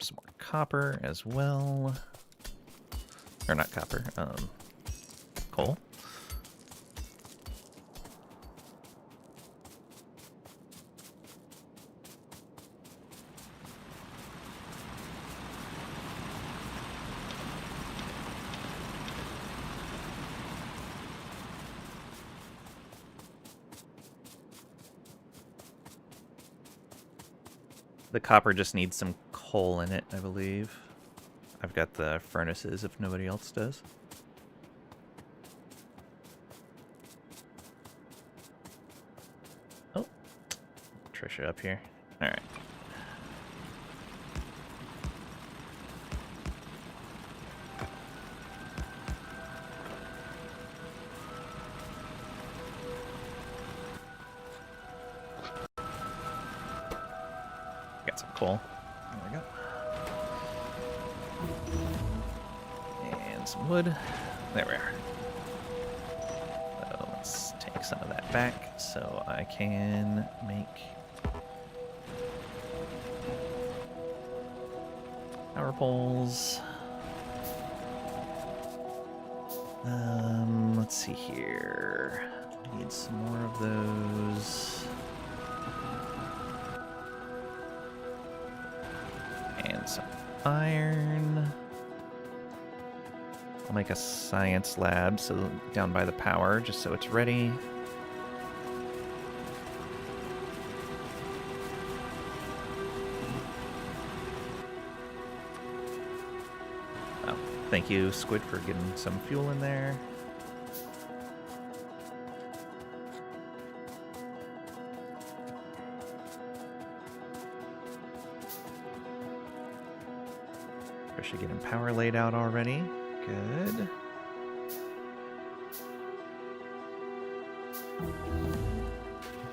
Some more copper as well. Or not copper, coal. The copper just needs some coal in it, I believe. I've got the furnaces if nobody else does. Oh, Trisha up here. All right. Got some coal. There we go. And some wood. There we are. So let's take some of that back so I can make power poles. Let's see here. Need some more of those. And some iron. I'll make a science lab so down by the power, just so it's ready. Oh, thank you, Squid, for getting some fuel in there. Actually getting power laid out already. Good.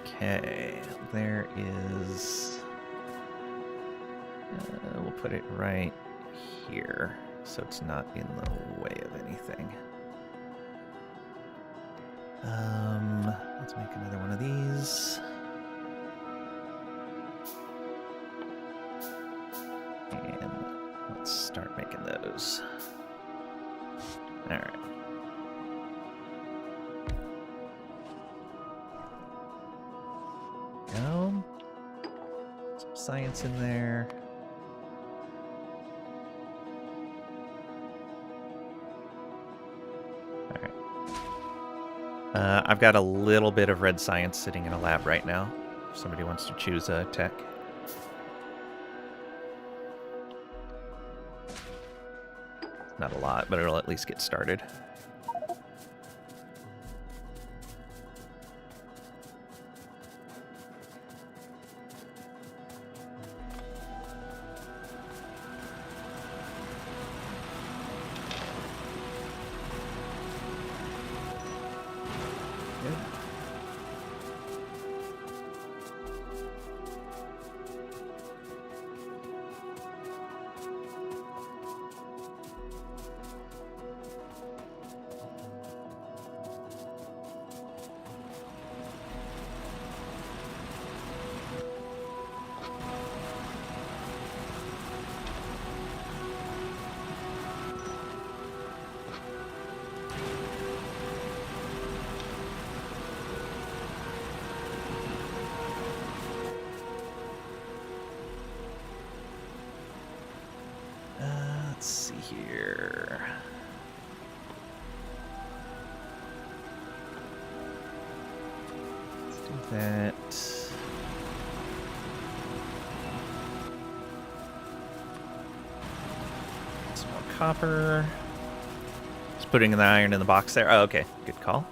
Okay, there is... we'll put it right here, so it's not in the way of anything. Let's make another one of these. And let's start making those. Alright. Go. Some science in there. Alright. I've got a little bit of red science sitting in a lab right now. If somebody wants to choose a tech. Not a lot, but it'll at least get started. Good. here? Let's do that. Some more copper. Just putting the iron in the box there. Oh, okay. Good call.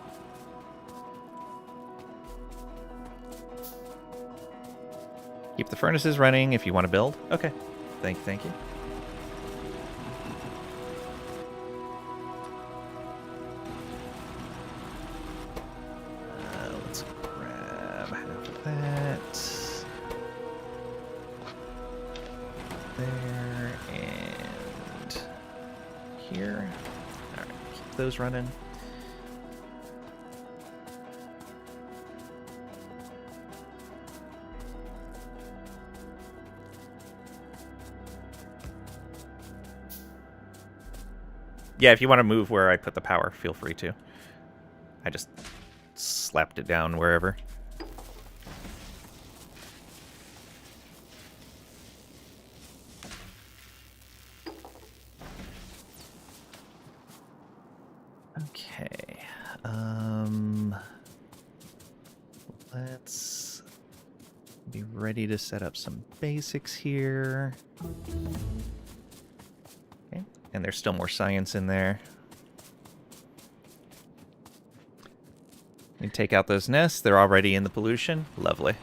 Keep the furnaces running if you want to build. Okay. Thank you. Let's grab half of that. There and here. Alright, keep those running. Yeah, if you want to move where I put the power, feel free to. I just slapped it down wherever. Okay. Let's be ready to set up some basics here. Okay. And there's still more science in there. You take out those nests. They're already in the pollution. Lovely.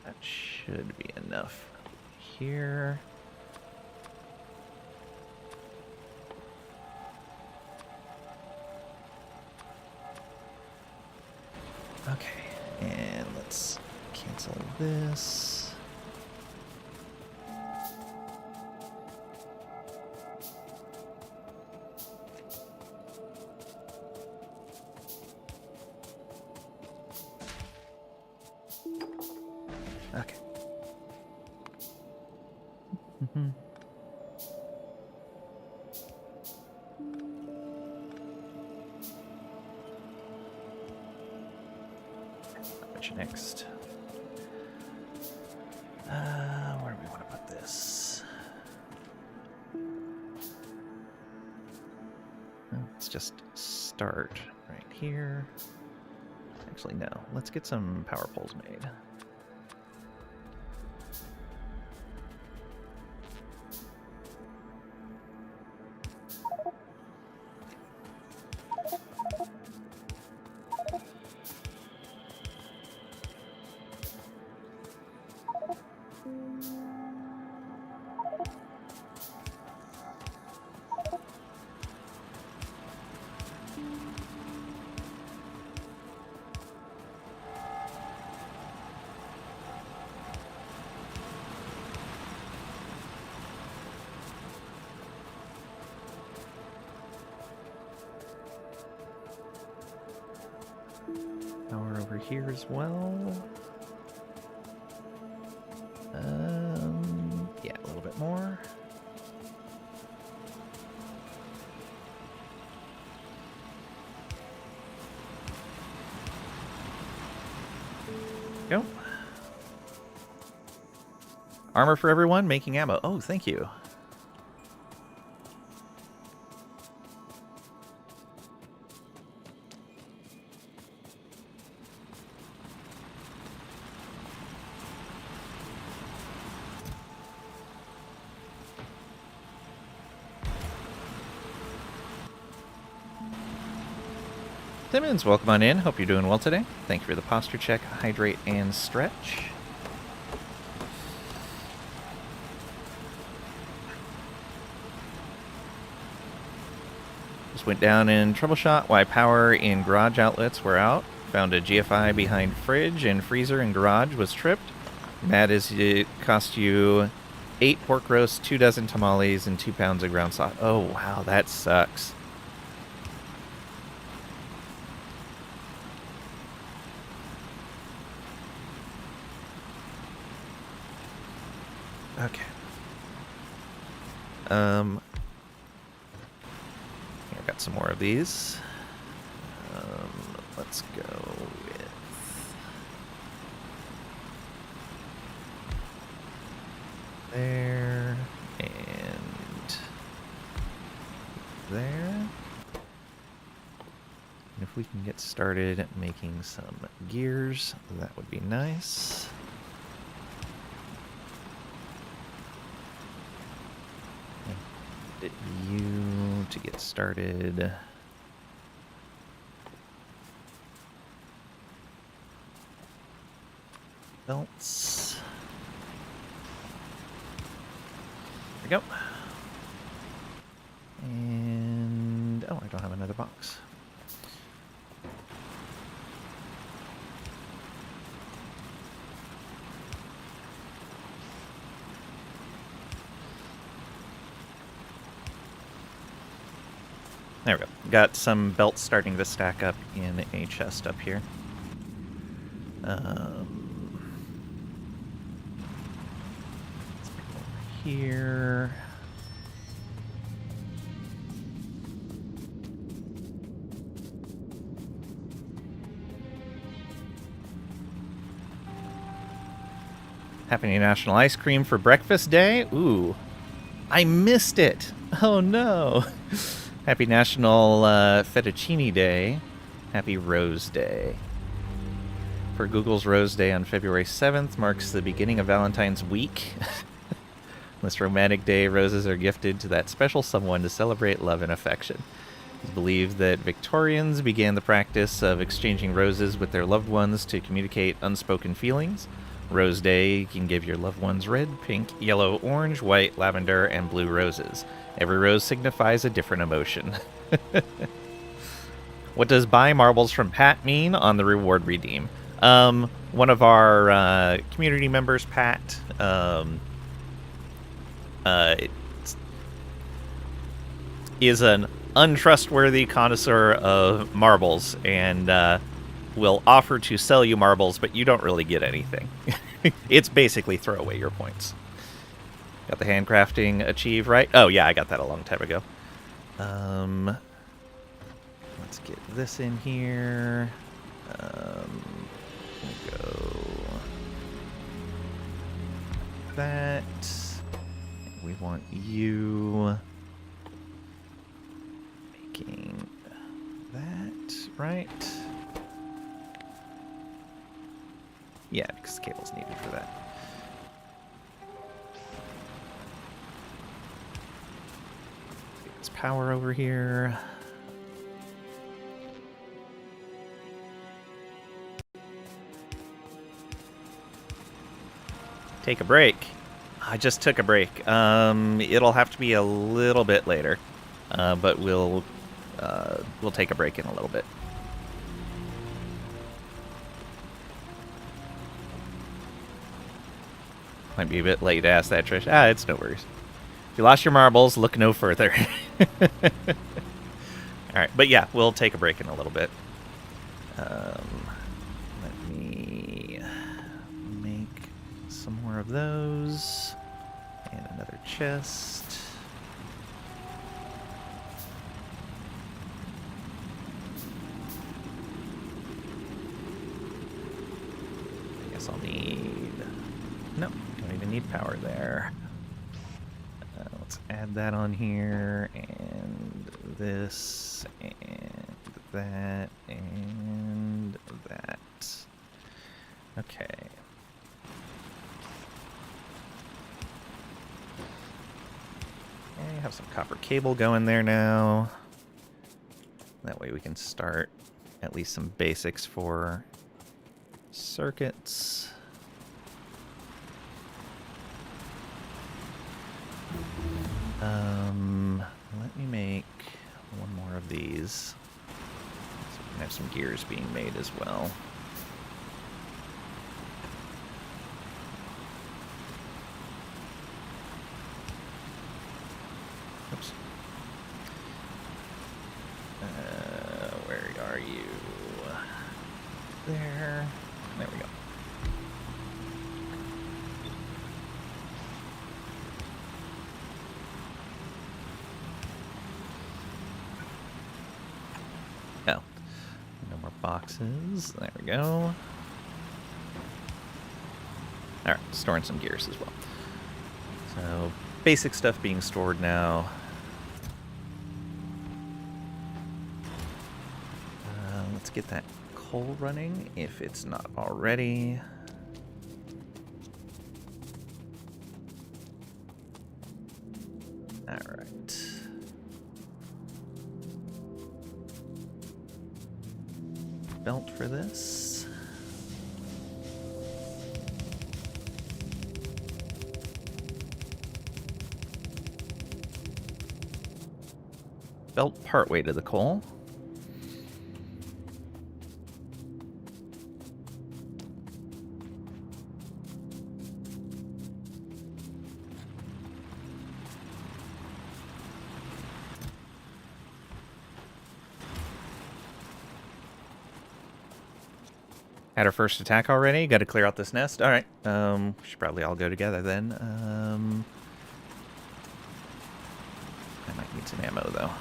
That should be enough here. Okay, and let's cancel this. Okay. Next. Where do we want to put this? Let's just start right here. Actually, no. Let's get some power poles made. Power over here as well. Yeah, a little bit more. Go. Armor for everyone, making ammo. Oh, thank you. Simmons, welcome on in. Hope you're doing well today. Thank you for the posture check, hydrate, and stretch. Just went down in troubleshot why power in garage outlets were out. Found a GFI behind fridge and freezer in garage was tripped. Mad as it cost you 8 pork roasts, 2 dozen tamales, and 2 pounds of ground sausage. Oh, wow, that sucks. I've got some more of these. Let's go with there and there. And if we can get started making some gears, that would be nice. And you to get started. Belts. There we go. And oh, I don't have another box. There we go. Got some belts starting to stack up in a chest up here. Let's go over here. Happy National Ice Cream for Breakfast Day? Ooh, I missed it. Oh no. Happy National Fettuccine Day. Happy Rose Day. For Google's Rose Day on February 7th marks the beginning of Valentine's week. On this romantic day, roses are gifted to that special someone to celebrate love and affection. It's believed that Victorians began the practice of exchanging roses with their loved ones to communicate unspoken feelings. Rose Day can give your loved ones red, pink, yellow, orange, white, lavender, and blue roses. Every rose signifies a different emotion. What does buy marbles from Pat mean on the reward redeem? One of our community members, Pat, is an untrustworthy connoisseur of marbles and will offer to sell you marbles, but you don't really get anything. It's basically throw away your points. Got the handcrafting achieve, right? Oh, yeah, I got that a long time ago. Let's get this in here. We'll go that. We want you making that, right? Yeah, because the cable's needed for that. Get this power over here. Take a break. I just took a break. It'll have to be a little bit later, but we'll take a break in a little bit. Might be a bit late to ask that, Trish. It's no worries. If you lost your marbles, look no further. Alright, but yeah, we'll take a break in a little bit. Let me make some more of those. And another chest. I guess I'll need... No, don't even need power there. Let's add that on here, and this, and that, and that. Okay. Okay, have some copper cable going there now. That way we can start at least some basics for circuits. Let me make one more of these. So we can have some gears being made as well. Oops. Where are you? There. There we go. boxes. There we go. Alright, storing some gears as well. So, basic stuff being stored now. Let's get that coal running, if it's not already. Alright. Belt for this. Belt partway to the coal. Had our first attack already. Got to clear out this nest. All right. We should probably all go together then. I might need some ammo though.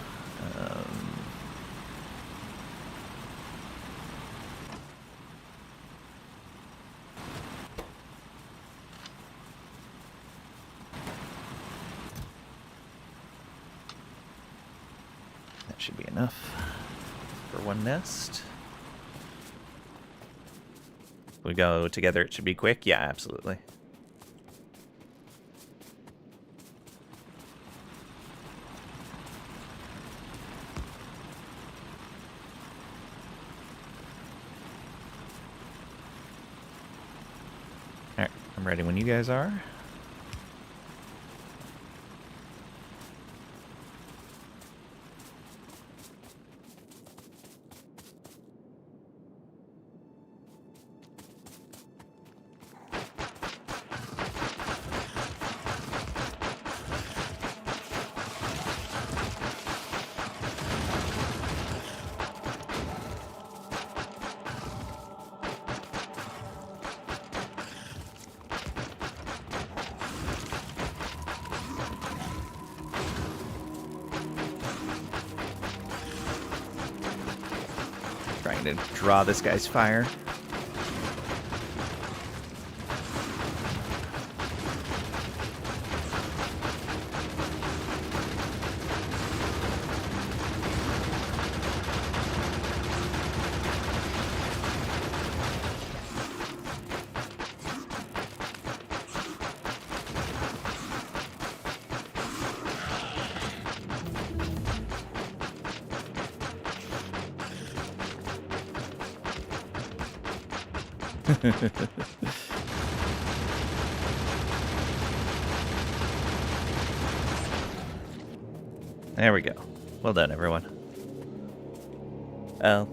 That should be enough for one nest. We go together, it should be quick. Yeah, absolutely. Alright, I'm ready when you guys are. Trying to draw this guy's fire. There we go. Well done, everyone.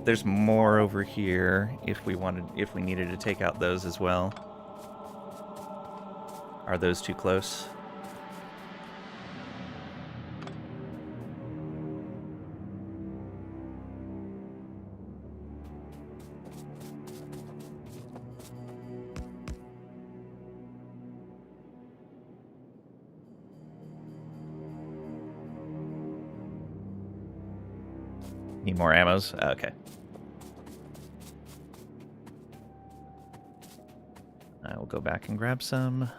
There's more over here if we needed to take out those as well. Are those too close? Need more ammos? Okay. I will go back and grab some.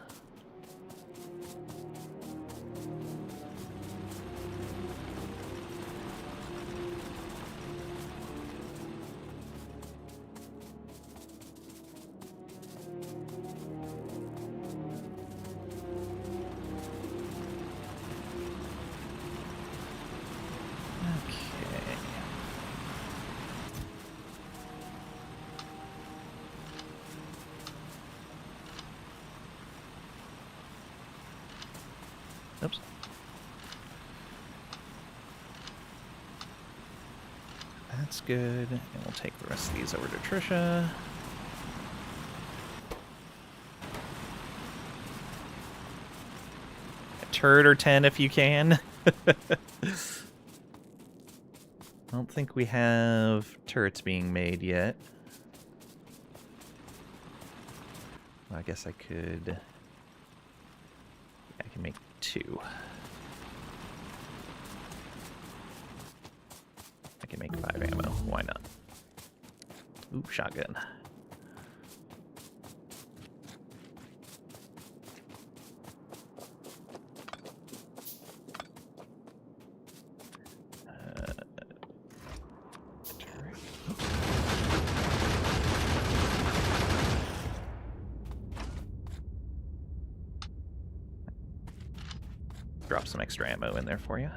Oops. That's good. And we'll take the rest of these over to Trisha. A turret or 10 if you can. I don't think we have turrets being made yet. Well, I guess I could... I can make 2. I can make 5 ammo. Why not? Ooh, shotgun. Drop some extra ammo in there for you.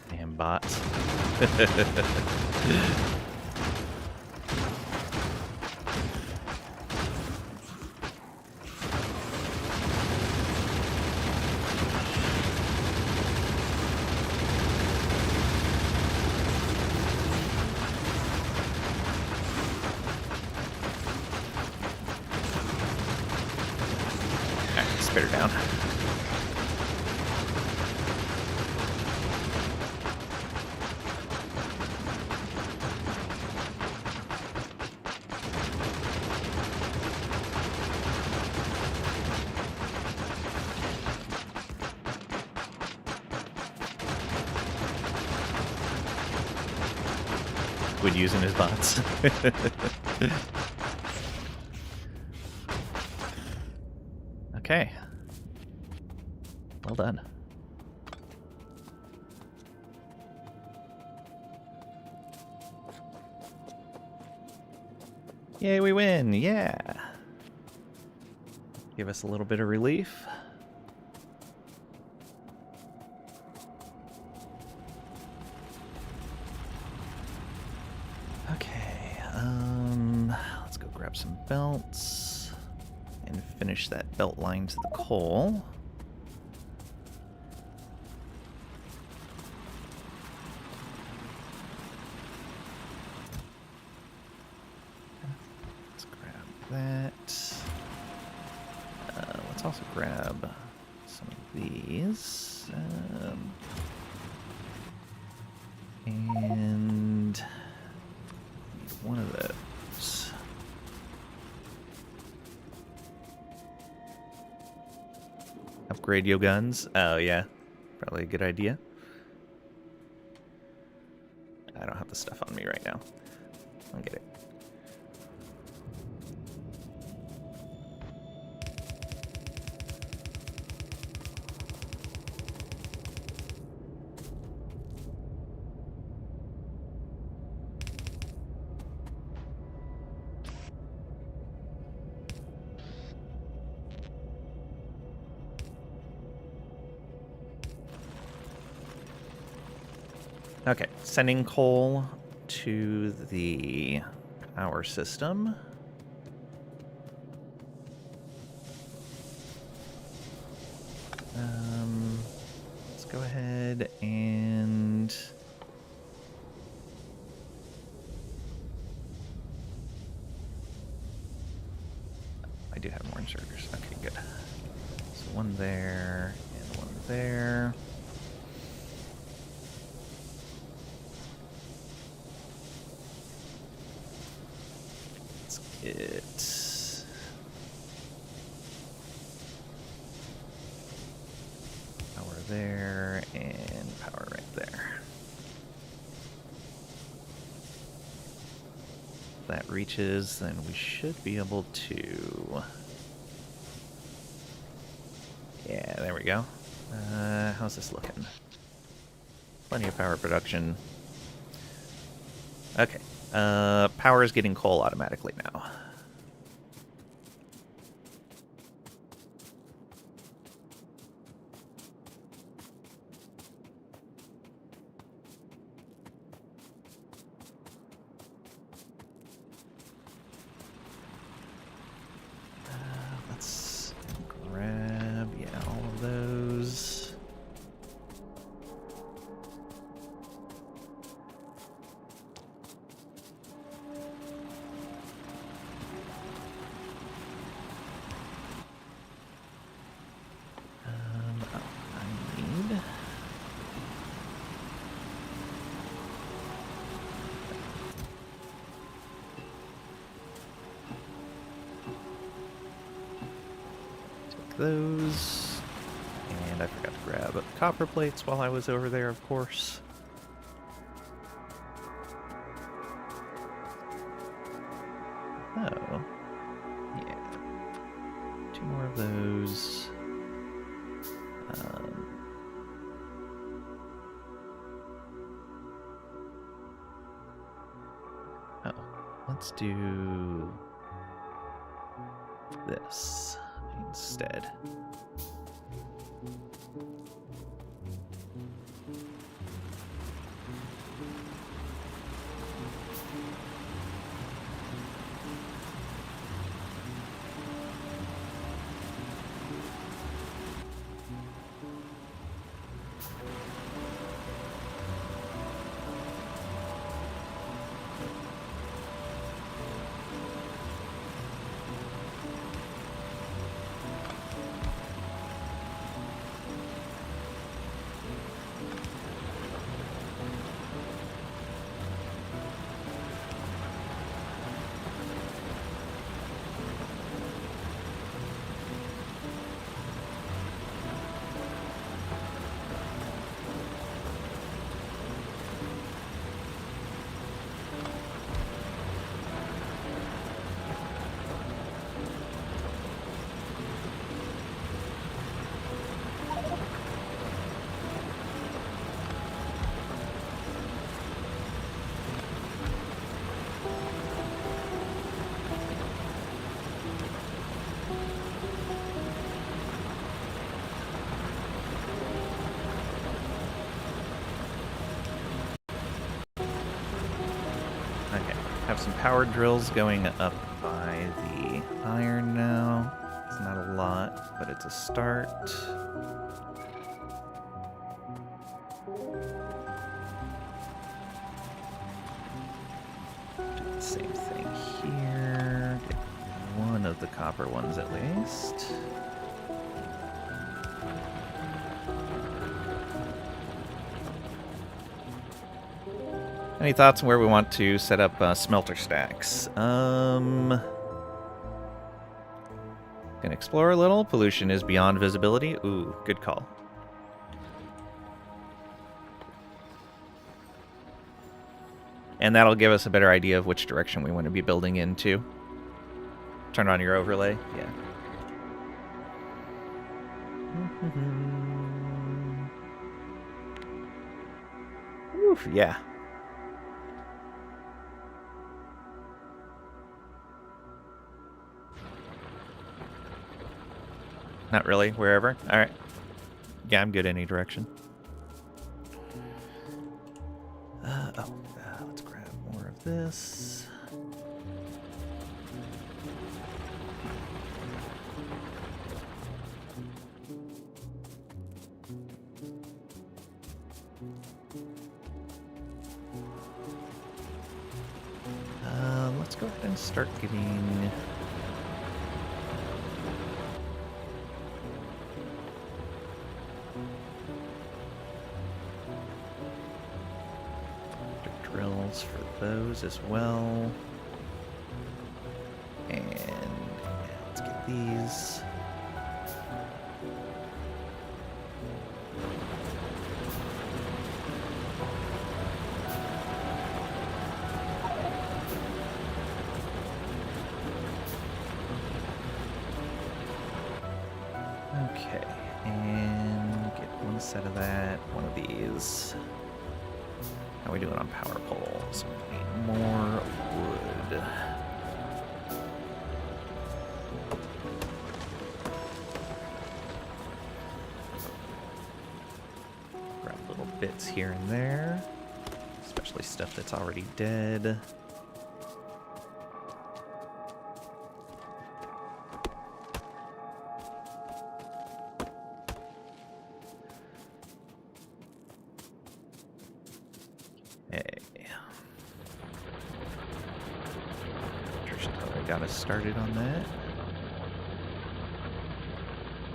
Damn bots. Alright, spit her down. Would using his bots. Okay. Well done. Yay, we win! Yeah! Give us a little bit of relief. Okay, let's go grab some belts and finish that belt line to the coal. Let's grab that. Let's also grab some of these. And one of those. Upgrade your guns. Oh, yeah. Probably a good idea. I don't have the stuff on me right now. I'll get it. Okay, sending coal to the power system. Let's go ahead and I do have more inserters. Okay, good. So one there and one there. It power there and power right there. If that reaches, then we should be able to. Yeah, there we go. How's this looking? Plenty of power production. Okay. Power is getting coal automatically now. Let's grab, yeah, all of those. I need. Take those. And I forgot to grab copper plates while I was over there, of course. Oh. Yeah. 2 more of those. Oh. Let's do this instead. Have some power drills going up by the iron now. It's not a lot, but it's a start. Do the same thing here. Get one of the copper ones at least. Any thoughts on where we want to set up smelter stacks? Can explore a little. Pollution is beyond visibility. Ooh, good call. And that'll give us a better idea of which direction we want to be building into. Turn on your overlay. Yeah. Oof, yeah. Not really, wherever. Alright. Yeah, I'm good any direction. Let's grab more of this. Let's go ahead and start getting... drills for those as well. And let's get these. Okay, and get one set of that, one of these. How are we doing on power poles? We need more wood. Grab little bits here and there, especially stuff that's already dead. Got us started on that.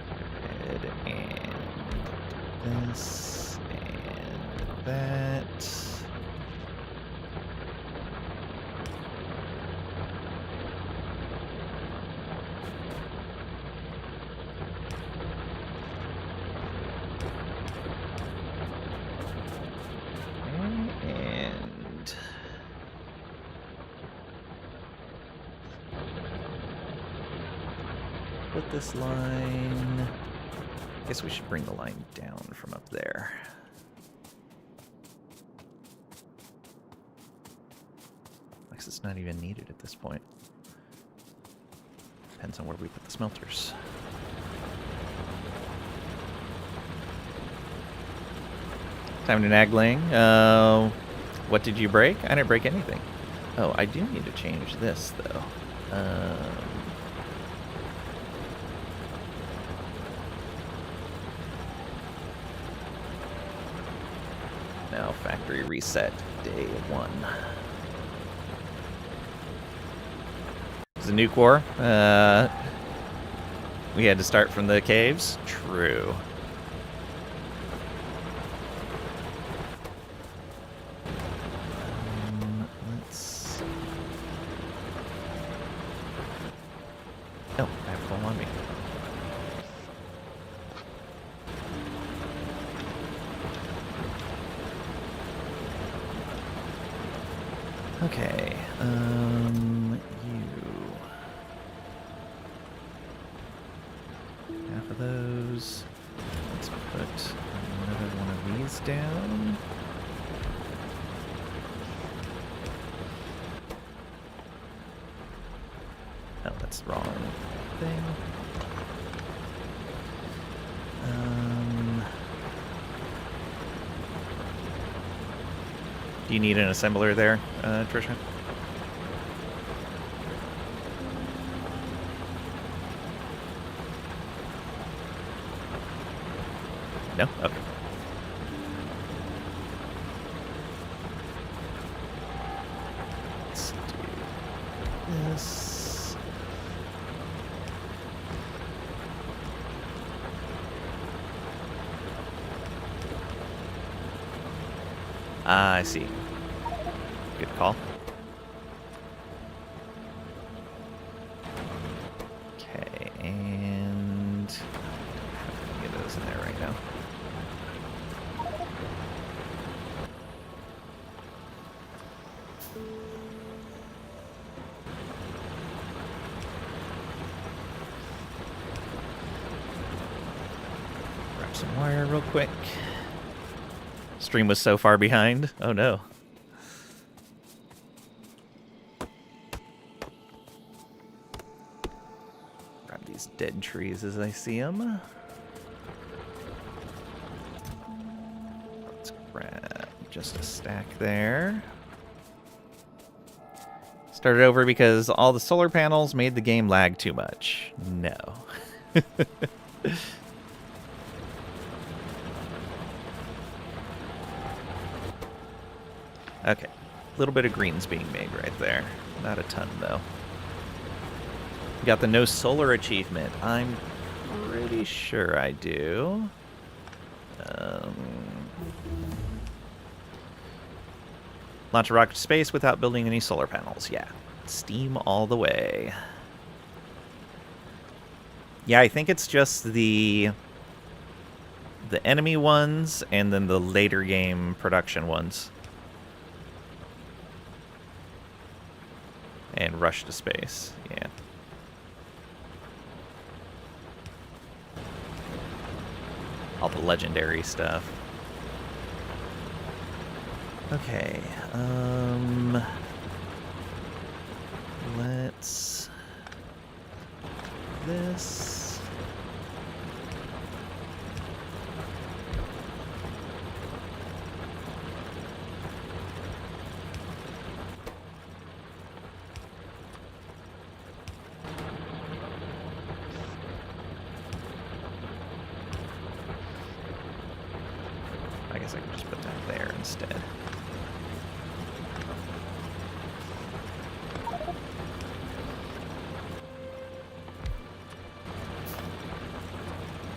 Go ahead and this and that. put this line... I guess we should bring the line down from up there. Because it's not even needed at this point. Depends on where we put the smelters. Time to nagling. What did you break? I didn't break anything. Oh, I do need to change this, though. Now, factory reset, day 1. It's a new core. We had to start from the caves. True. Let's... Oh, I have full on me. Okay, you. Half of those. Let's put another one of these down. Oh, that's the wrong thing. Do you need an assembler there, Trisha? No? Okay. Let's do this. Ah, I see. Good call. Okay, and get those in there right now. Grab some wire real quick. Stream was so far behind. Oh no. Grab these dead trees as I see them. Let's grab just a stack there. Started over because all the solar panels made the game lag too much. No. Okay, a little bit of greens being made right there. Not a ton, though. We got the no solar achievement. I'm pretty sure I do. Launch a rocket to space without building any solar panels. Yeah, steam all the way. Yeah, I think it's just the enemy ones and then the later game production ones. And rush to space, yeah. All the legendary stuff. Okay, let's... this... I guess I can just put that there instead.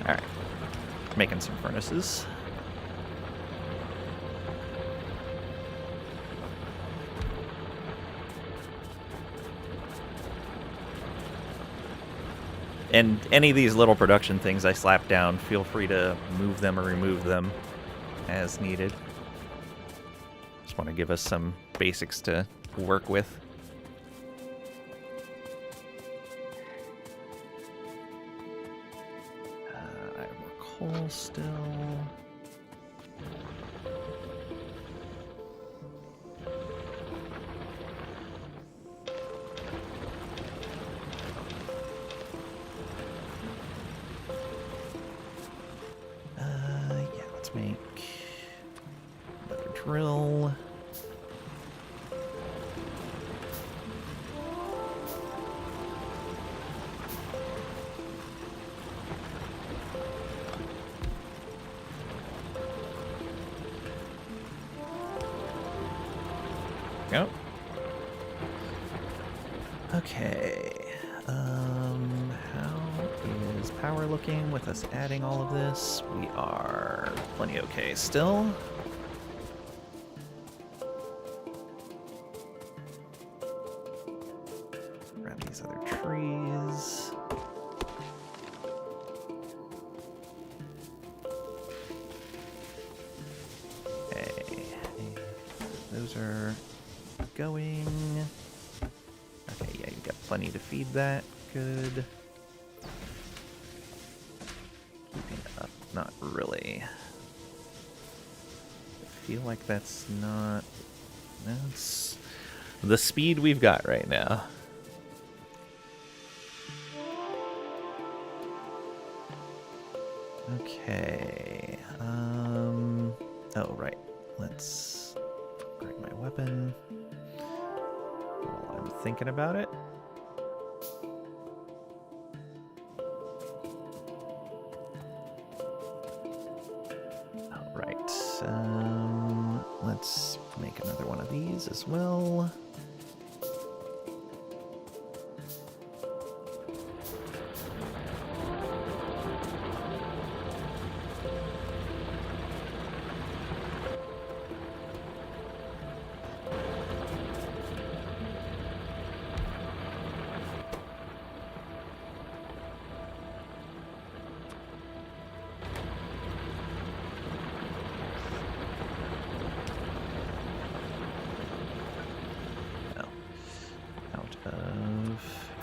Alright. Making some furnaces. And any of these little production things I slap down, feel free to move them or remove them as needed. Just want to give us some basics to work with. coal still. Yeah, let's make another drill. Go. Okay. How is power looking with us adding all of this? We are plenty okay still. Grab these other trees. Okay. Those are going. Okay, yeah, you've got plenty to feed that. Good. Keeping up, not really. I feel like that's not. That's the speed we've got right now. Okay. Oh, right. Let's upgrade my weapon while I'm thinking about it. All right. Let's make another one of these as well.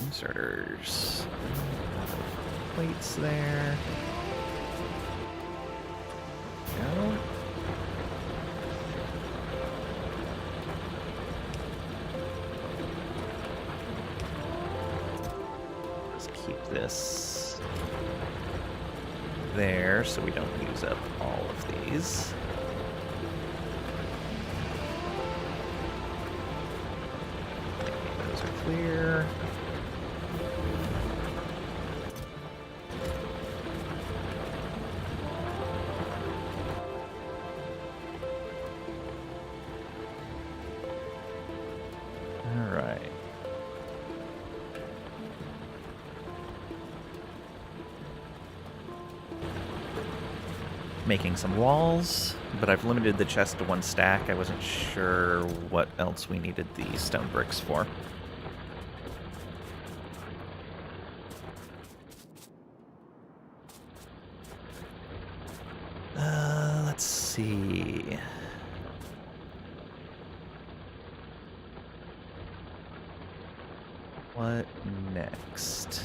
Inserters. Plates there. Go. Let's keep this there so we don't use up all of these. Those are clear. Making some walls, but I've limited the chest to 1 stack. I wasn't sure what else we needed the stone bricks for. Let's see. What next?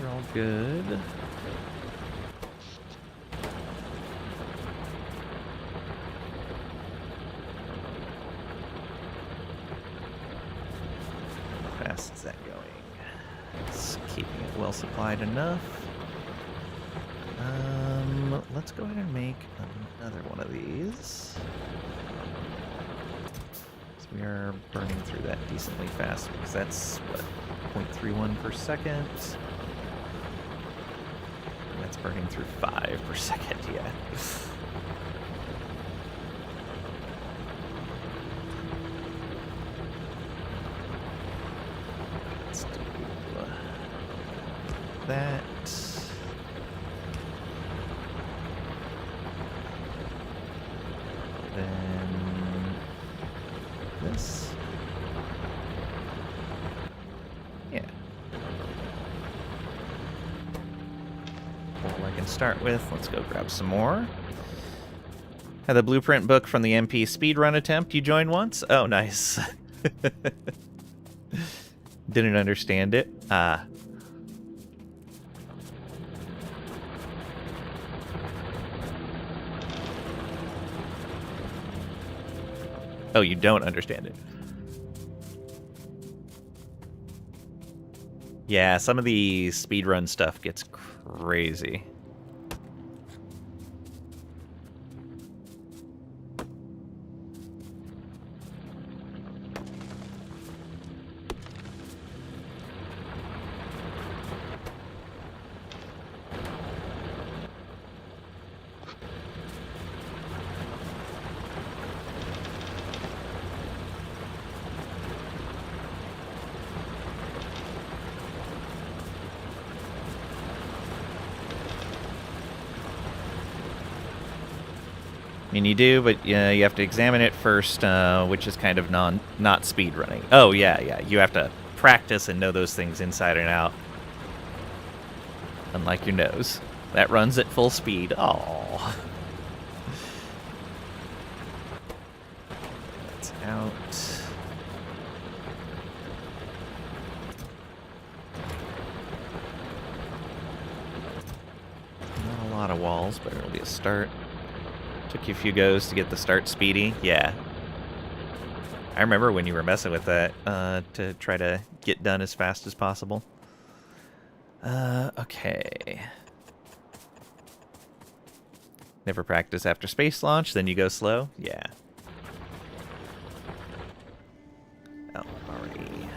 All good. How fast is that going? It's keeping it well supplied enough. Let's go ahead and make another one of these. So we are burning through that decently fast because that's what, 0.31 per second. That's burning through 5 per second, yeah. Let's do that. Then this. Yeah. All I can start with. Let's go grab some more. Had the blueprint book from the MP speedrun attempt you joined once? Oh, nice. Didn't understand it. Ah. Oh, you don't understand it. Yeah, some of the speedrun stuff gets crazy. I mean, you do, but you have to examine it first, which is kind of not speed running. Oh, yeah. You have to practice and know those things inside and out. Unlike your nose. That runs at full speed. Oh. That's out. Not a lot of walls, but it'll be a start. Took you a few goes to get the start speedy. Yeah. I remember when you were messing with that to try to get done as fast as possible. Okay. Never practice after space launch, then you go slow? Yeah. Oh, already.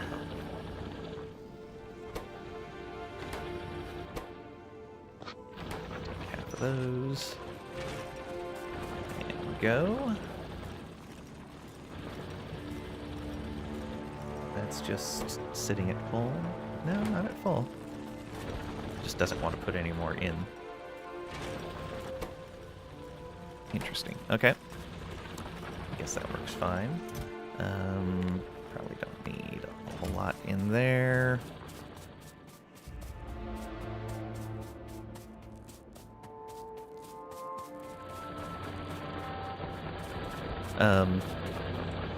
Half of those. Go. That's just sitting at full. No, not at full. Just doesn't want to put any more in. Interesting. Okay. I guess that works fine. Probably don't need a whole lot in there.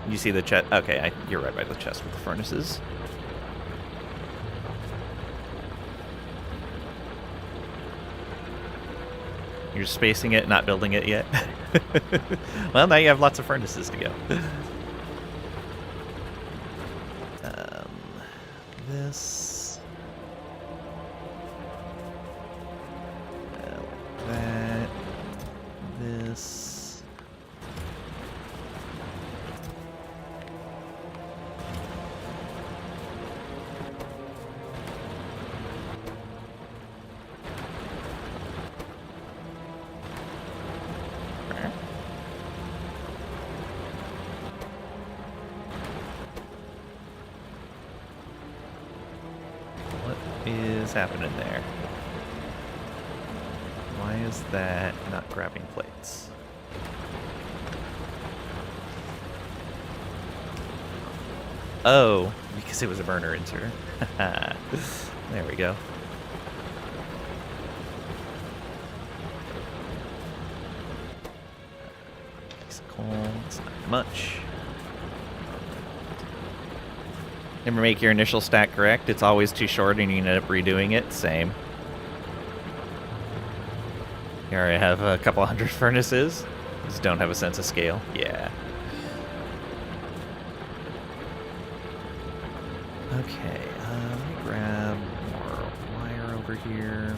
You see the chest? Okay, you're right by the chest with the furnaces. You're spacing it, not building it yet. Well, now you have lots of furnaces to go. This. That. This. Happening there? Why is that not grabbing plates? Oh, because it was a burner insert. There we go. Piece of coal, it's not much. Never make your initial stack correct. It's always too short and you end up redoing it. Same. Here I have a couple hundred furnaces. Just don't have a sense of scale. Yeah. Okay, let me grab more wire over here.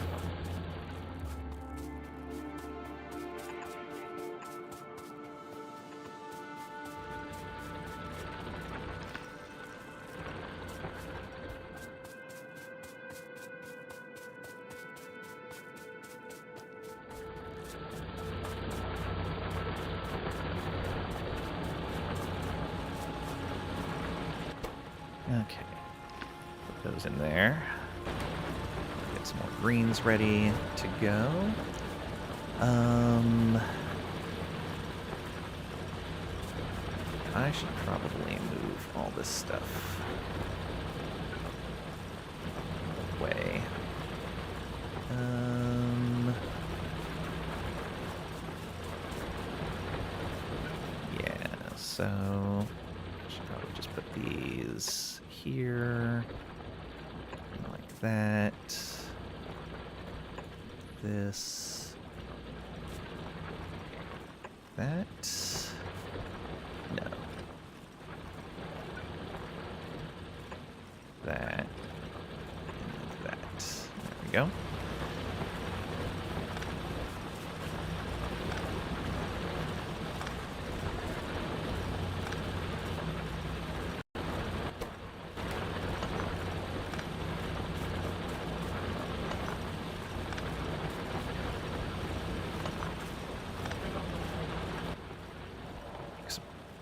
Okay, put those in there. Get some more greens ready to go. I should probably move all this stuff away. So, should probably just put these here, like that. This, that, no, that, and that. There we go.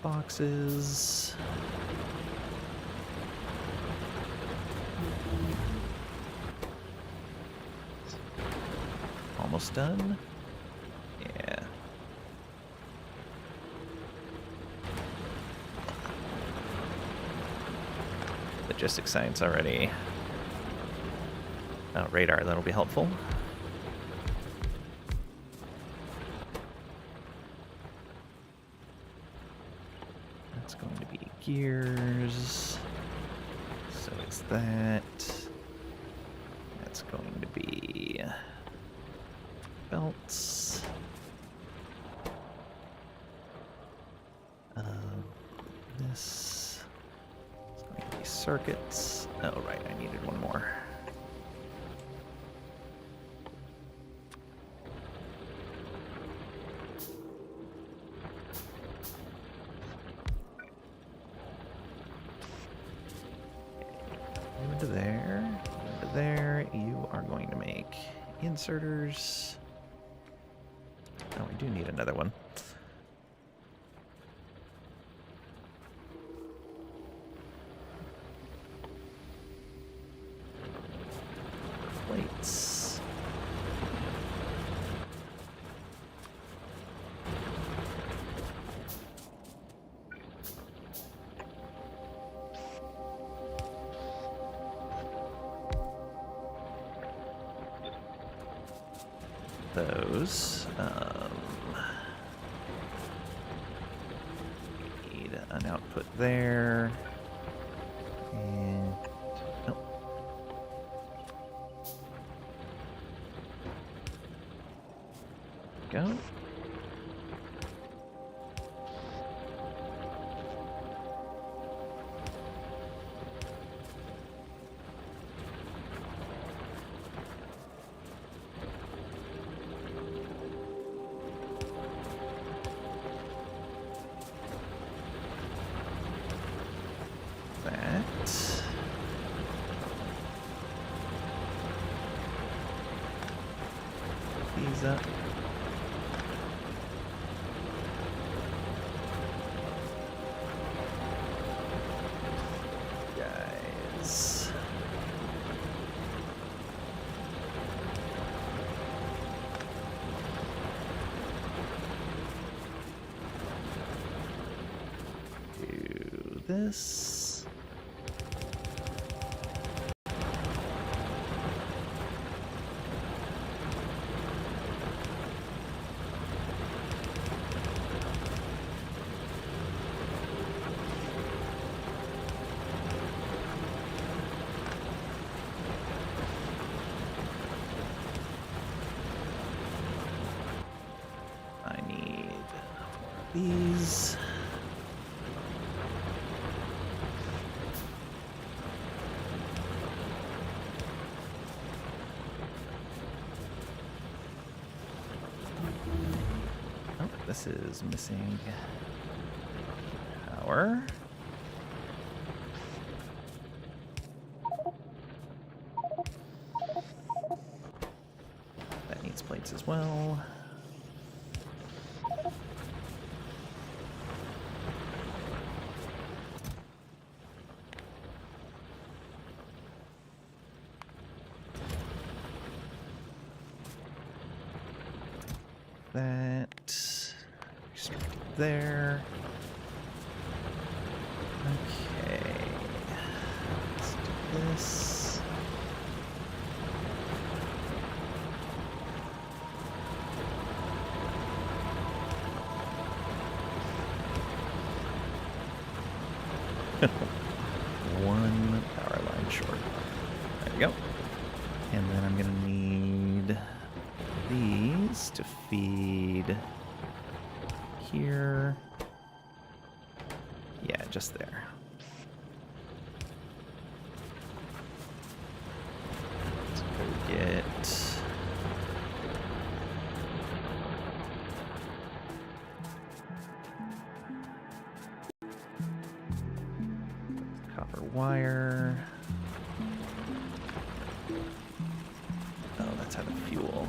Boxes. Almost done. Yeah. Logistics science already. Oh, radar, that'll be helpful. That's going to be gears. So it's that. That's going to be belts. This is going to be circuits. Oh, right, I needed one more. Into there, into there. You are going to make inserters. Oh, we do need another one. Plates. Those. Need an output there. And nope. Go. These up. Guys. Do this. These. Oh, this is missing power. That needs plates as well. That there. Okay. Let's do this. One power line short. There we go. And then I'm gonna need these to feed here. Yeah, just there. Let's go get copper wire. Oh, that's out of fuel.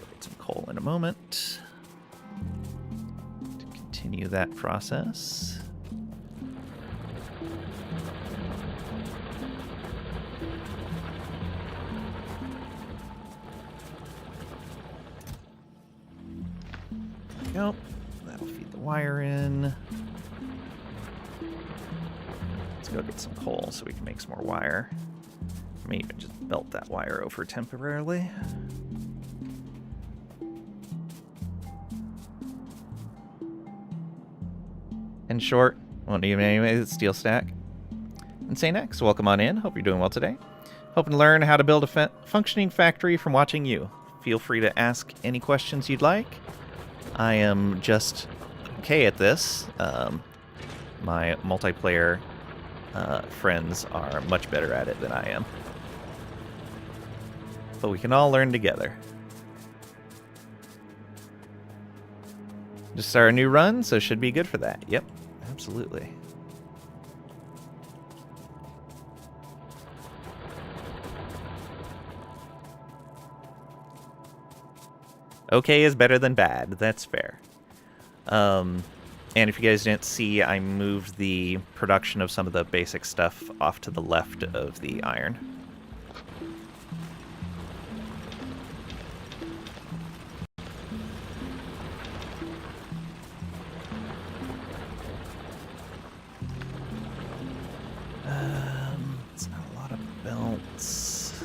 Get some coal in a moment to continue that process. There we go. That'll feed the wire in. Let's go get some coal so we can make some more wire. I may even just belt that wire over temporarily. And short, won't even anyway, steel stack. Insane X, welcome on in. Hope you're doing well today. Hoping to learn how to build a functioning factory from watching you. Feel free to ask any questions you'd like. I am just okay at this. My multiplayer friends are much better at it than I am. But we can all learn together. Just start a new run, so should be good for that. Yep, absolutely. Okay is better than bad. That's fair. And if you guys didn't see, I moved the production of some of the basic stuff off to the left of the iron. It's not a lot of belts.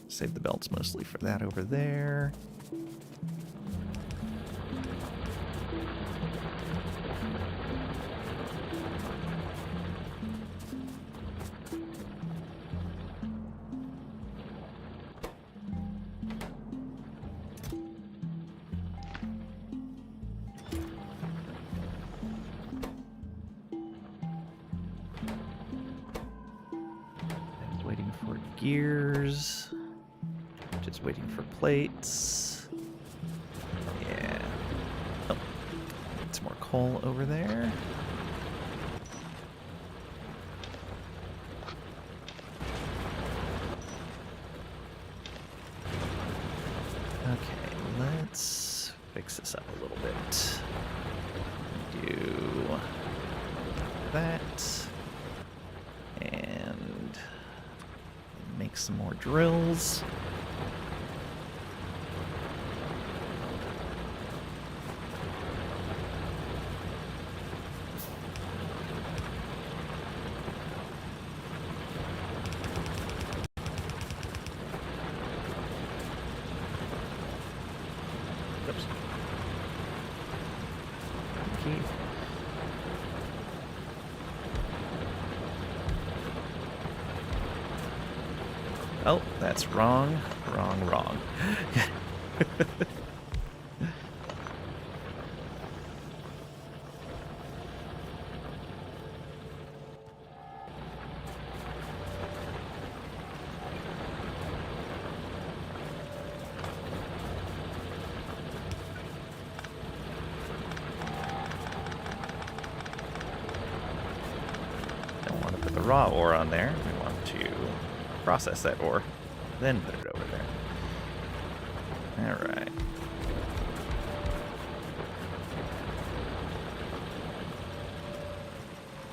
Save the belts mostly for that over there. Waiting for gears. Just waiting for plates. Yeah. Oh, get some more coal over there. Okay, let's fix this up a little bit. Do that. And make some more drills. Oops. Okay. Oh, that's wrong, wrong, wrong. Don't want to put the raw ore on there. We want to process that ore, then put it over there. All right.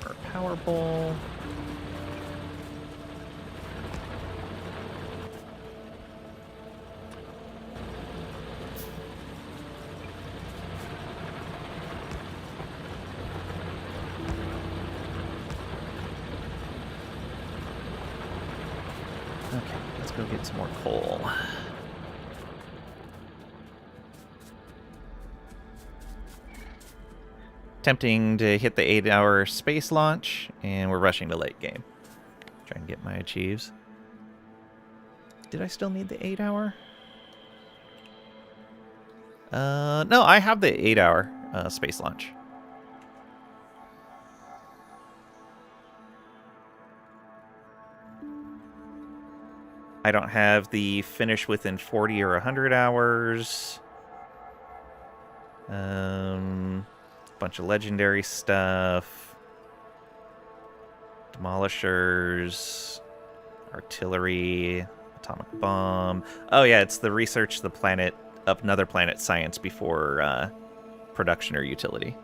Our power bowl. Okay, let's go get some more coal. attempting to hit the 8-hour space launch, and we're rushing to late game. Trying to get my achieves. Did I still need the 8-hour? No, I have the 8-hour space launch. I don't have the finish within 40 or 100 hours. Bunch of legendary stuff. Demolishers. Artillery. Atomic bomb. Oh yeah, it's the research the planet of another planet science before production or utility.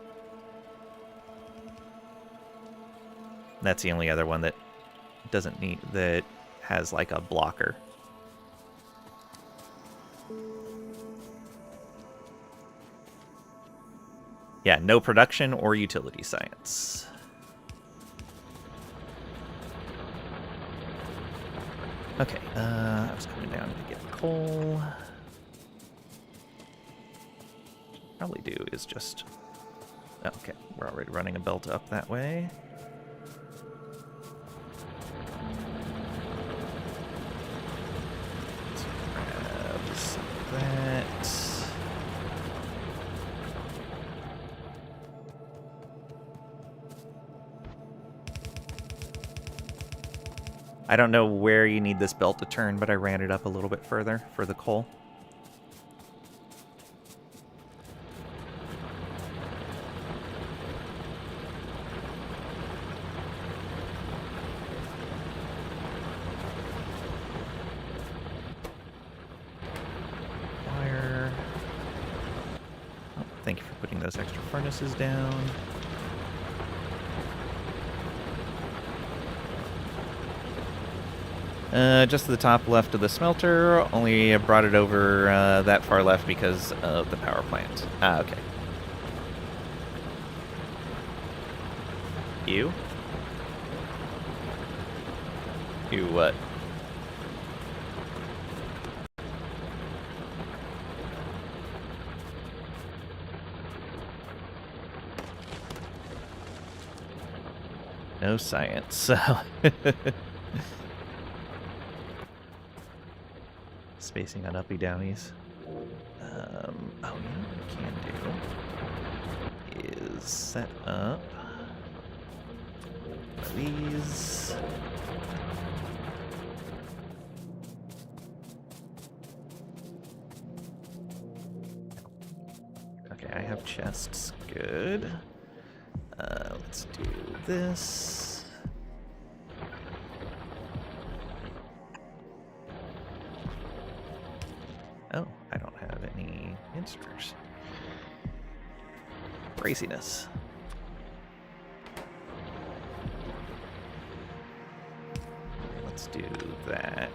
That's the only other one that doesn't need, that has like a blocker. Yeah, no production or utility science. Okay, I was coming down to get coal. Probably do is just... Okay, we're already running a belt up that way. Let's grab some of that. I don't know where you need this belt to turn, but I ran it up a little bit further for the coal. Wire. Oh, thank you for putting those extra furnaces down. Just to the top left of the smelter. Only brought it over that far left because of the power plant. Ah, okay. You? You what? No science, so... Spacing on uppy downies. Oh, you know what we can do is set up one of these. Okay, I have chests. Good. Let's do this. Oh, I don't have any inserters. Craziness. Let's do that.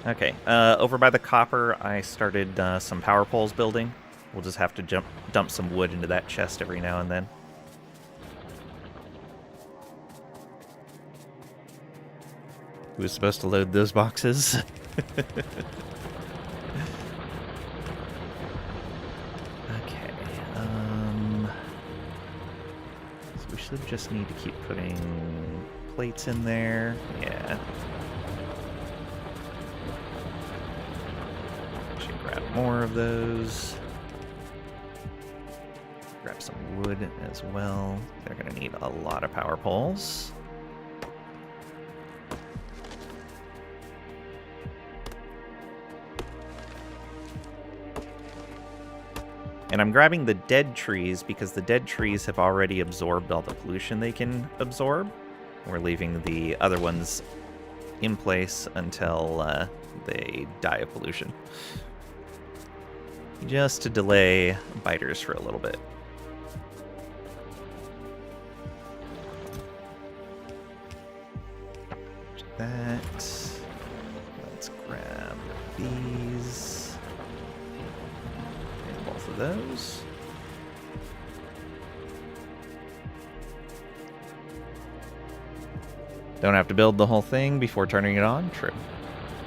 Okay, over by the copper, I started some power poles building. We'll just have to dump some wood into that chest every now and then. Who was supposed to load those boxes? Okay, so we should just need to keep putting plates in there. Yeah. Grab more of those. Grab some wood as well. They're going to need a lot of power poles. And I'm grabbing the dead trees because the dead trees have already absorbed all the pollution they can absorb. We're leaving the other ones in place until they die of pollution. Just to delay biters for a little bit. That. Let's grab these. And both of those. Don't have to build the whole thing before turning it on. True.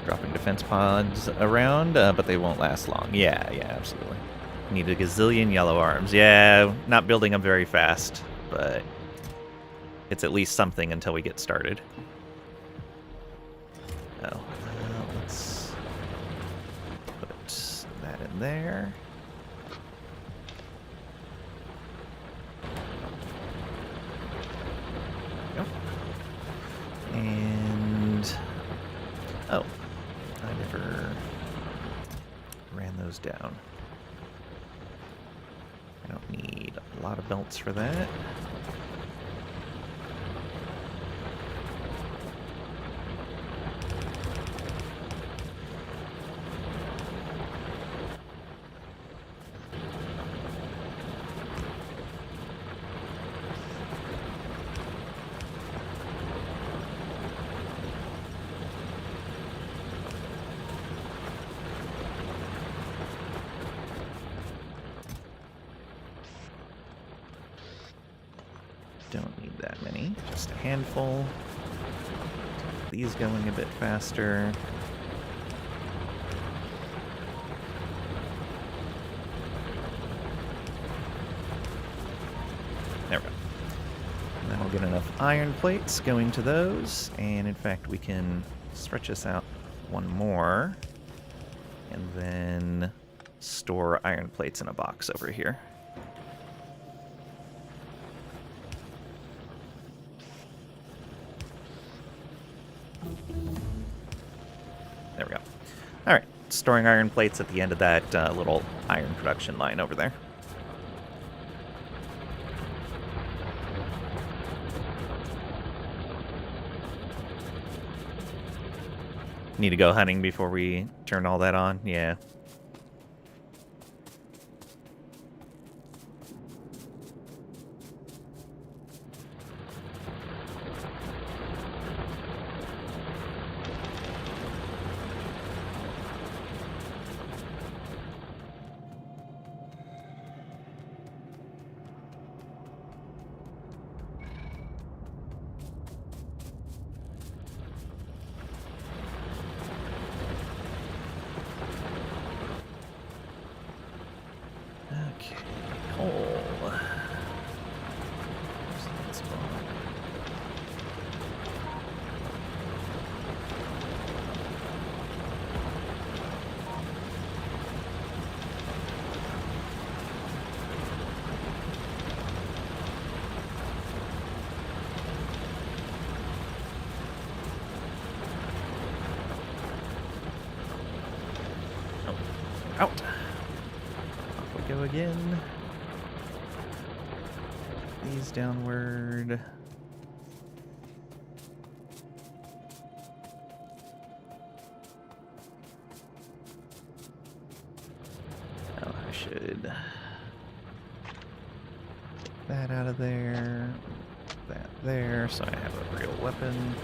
Dropping defense pods around, but they won't last long. Yeah, absolutely. Need a gazillion yellow arms. Yeah, not building them very fast, but it's at least something until we get started. Oh, let's put that in there. Yep. And oh, I never ran those down. I don't need a lot of belts for that. Don't need that many, just a handful. These going a bit faster. There we go. And then we'll get enough iron plates going to those, and in fact we can stretch this out one more, and then store iron plates in a box over here. There we go. All right, storing iron plates at the end of that little iron production line over there. Need to go hunting before we turn all that on? Yeah. Okay, coal. Where's that spot? Oh, out. Go again. These downward. Oh, I should get that out of there. That there, so I have a real weapon.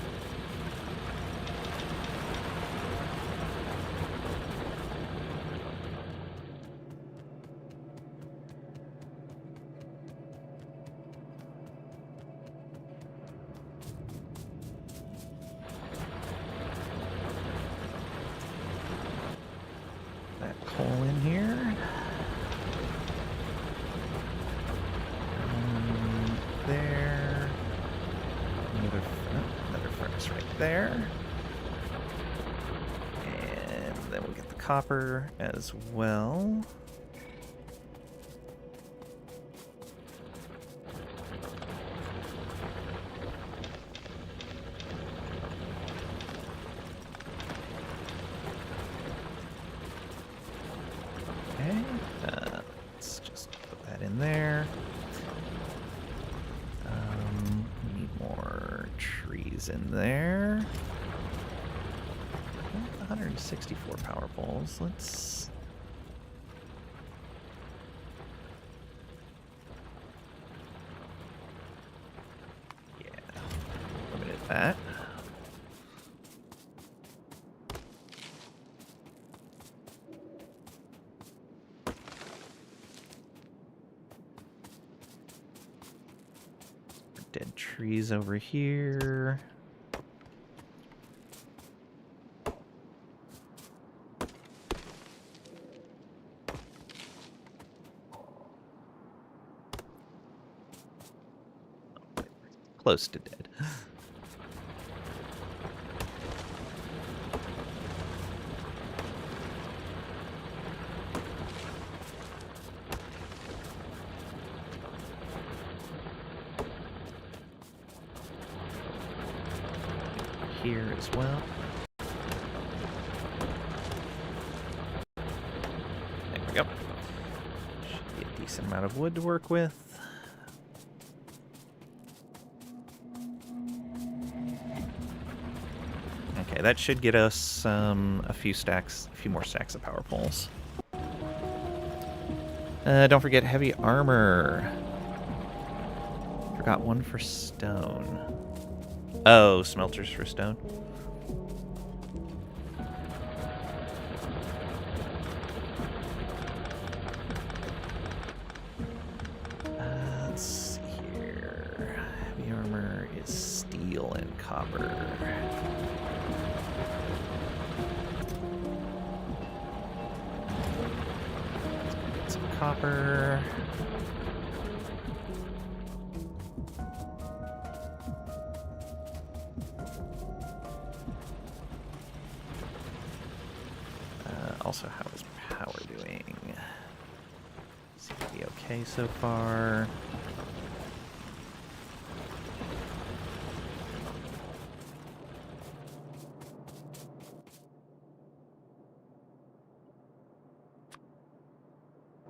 Coal in here. There. Another furnace right there. And then we'll get the copper as well. Let's just put that in there. We need more trees in there. 164 power poles. Let's... Yeah, limited that. Dead trees over here. close to dead. Here as well. There we go. Should be a decent amount of wood to work with. Okay, that should get us a few more stacks of power poles. Don't forget heavy armor. Forgot one for stone. Oh, smelters for stone. Let's see here. Heavy armor is steel and copper. Let's get some copper. Also, how is power doing? Seems to be okay so far.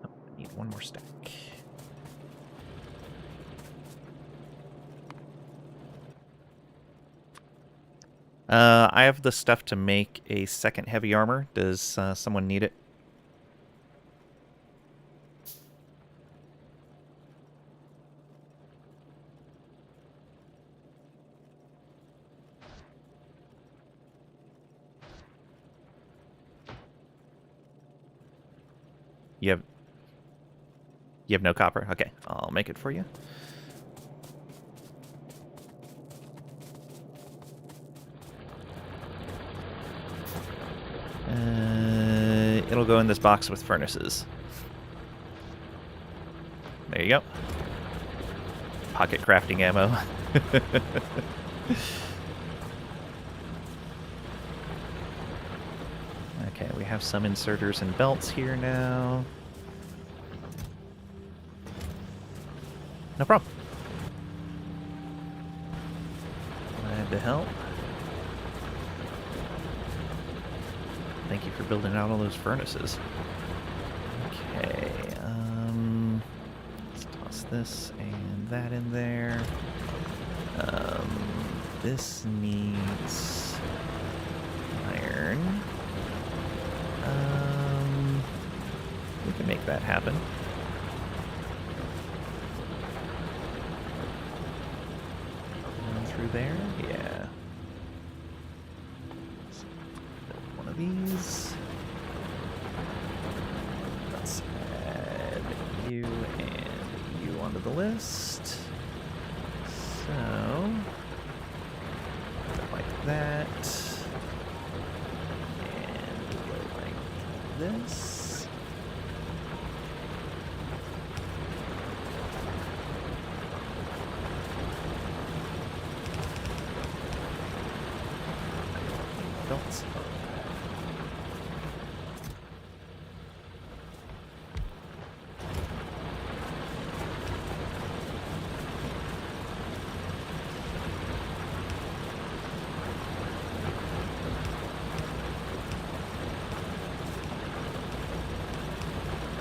Oh, I need one more stack. I have the stuff to make a second heavy armor. Does someone need it? You have no copper? Okay, I'll make it for you. It'll go in this box with furnaces. There you go. Pocket crafting ammo. Okay, we have some inserters and belts here now. No problem. Glad to help. Thank you for building out all those furnaces. Okay, let's toss this and that in there. This needs iron. We can make that happen. Through there? Yeah. One of these. Let's add you and you onto the list. So, like that. And go like this. Belts.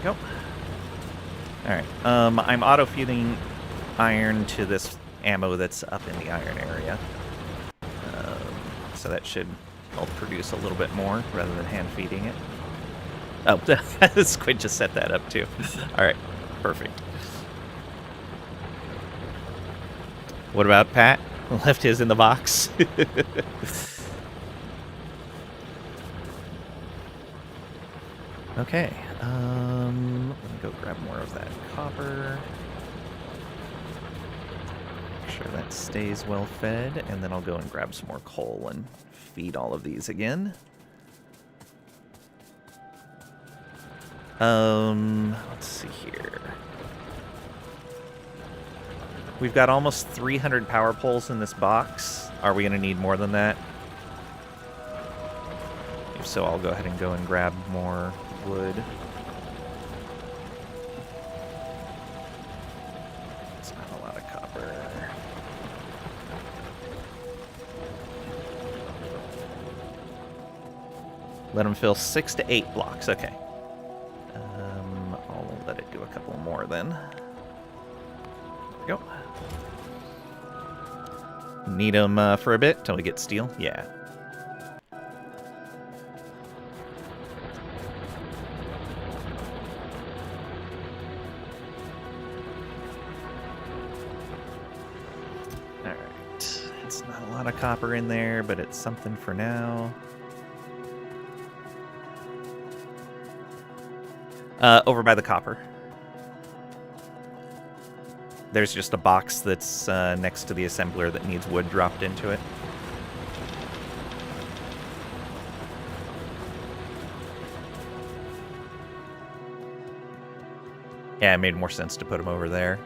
Go. Alright, I'm auto-feeding iron to this ammo that's up in the iron area. So that should help produce a little bit more rather than hand-feeding it. Oh, Squid just set that up too. Alright, perfect. What about Pat? Left his in the box. Okay, let me go grab more of that copper. Make sure that stays well fed, and then I'll go and grab some more coal and feed all of these again. Let's see here. We've got almost 300 power poles in this box. Are we going to need more than that? If so, I'll go ahead and go and grab more wood. It's not a lot of copper. Let them fill 6 to 8 blocks. Okay. I'll let it do a couple more then. There we go. Need them for a bit till we get steel? Yeah. Alright. It's not a lot of copper in there, but it's something for now. Over by the copper. There's just a box that's next to the assembler that needs wood dropped into it. Yeah, it made more sense to put them over there.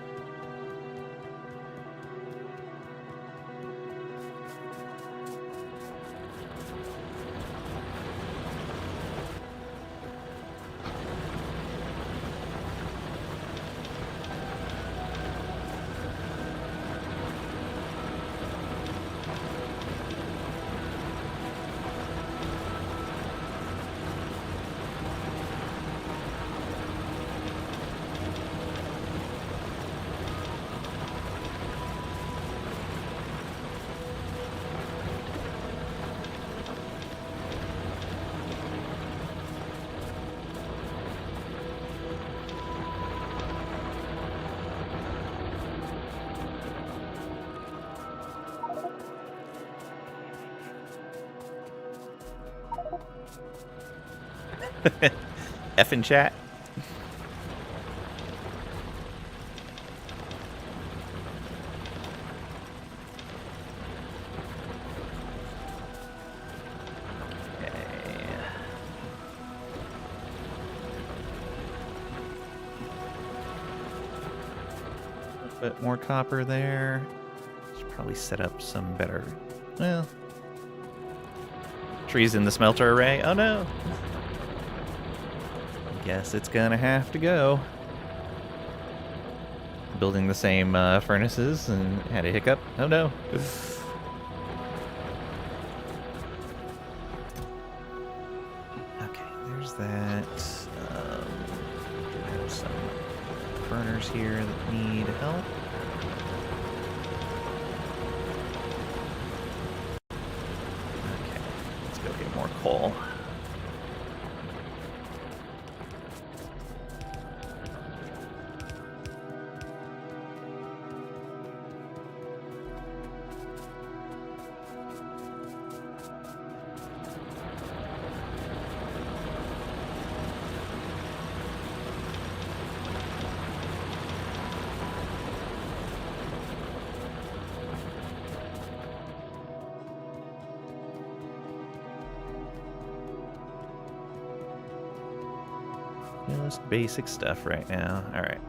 F in chat. A bit more copper there. Should probably set up some better, well, trees in the smelter array. Oh no! Guess it's gonna have to go. Building the same furnaces and had a hiccup. Oh no. Okay, there's that. There's some burners here that need help. Okay, let's go get more coal. Just basic stuff right now. Alright,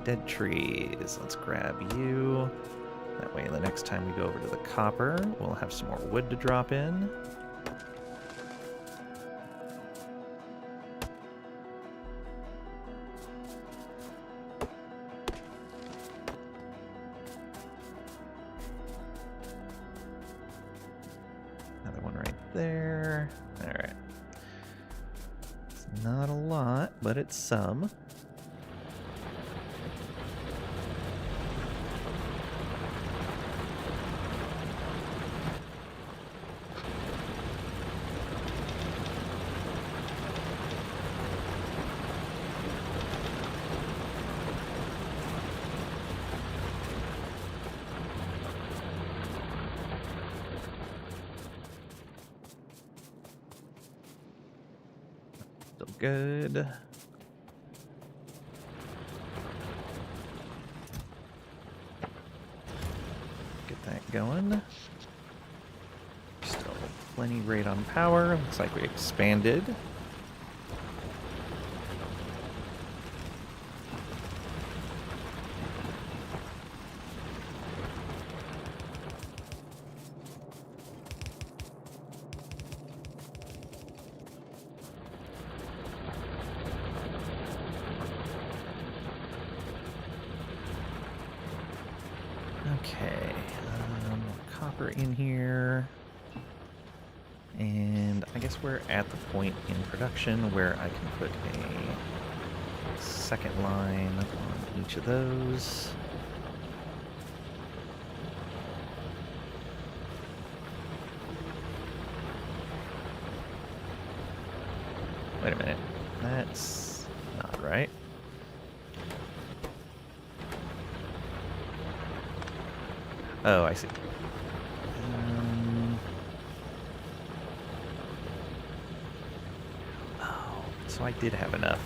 dead trees. Let's grab you. That way the next time we go over to the copper, we'll have some more wood to drop in. Another one right there. Alright. Not a lot, but it's some. Still good. Get that going. Still plenty great on power. Looks like we expanded. Okay, copper in here. And I guess we're at the point in production where I can put a second line on each of those. Wait a minute, that's not right. Oh, I see. Oh, so I did have enough.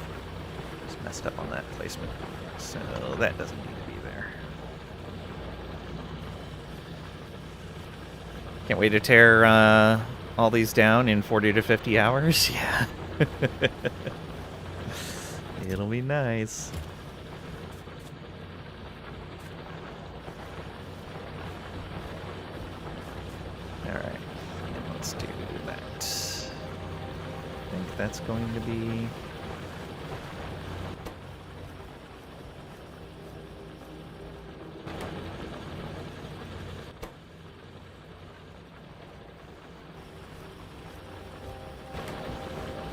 Just messed up on that placement. So that doesn't need to be there. Can't wait to tear all these down in 40 to 50 hours. Yeah. It'll be nice. Alright, let's do that. I think that's going to be...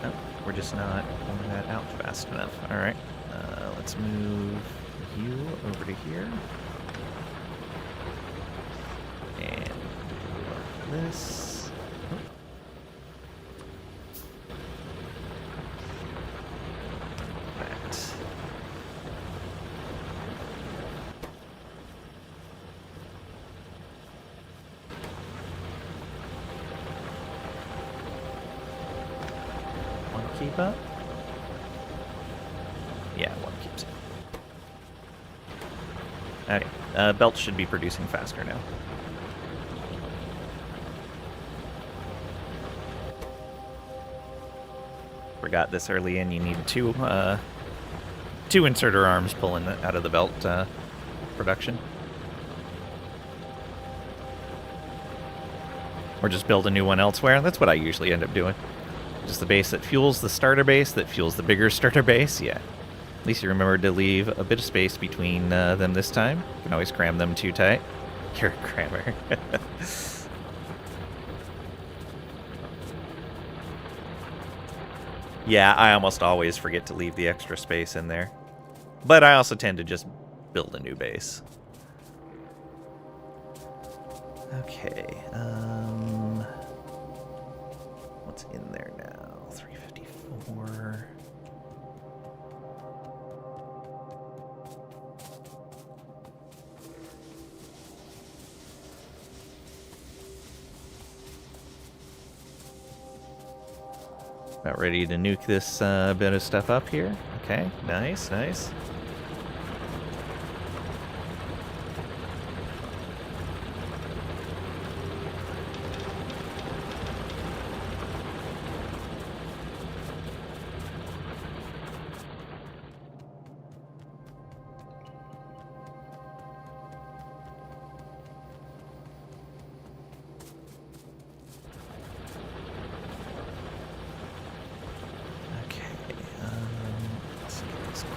Oh, we're just not pulling that out fast enough. Alright, let's move you over to here. And do this. Oh. That. One keep up? Yeah, one keeps up. Okay, belt should be producing faster now. Forgot this early in, you need two inserter arms pulling out of the belt production. Or just build a new one elsewhere. That's what I usually end up doing. Just the base that fuels the starter base, that fuels the bigger starter base, yeah. At least you remembered to leave a bit of space between them this time. You can always cram them too tight. You're a crammer. Yeah, I almost always forget to leave the extra space in there. But I also tend to just build a new base. Okay, what's in there now? 354. About ready to nuke this bit of stuff up here. Okay, nice, nice.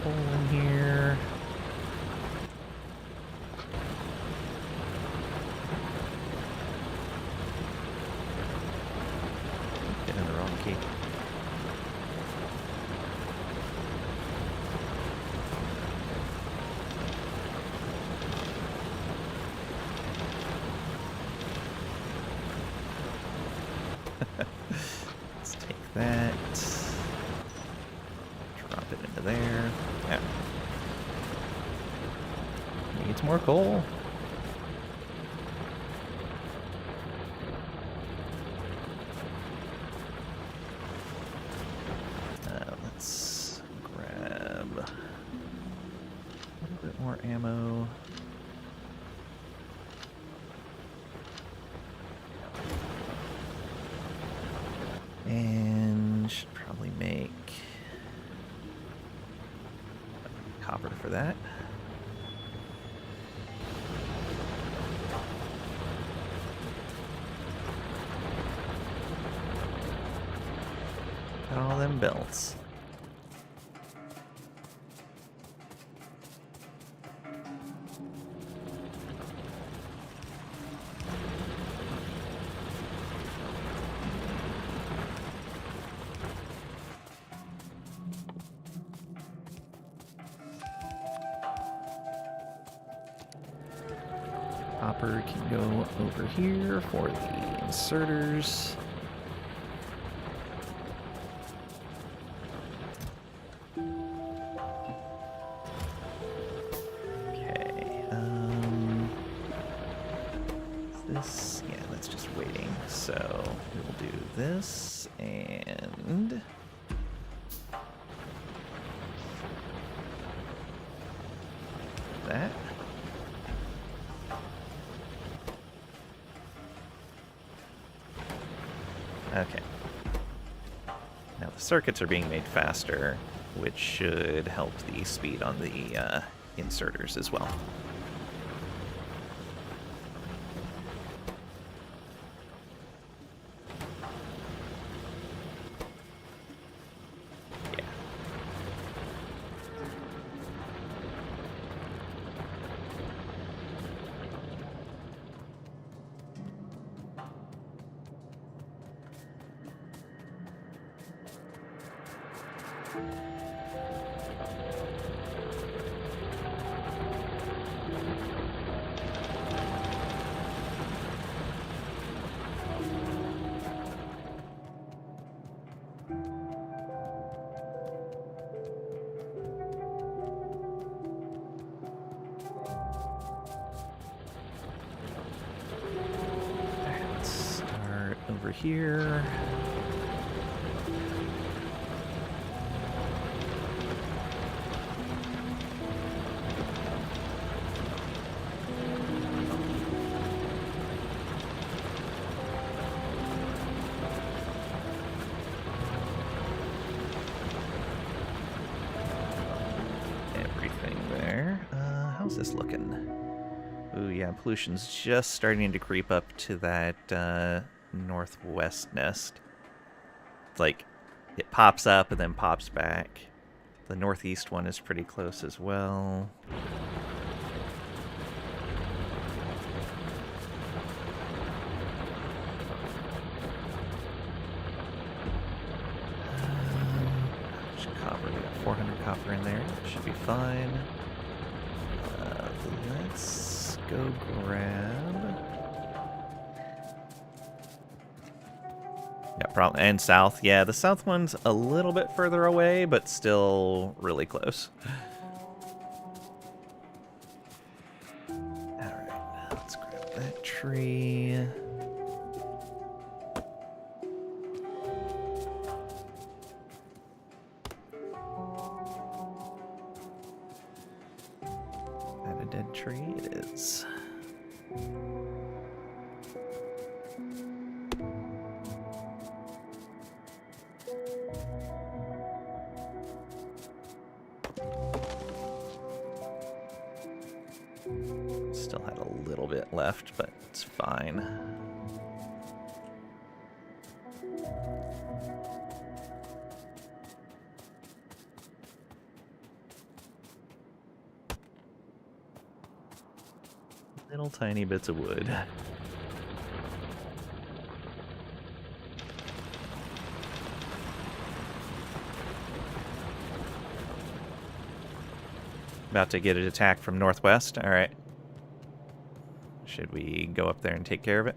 Coal in here. Get in the wrong key. Let's take that. Drop it into there. Yeah. Needs more coal. Let's grab a little bit more ammo. And should probably make copper for that. Got all them belts. copper can go over here for the inserters. Okay, this, yeah, that's just waiting. So we will do this and that. Okay. Now the circuits are being made faster, which should help the speed on the inserters as well. Yeah. Let's start over here. Everything there. How's this looking? Ooh, yeah, pollution's just starting to creep up to that northwest nest. It's like it pops up and then pops back. The northeast one is pretty close as well. Copper, we got 400 copper in there. Should be fine. Let's go grab. Yeah, probably. And south. Yeah, the south one's a little bit further away, but still really close. Alright, let's grab that tree. And a dead tree it is. Still had a little bit left, but it's fine. Little tiny bits of wood. About to get an attack from northwest. All right. Should we go up there and take care of it?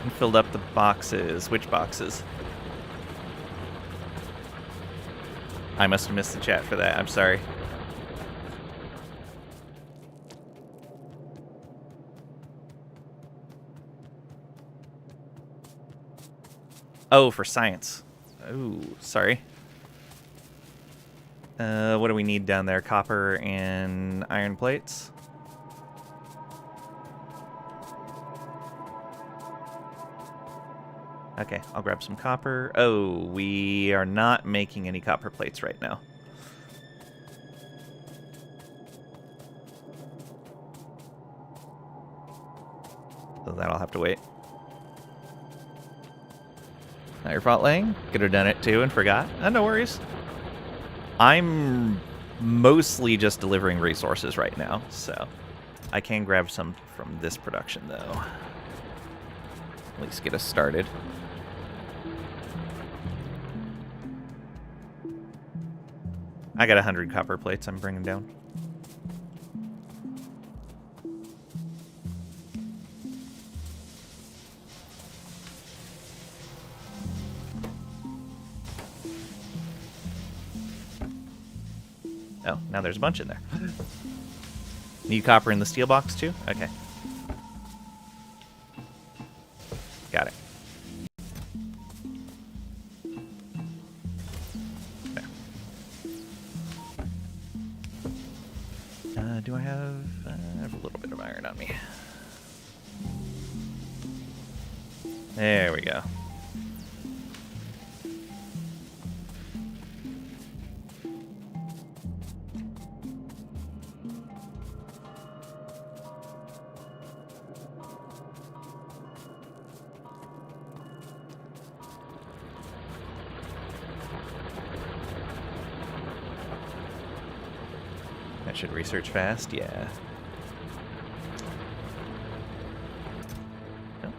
You filled up the boxes. Which boxes? I must have missed the chat for that. I'm sorry. Oh, for science. Oh, sorry. What do we need down there? Copper and iron plates? Okay, I'll grab some copper. Oh, we are not making any copper plates right now. So that'll have to wait. Not your fault, Lang. Could have done it too and forgot. No worries. I'm mostly just delivering resources right now, so I can grab some from this production, though. At least get us started. I got 100 copper plates I'm bringing down. Oh, now there's a bunch in there. Need copper in the steel box too? Okay. Got it. There. Do I have a little bit of iron on me? There we go. That should research fast, yeah. Oh,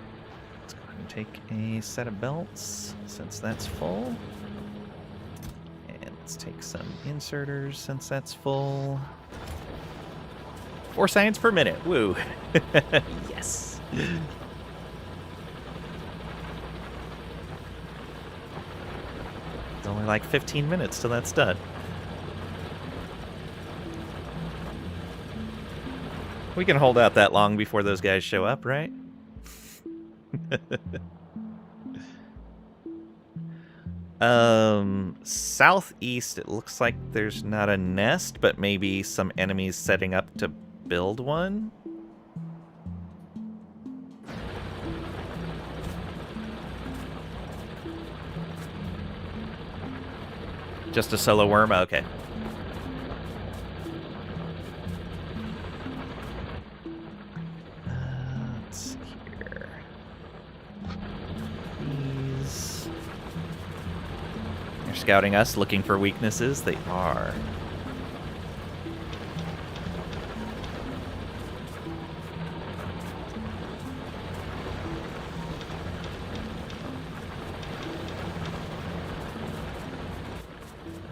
let's go ahead and take a set of belts since that's full. And let's take some inserters since that's full. 4 science per minute, woo. Yes. It's only like 15 minutes till that's done. We can hold out that long before those guys show up, right? Southeast, it looks like there's not a nest, but maybe some enemies setting up to build one. Just a solo worm? Okay. Scouting us, looking for weaknesses. They are.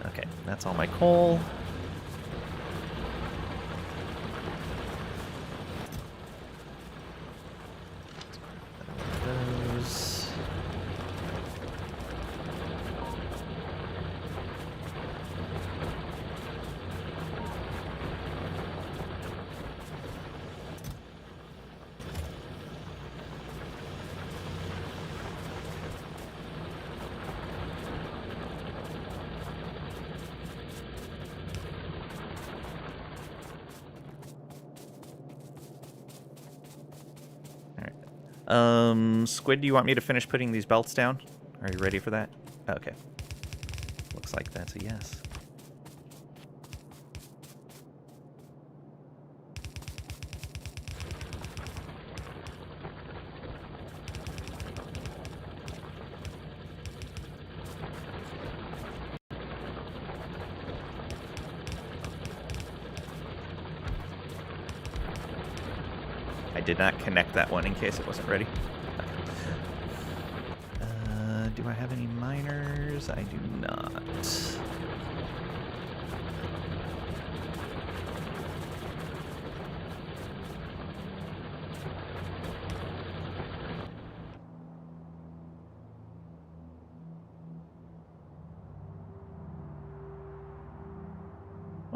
Okay, that's all my coal. Those. Squid, do you want me to finish putting these belts down? Are you ready for that? Okay. Looks like that's a yes. I did not connect that one in case it wasn't ready. Do I have any miners? I do not.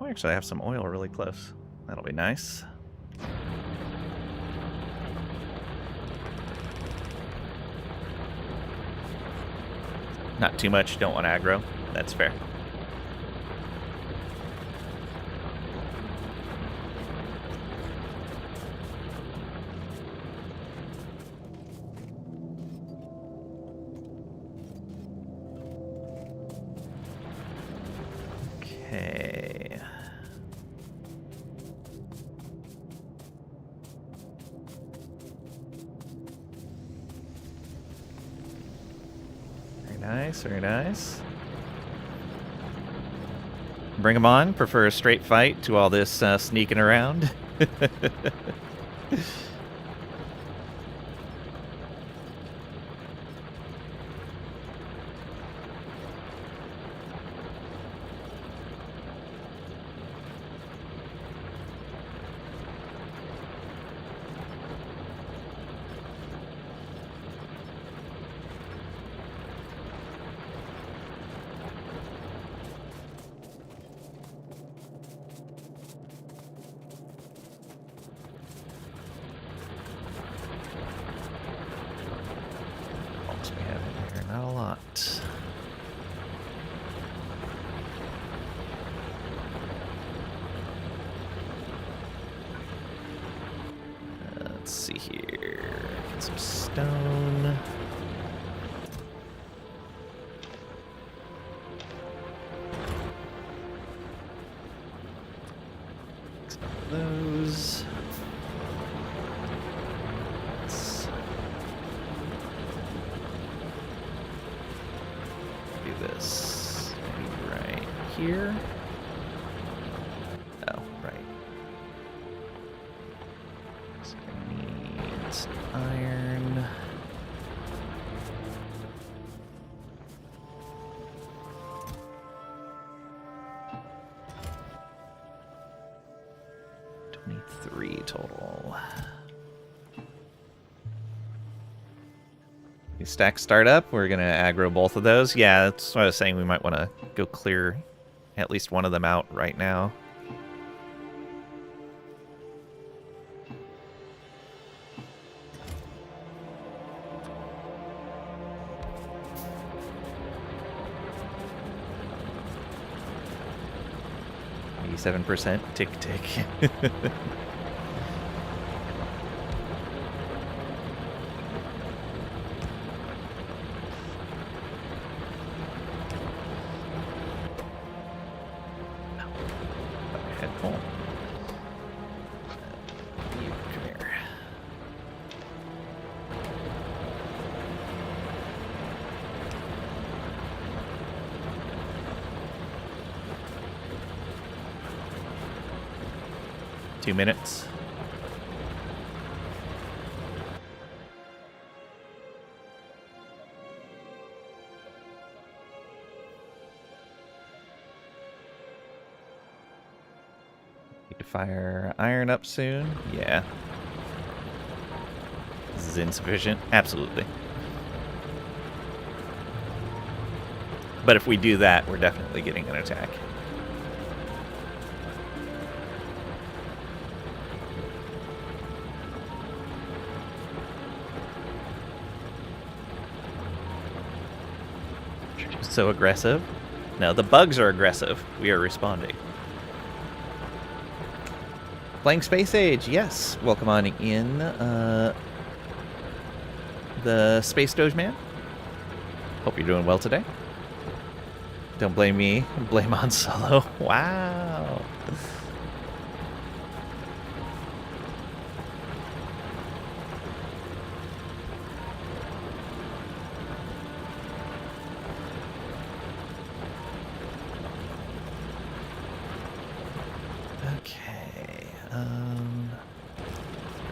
actually have some oil really close. That'll be nice. Not too much, don't want aggro. That's fair. Okay. Very nice, very nice. Bring them on. Prefer a straight fight to all this sneaking around. What else we have in here? Not a lot. Let's see here. Get some stone. Some of those. Let's do this maybe right here. Oh, right. So I need some iron. $23 total. These stacks start up. We're gonna aggro both of those. Yeah, that's what I was saying. We might want to go clear at least one of them out right now. %, tick tick. Head full. You come here. Two minutes. Need to fire iron up soon. Yeah. This is insufficient. Absolutely. But if we do that, we're definitely getting an attack. So aggressive. No, the bugs are aggressive. We are responding. Playing Space Age, yes. Welcome on in, the Space Doge Man. Hope you're doing well today. Don't blame me. Blame on Solo. Wow. Okay.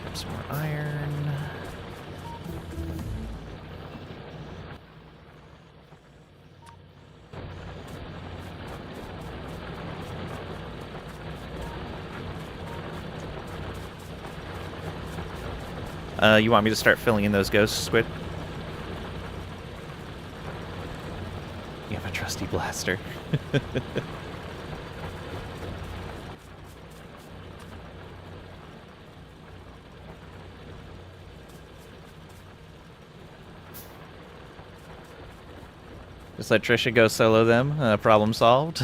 Grab some more iron. You want me to start filling in those ghosts, Squid? You have a trusty blaster. Just let Trisha go solo them. Problem solved.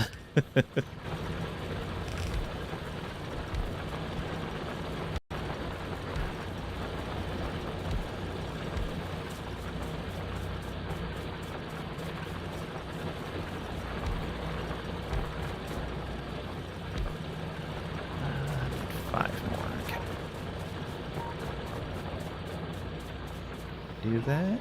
Do that.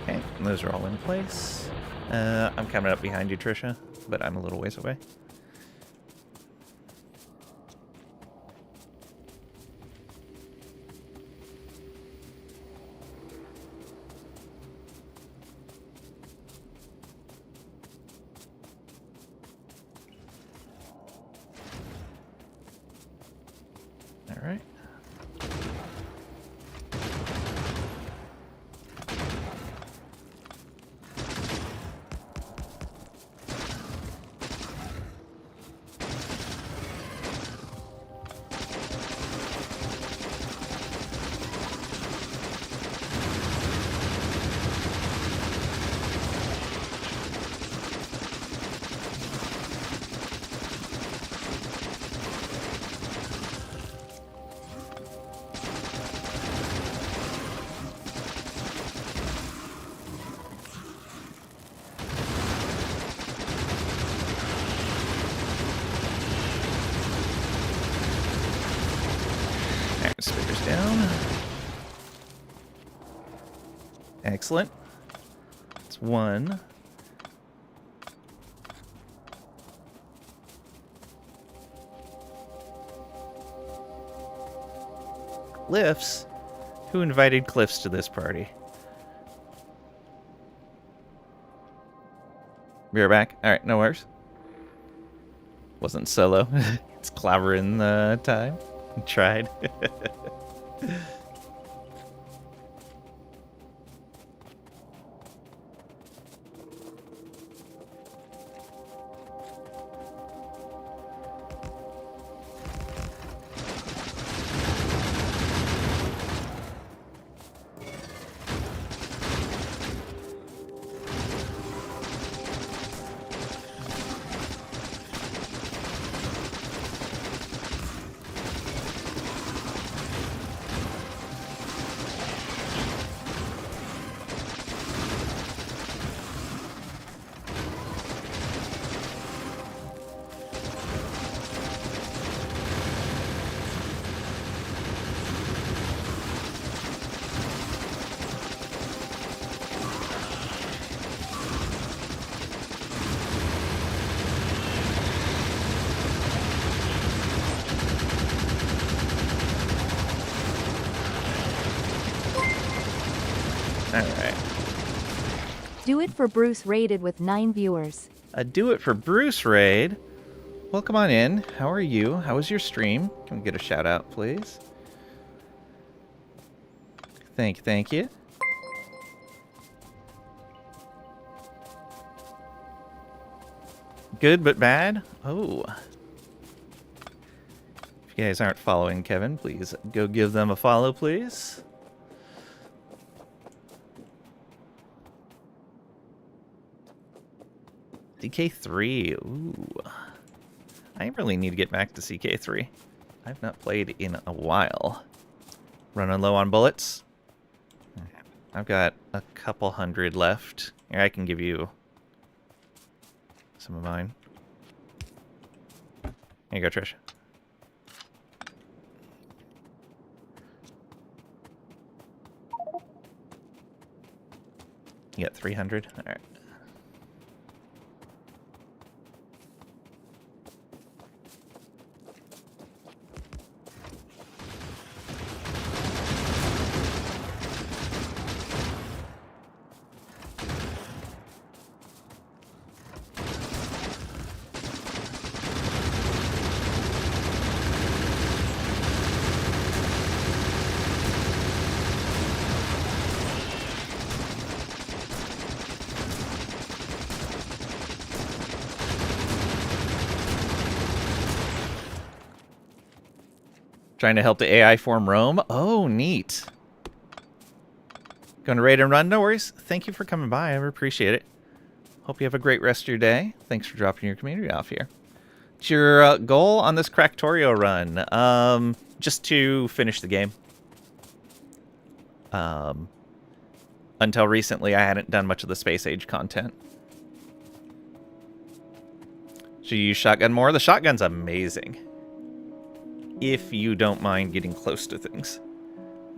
Okay, those are all in place. I'm coming up behind you, Trisha, but I'm a little ways away. All right. Speakers down. Excellent. That's one. Cliffs? Who invited Cliffs to this party? Be right back. Alright, no worries. Wasn't solo. It's clobbering time. Tried. Alright. Do It for Bruce rated with 9 viewers. Do It for Bruce raid. Welcome on in. How are you? How was your stream? Can we get a shout out, please? Thank you. Good but bad? Oh. If you guys aren't following Kevin, please go give them a follow, please. CK3. Ooh. I really need to get back to CK3. I've not played in a while. Running low on bullets. I've got a couple hundred left. Here, I can give you some of mine. Here you go, Trish. You got 300? Alright. Trying to help the AI form Rome. Oh, neat. Going to raid and run? No worries. Thank you for coming by. I appreciate it. Hope you have a great rest of your day. Thanks for dropping your community off here. What's your goal on this Factorio run? Just to finish the game. Until recently, I hadn't done much of the Space Age content. Should you use shotgun more? The shotgun's amazing. If you don't mind getting close to things.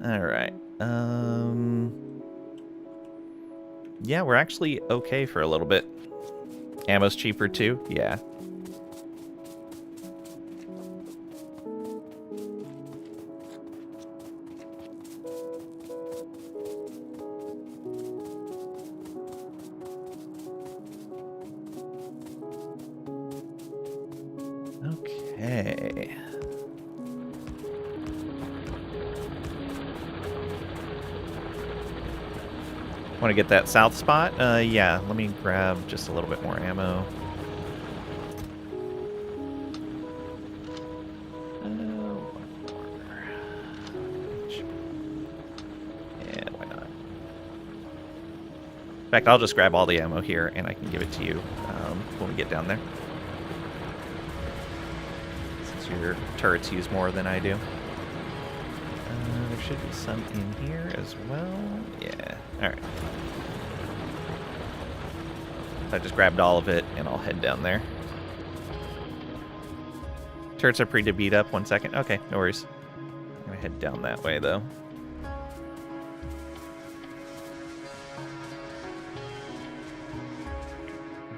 Alright. Yeah, we're actually okay for a little bit. Ammo's cheaper too? Yeah. Okay. Want to get that south spot? Yeah, let me grab just a little bit more ammo. Yeah, why not? In fact, I'll just grab all the ammo here, and I can give it to you when we get down there. Since your turrets use more than I do. There should be some in here as well. Yeah, alright. I just grabbed all of it, and I'll head down there. Turrets are pretty beat up. 1 second. Okay, no worries. I'm gonna head down that way, though.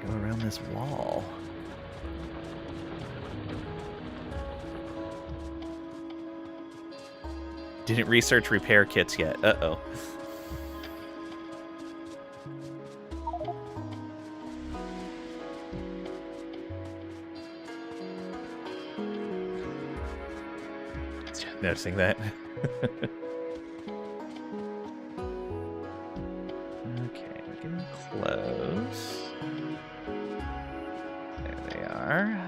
Go around this wall. Didn't research repair kits yet. Uh-oh. Noticing that. Okay, getting close. There they are.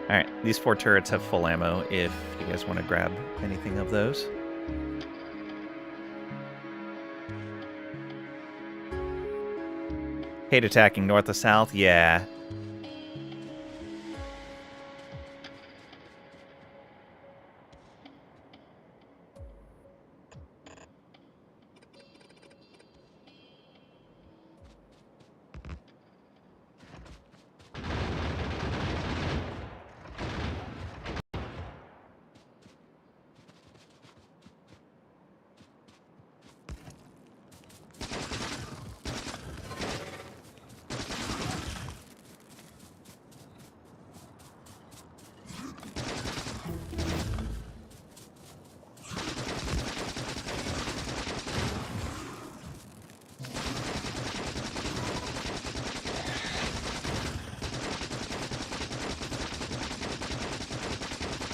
Alright, these 4 turrets have full ammo if you guys want to grab anything of those. Hate attacking north to south? Yeah.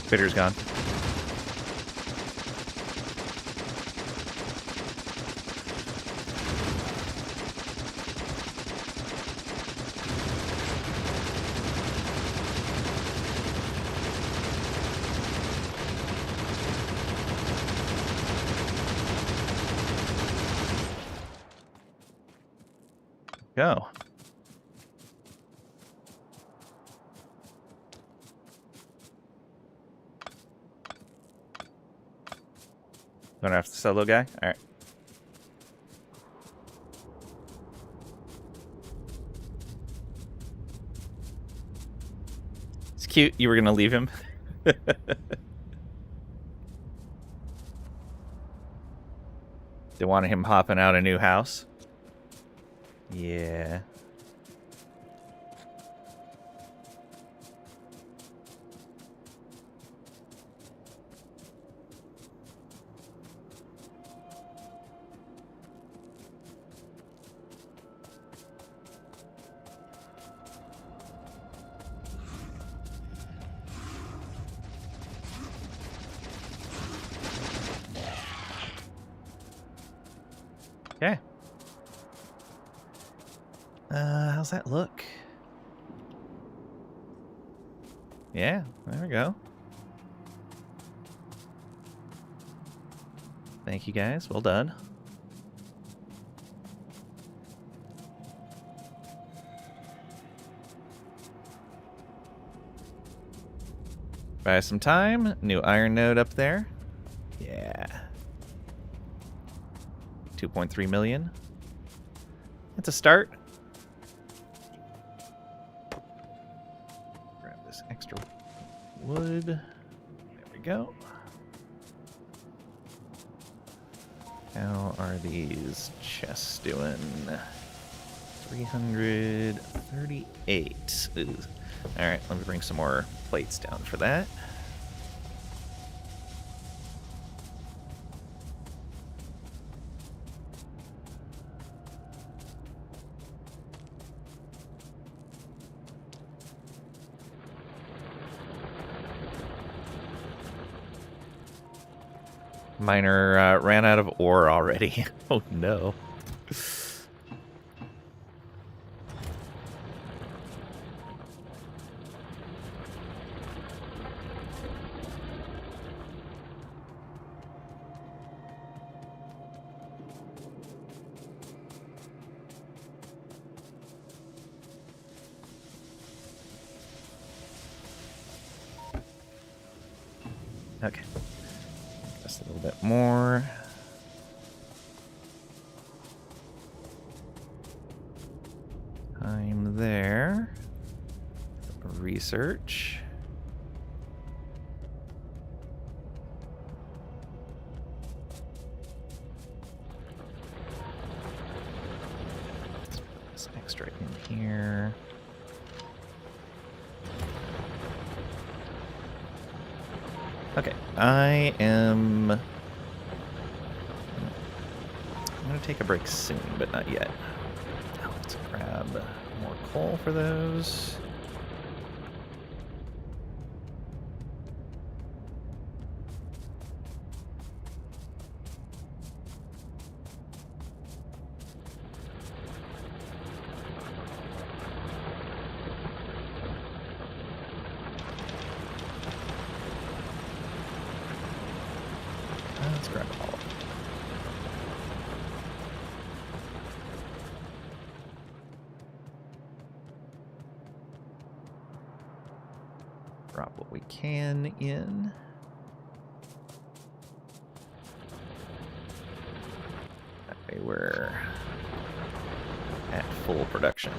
Bitter's gone. Go. Going after the solo guy? Alright. It's cute. You were going to leave him. They wanted him hopping out a new house. Yeah. Okay. How's that look? Yeah, there we go. Thank you guys. Well done. Buy some time. New iron node up there. Yeah. 2.3 million. That's a start. Grab this extra wood. There we go. How are these chests doing? 338. Ooh. Alright, let me bring some more plates down for that. Miner ran out of ore already. Oh no. Okay. Just a little bit more. I'm there. Research. Let's put this extra in here. Okay, I'm gonna take a break soon, but not yet. Now let's grab more coal for those. Let's grab all of them. Drop what we can in. That way we're at full production.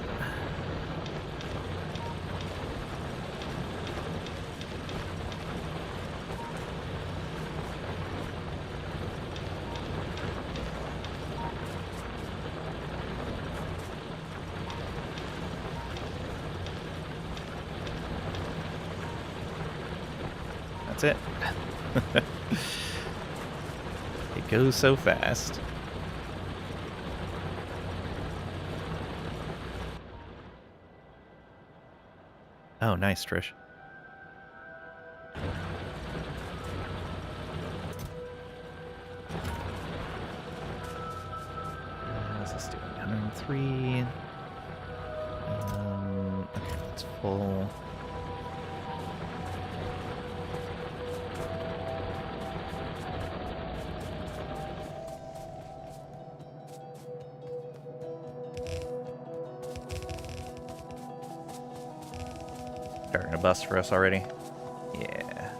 That's it. It goes so fast. Oh, nice, Trish. What's this doing? 103. Okay, that's full. Starting a bus for us already? Yeah.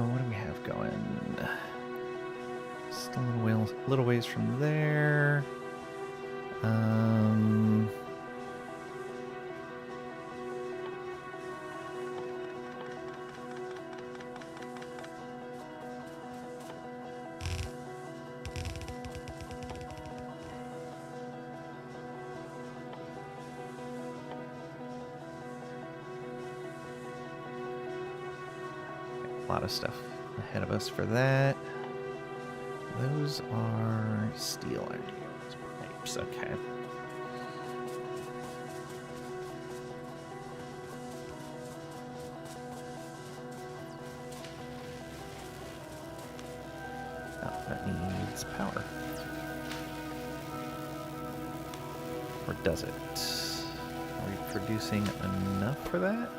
What do we have going? Just a little ways from there. A lot of stuff ahead of us for that. Those are steel, aren't they? Right. pipes, okay. Oh, that needs power. Or does it? Are we producing enough for that?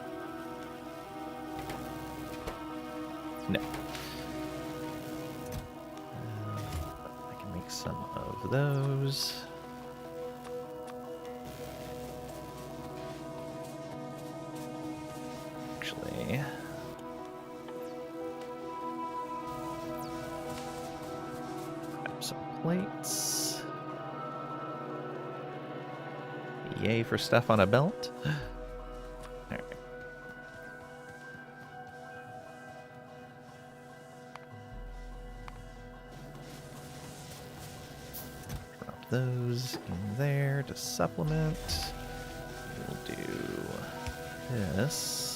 No. I can make some of those. Actually, grab some plates. Yay for stuff on a belt. Alright. Drop those in there to supplement. We'll do this.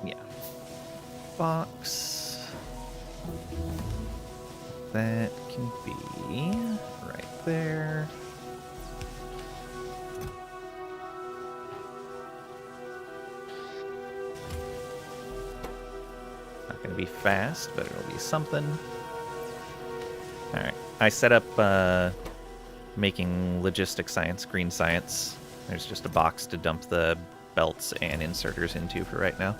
Yeah. Box. That can be right there. Not gonna be fast, but it'll be something. Alright. I set up making logistic science, green science. There's just a box to dump the belts and inserters into for right now.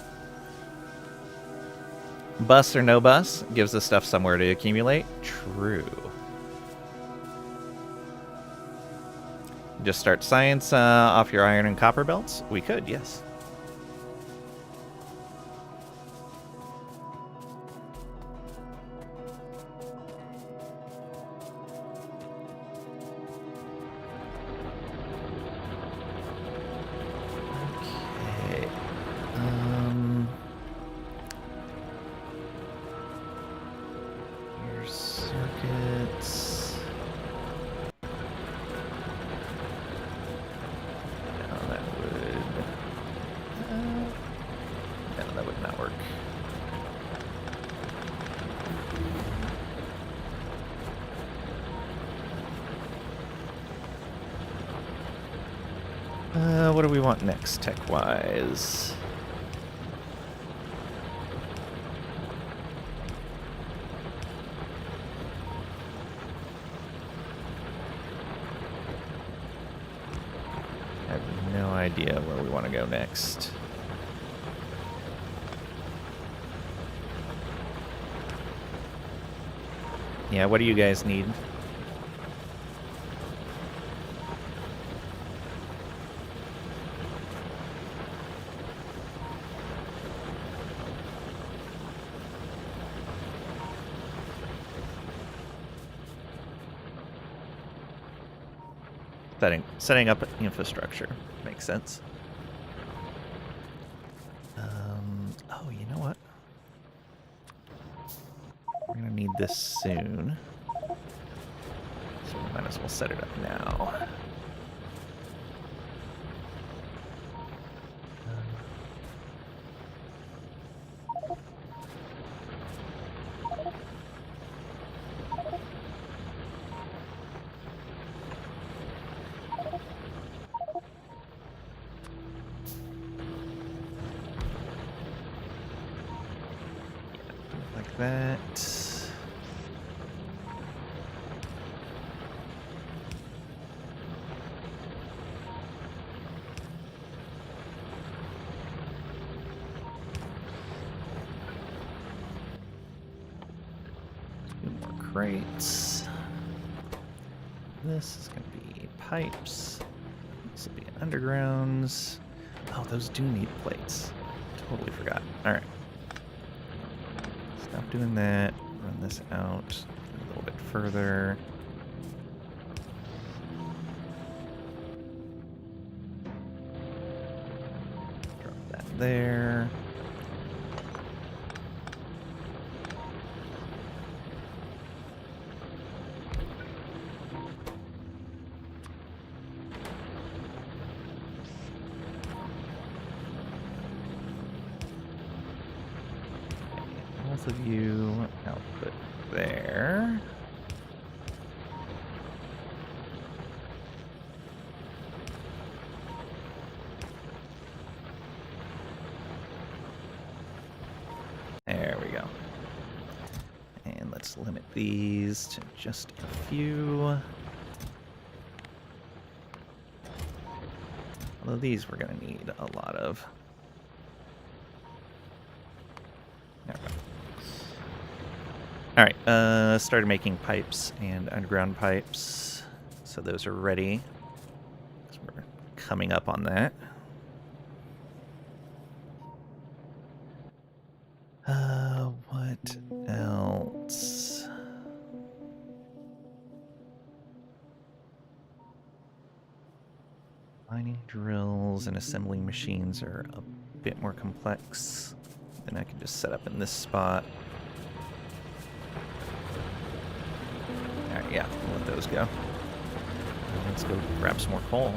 Bus or no bus gives the stuff somewhere to accumulate. True. Just start science off your iron and copper belts? We could, yes. Okay. Here's circuits. No, that would... no, that would not work. What do we want next, tech-wise? I have no idea where we want to go next. Yeah, what do you guys need? Setting up infrastructure makes sense. Oh, you know what? We're gonna need this soon, so we might as well set it up now. That. Two more crates. This is going to be pipes. This will be undergrounds. Oh, those do need plates. Totally forgot. All right. Stop doing that. Run this out a little bit further. Drop that there. both of you output there. There we go. And let's limit these to just a few. Although these we're going to need a lot of. There we go. Alright, started making pipes and underground pipes. So those are ready. So we're coming up on that. What else? Mining drills and assembling machines are a bit more complex. Then I can just set up in this spot. Alright, yeah, we'll let those go. Let's go grab some more coal.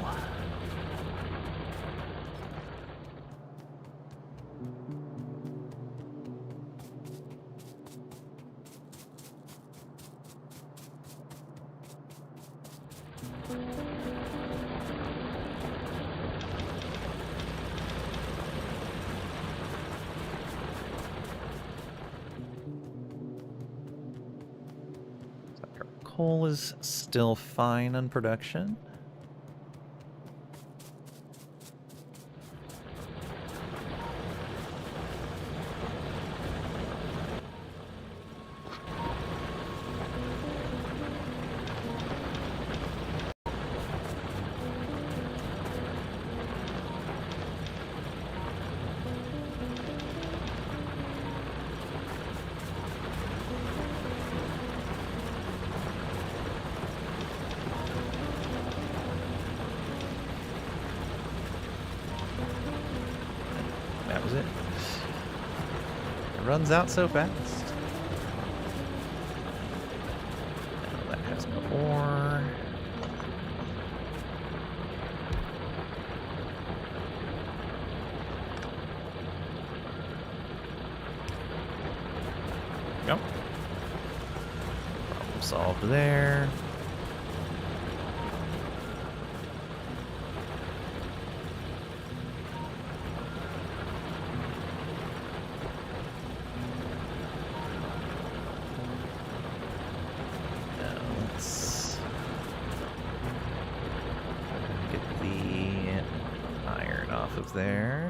Coal is still fine on production. That was it. It runs out so fast. Now that has no ore. Go. Problem solved there. There.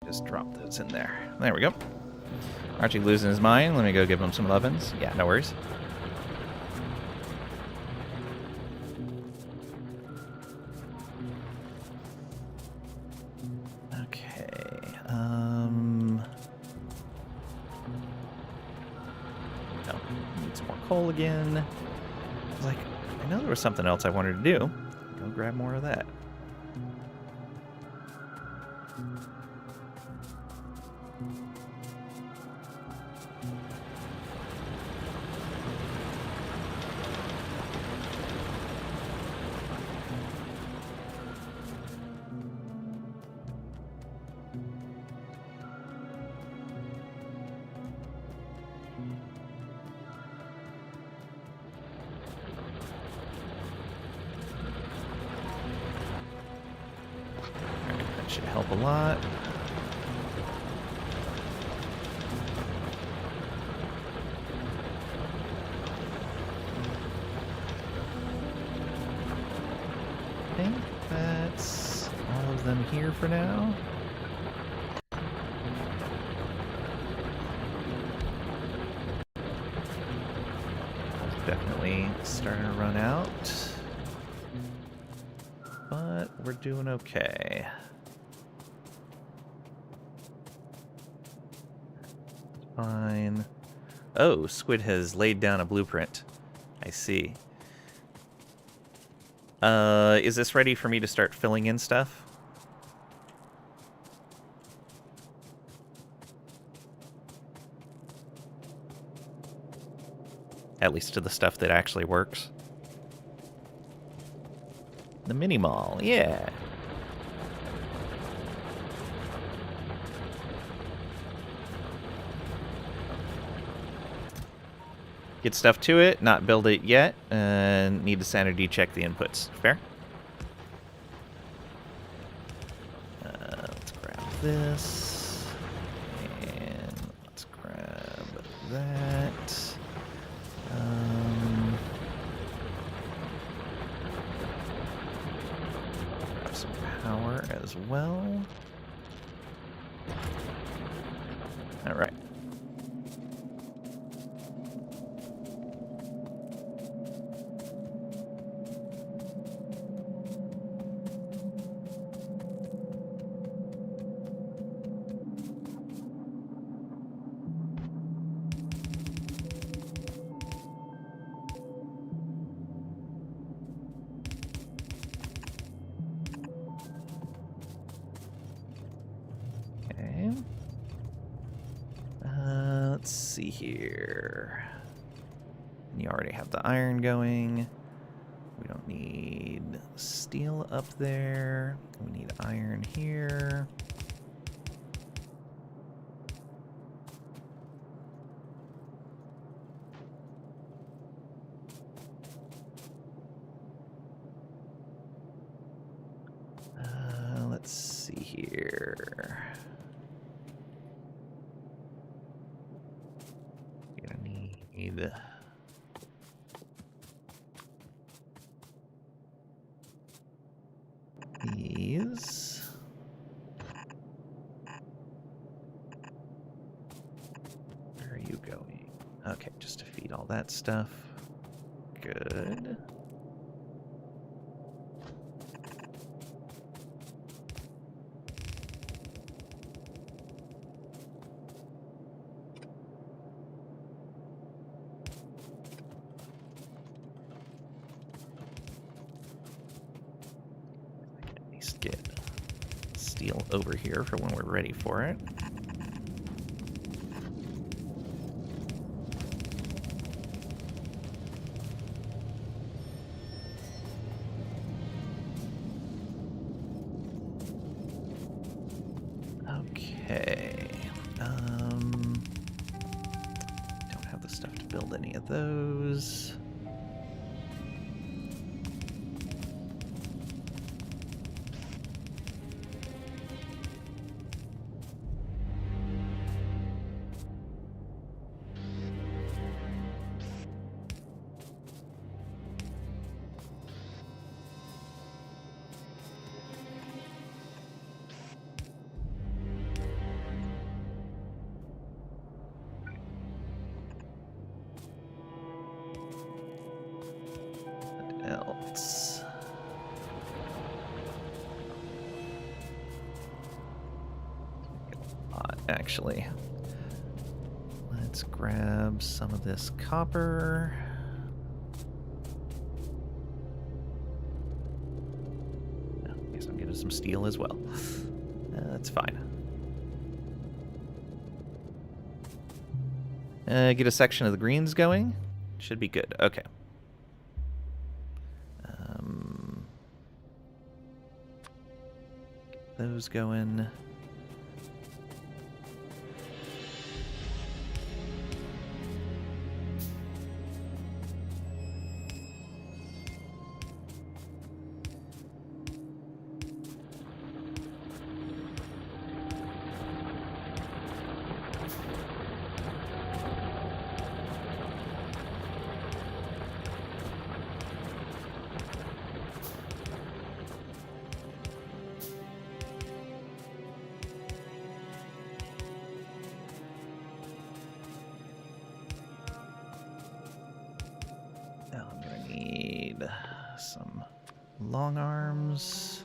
Just drop those in there. There we go. Archie losing his mind. Let me go give him some lovin's. Yeah, no worries. Okay. No, need some more coal again. I was like, I know there was something else I wanted to do. Go grab more of that. Should help a lot. I think that's all of them here for now. definitely starting to run out. But we're doing okay. Fine. Oh, Squid has laid down a blueprint. I see. Is this ready for me to start filling in stuff? At least to the stuff that actually works. The mini mall, yeah. Get stuff to it, not build it yet, and need to sanity check the inputs. Fair? Let's grab this. And let's grab that. Grab some power as well. All right. Let's see here. You already have the iron going. We don't need steel up there. We need iron here. Let's see here. You're gonna need these. Where are you going? Okay, just to feed all that stuff. Good. Get steel over here for when we're ready for it. Okay. Don't have the stuff to build any of those. Else. Actually, let's grab some of this copper. Oh, I guess I'm getting some steel as well. That's fine. Get a section of the greens going. Should be good. Okay. Those going. some long arms.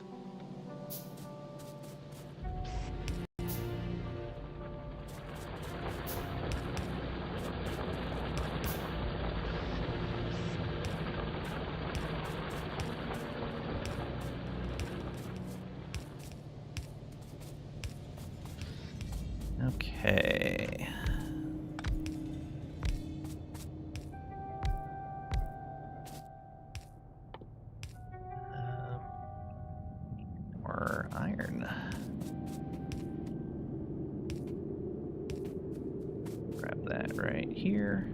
Okay. More iron. Grab that right here.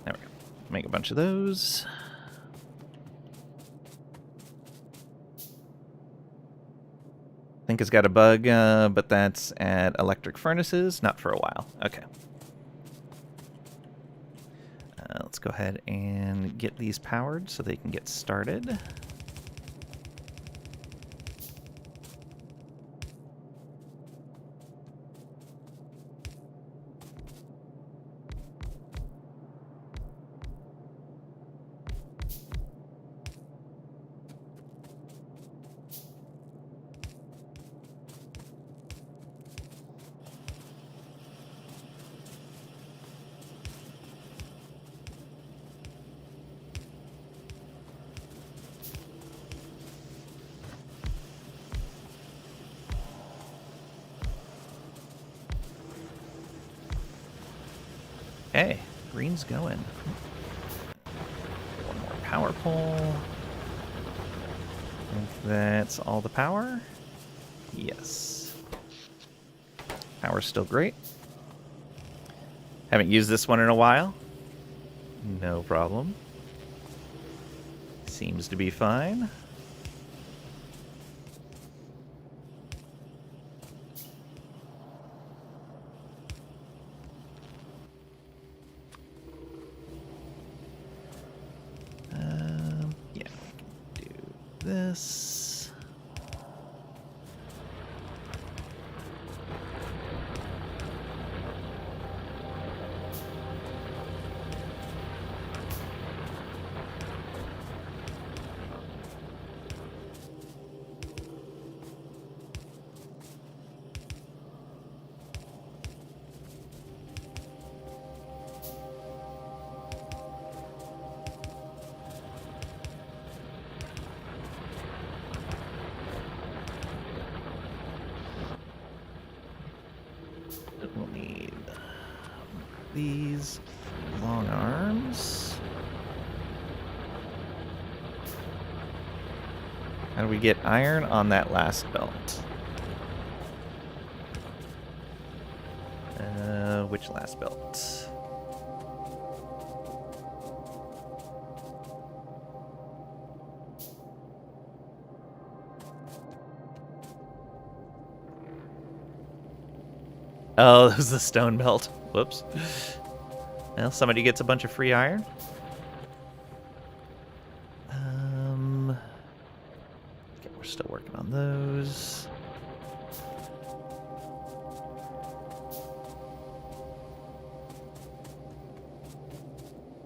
There we go. Make a bunch of those. I think it's got a bug, but that's at electric furnaces. Not for a while. Okay. Let's go ahead and get these powered so they can get started. Hey, green's going. One more power pole. I think that's all the power. Yes. Power's still great. Haven't used this one in a while. No problem. Seems to be fine. Yeah, we can do this. We'll need these long arms. How do we get iron on that last belt? Which last belt? Oh, that was the stone belt. Whoops. Well, somebody gets a bunch of free iron. Okay, we're still working on those.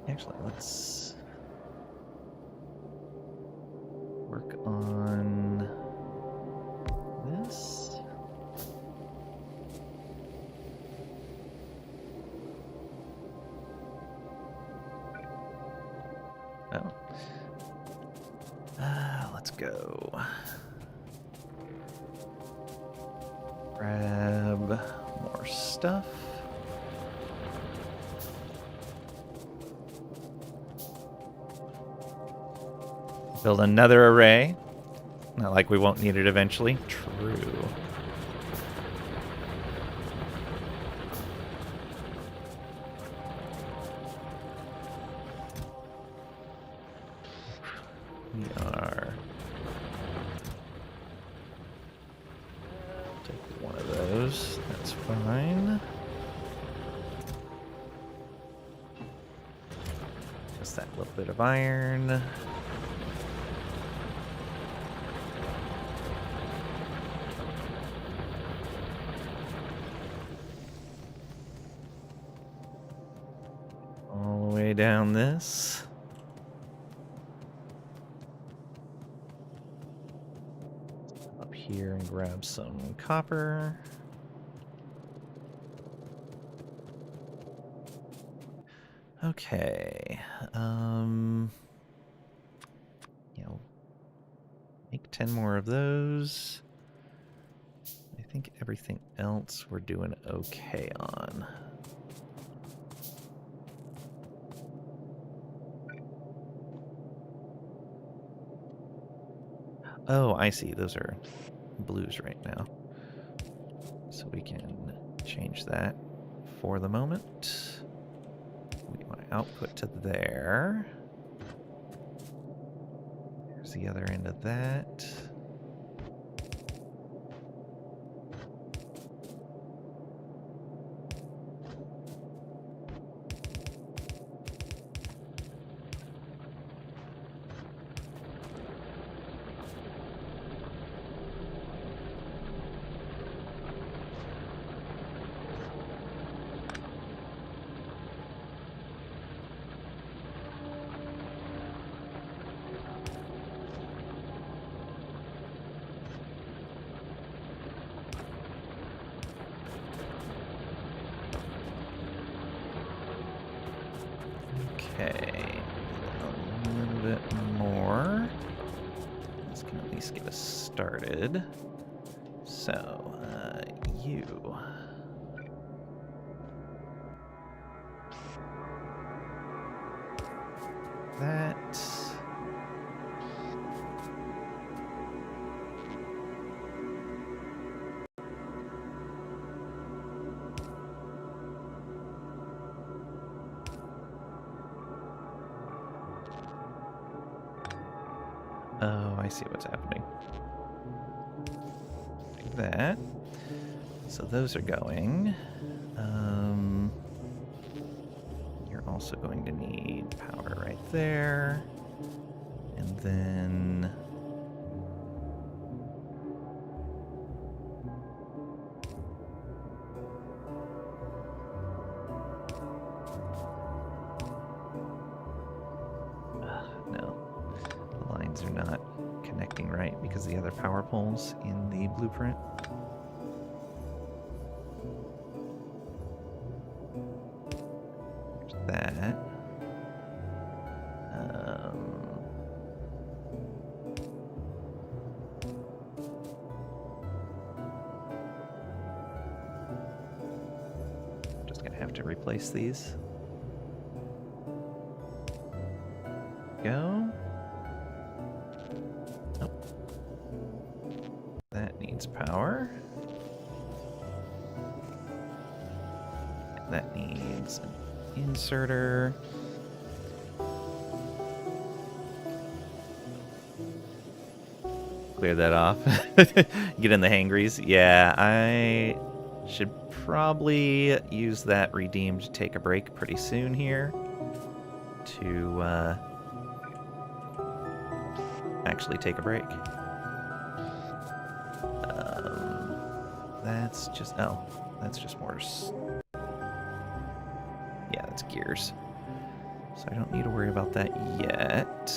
Actually, let's work on this. Oh. Let's go. Grab more stuff. Build another array. Not like we won't need it eventually. True. We are... Take one of those. That's fine. Use that little bit of iron. All the way down this. Up here and grab some copper. Okay. You know, make 10 more of those. I think everything else we're doing okay on. Oh, I see. Those are blues right now. So we can change that for the moment. We want to output to there. Here's the other end of that. Okay, a little bit more. This can at least get us started. So, you. That. Oh, I see what's happening. Like that. So those are going. You're also going to need power right there. And then... no. The lines are not connecting right because the other power poles in the blueprint. There's that. Just gonna have to replace these. Go. Oh. That needs power. That needs an inserter. Clear that off. Get in the hangries. Yeah, I should probably use that redeem to take a break pretty soon here. To actually take a break. That's just... oh, that's just more... yeah, that's gears. So I don't need to worry about that yet.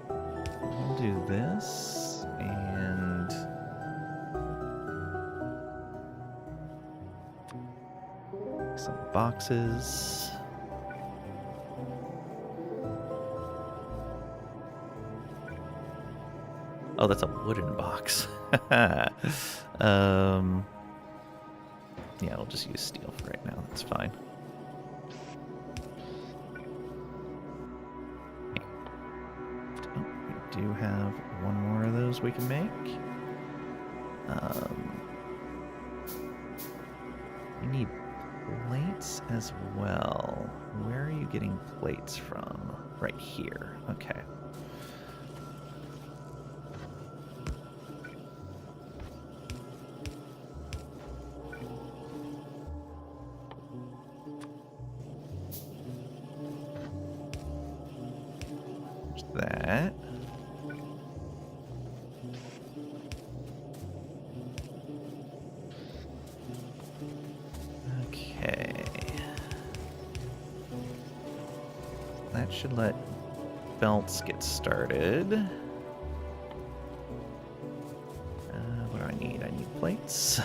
We'll do this, and... some boxes. Oh, that's a wooden box. Yeah, we'll just use steel for right now. That's fine. Oh, we do have one more of those we can make. We need plates as well. Where are you getting plates from? Right here. Okay. that. Okay. That should let belts get started. What do I need? I need plates.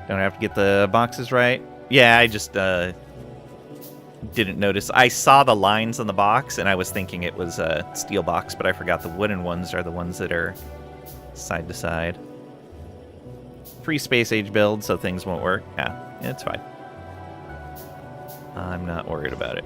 Don't have to get the boxes right. Yeah, I just didn't notice. I saw the lines on the box, and I was thinking it was a steel box, but I forgot the wooden ones are the ones that are side to side. Free space age build, so things won't work. Yeah, it's fine. I'm not worried about it.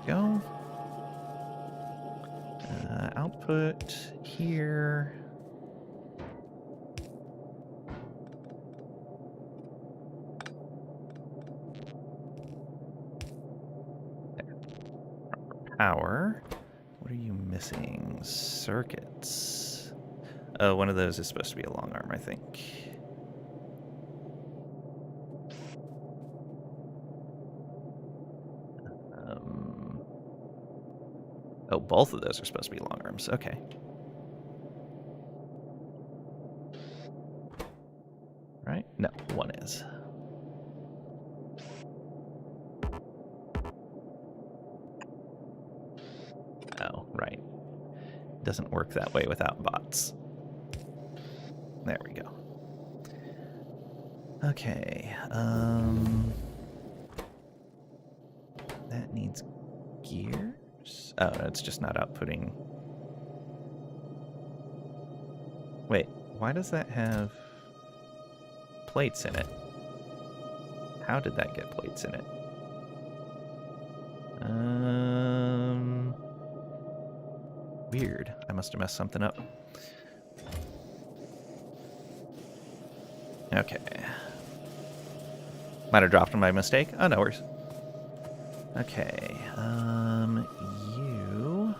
Go. Output here. There. Proper power. What are you missing? Circuits. Oh, one of those is supposed to be a long arm, I think. Oh, both of those are supposed to be long arms. Okay. Right? No, one is. Oh, right. Doesn't work that way without bots. There we go. Okay. That needs gears? Oh, it's just not outputting. Wait, why does that have plates in it? How did that get plates in it? Weird. I must have messed something up. Okay. Might have dropped them by mistake. Oh, no worries. Okay. You...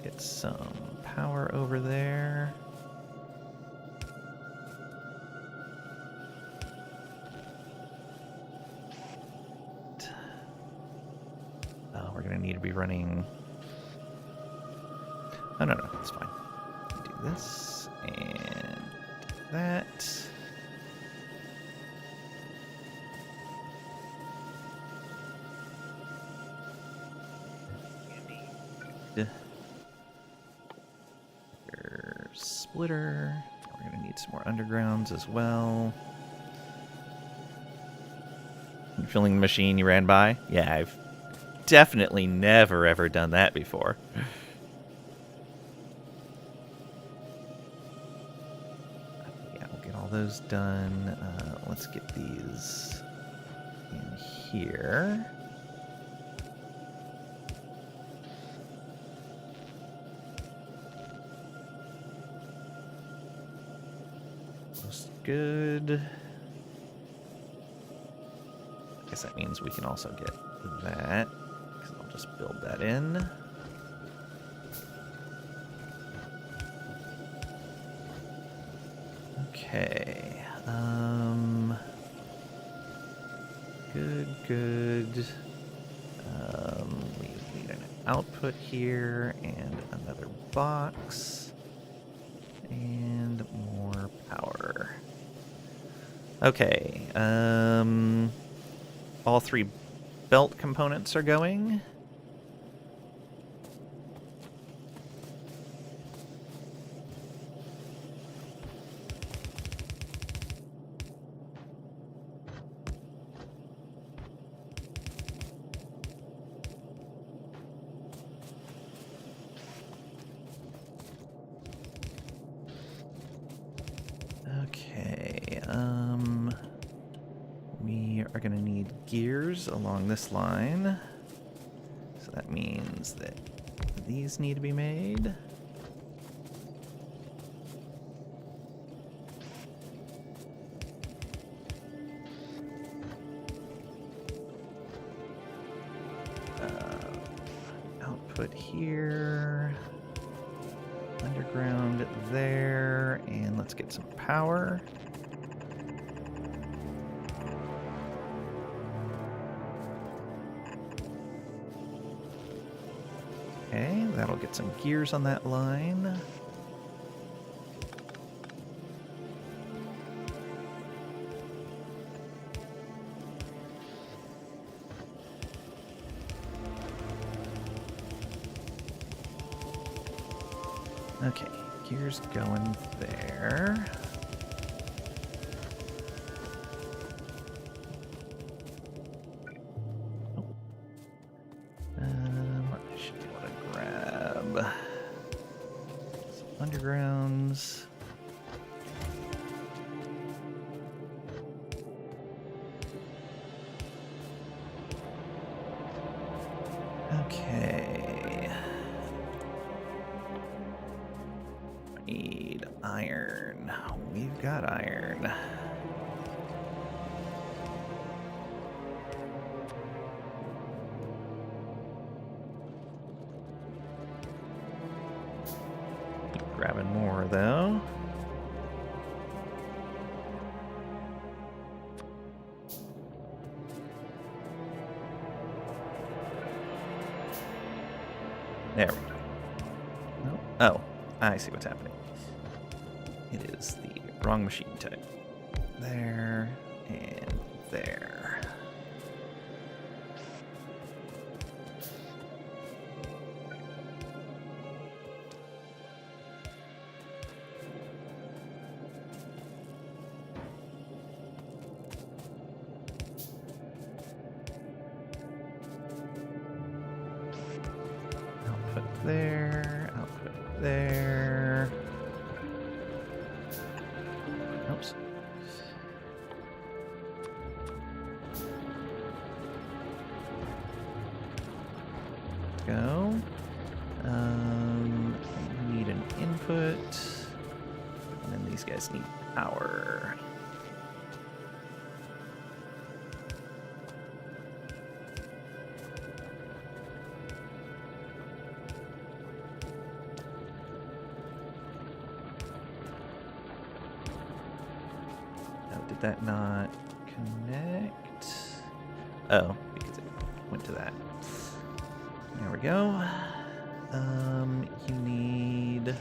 Get some power over there. Oh, we're gonna need to be running... Oh, no, it's fine. Do this and that. Your splitter. We're gonna need some more undergrounds as well. Filling the machine you ran by? Yeah, I've definitely never ever done that before. Yeah, we'll get all those done. Let's get these in here. Looks good. I guess that means we can also get that, because I'll just build that in. Okay. Good. We need an output here and another box and more power. Okay. All three belt components are going. Okay, gears along this line. So that means that these need to be made. Output here. Underground there. And let's get some power. Okay, that'll get some gears on that line. Okay, gears going there. I should be able to grab some undergrounds. Okay. Need iron. We've got iron. Grabbing more, though. There we go. No. Oh, I see what's happening. It is the wrong machine type. There and there. There, output there. Oops. Go. Need an input, and then these guys need power. Did that not connect? Oh, because it went to that. There we go. You need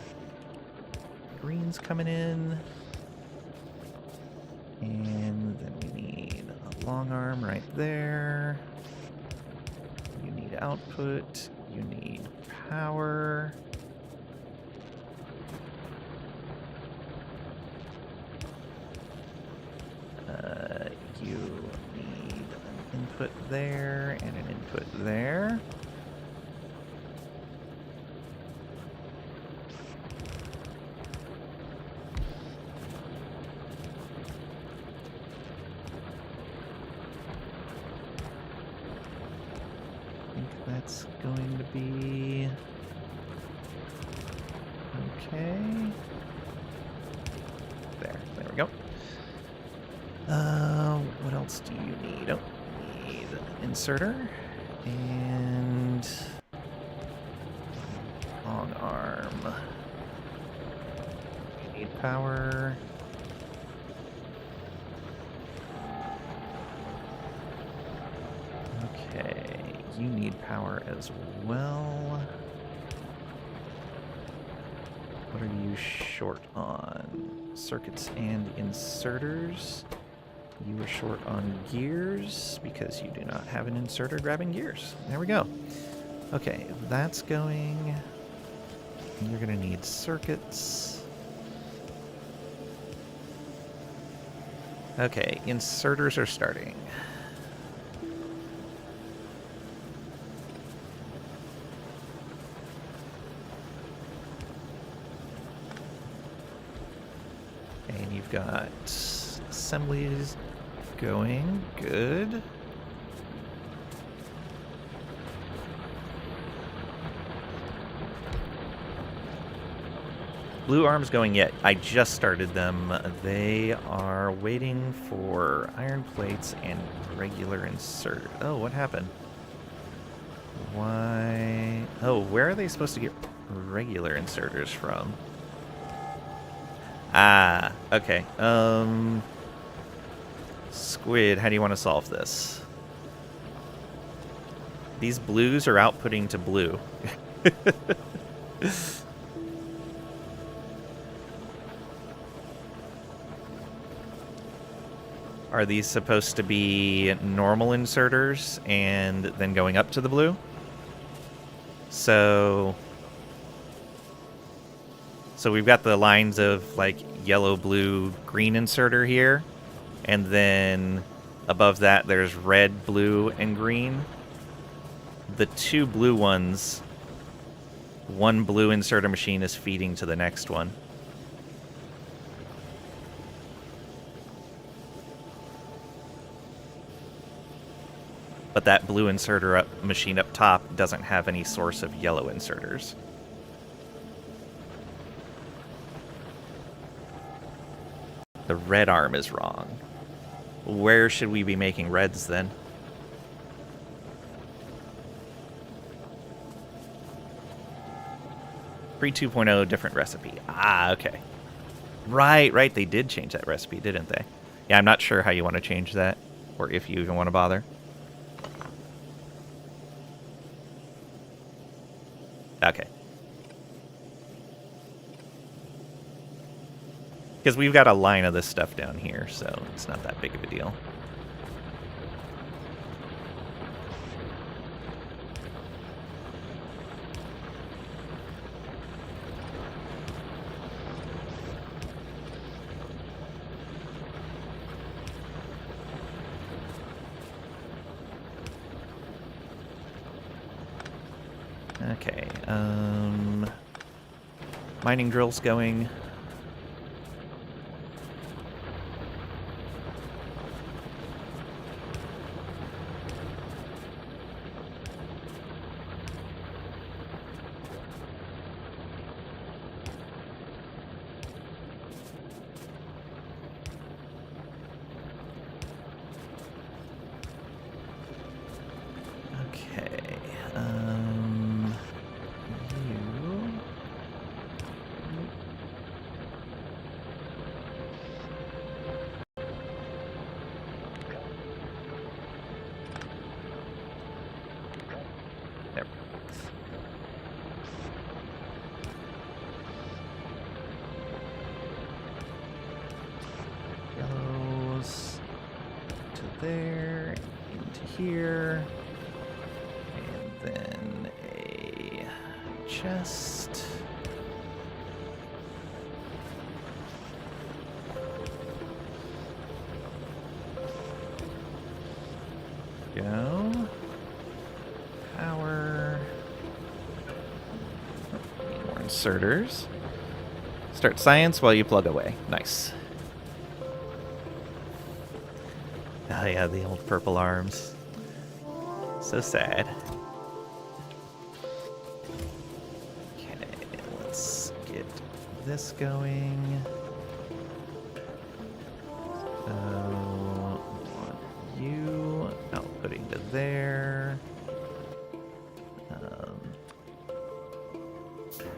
greens coming in. And then we need a long arm right there. You need output. You need power. You need an input there and an input there. I think that's going to be okay. There we go. What else do you need? Oh, you need an inserter and long arm. You need power. Okay, you need power as well. What are you short on? Circuits and inserters. You are short on gears because you do not have an inserter grabbing gears. There we go. Okay, that's going. You're going to need circuits. Okay, inserters are starting. And you've got assemblies going. Good. Blue arms going yet. I just started them. They are waiting for iron plates and regular insert. Oh, what happened? Why? Oh, where are they supposed to get regular inserters from? Ah, okay. Squid, how do you want to solve this? These blues are outputting to blue. Are these supposed to be normal inserters and then going up to the blue? So we've got the lines of like yellow, blue, green inserter here. And then above that there's red, blue, and green. The two blue ones, one blue inserter machine is feeding to the next one. But that blue inserter machine up top doesn't have any source of yellow inserters. The red arm is wrong. Where should we be making reds then? Pre 2.0 different recipe. Ah, okay. Right, they did change that recipe, didn't they? Yeah, I'm not sure how you want to change that, or if you even want to bother. Okay. Because we've got a line of this stuff down here, so it's not that big of a deal. Okay, mining drill's going. There, into here, and then a chest. Go. Power. Need more inserters. Start science while you plug away. Nice. Oh yeah, the old purple arms. So sad. Okay, let's get this going. So, want you outputting to there. I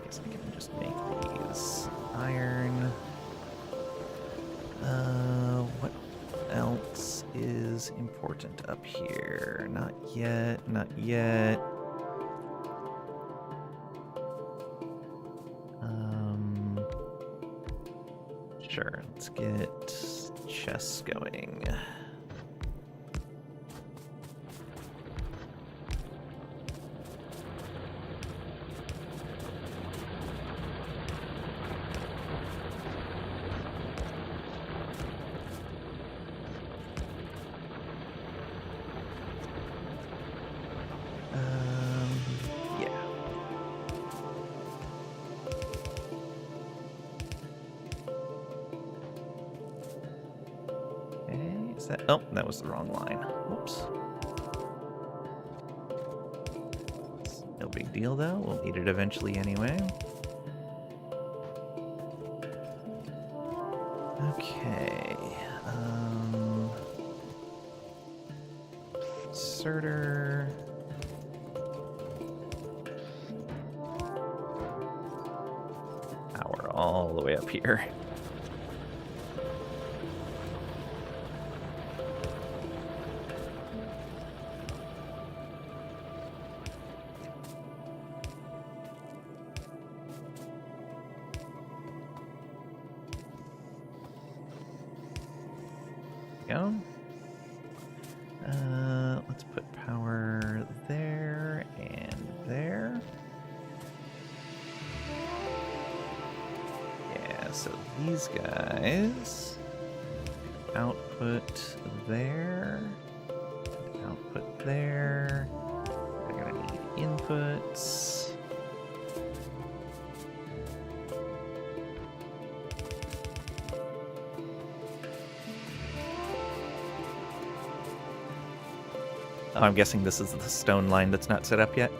guess I can just make these iron. What else is important up here? Not yet, not yet. Sure, let's get chests going. Oh, that was the wrong line. Whoops. No big deal, though. We'll need it eventually anyway. Okay. Inserter. Power all the way up here. Go. Let's put power there and there. Yeah, so these guys output there, output there. They're gonna need inputs. Oh, I'm guessing this is the stone line that's not set up yet.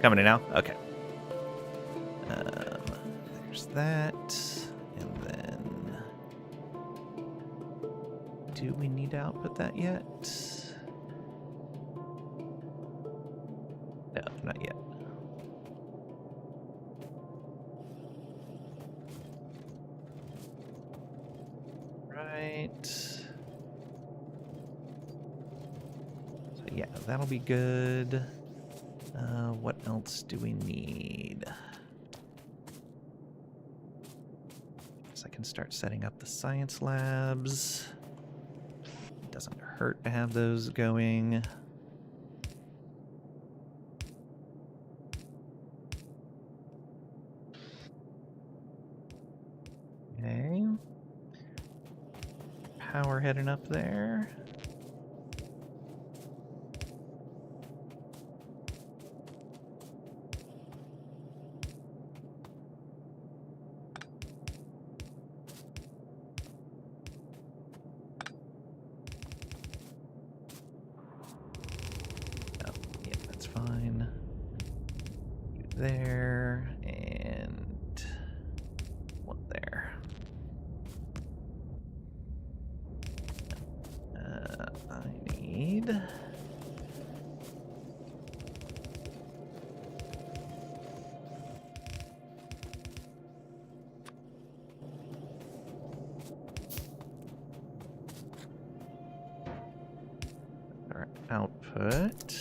Coming in now? Okay. There's that. And then... do we need to output that yet? No, not yet. Right. So yeah, that'll be good. What else do we need? So I can start setting up the science labs. It doesn't hurt to have those going. Okay. Power heading up there. There, and one there. I need... our output.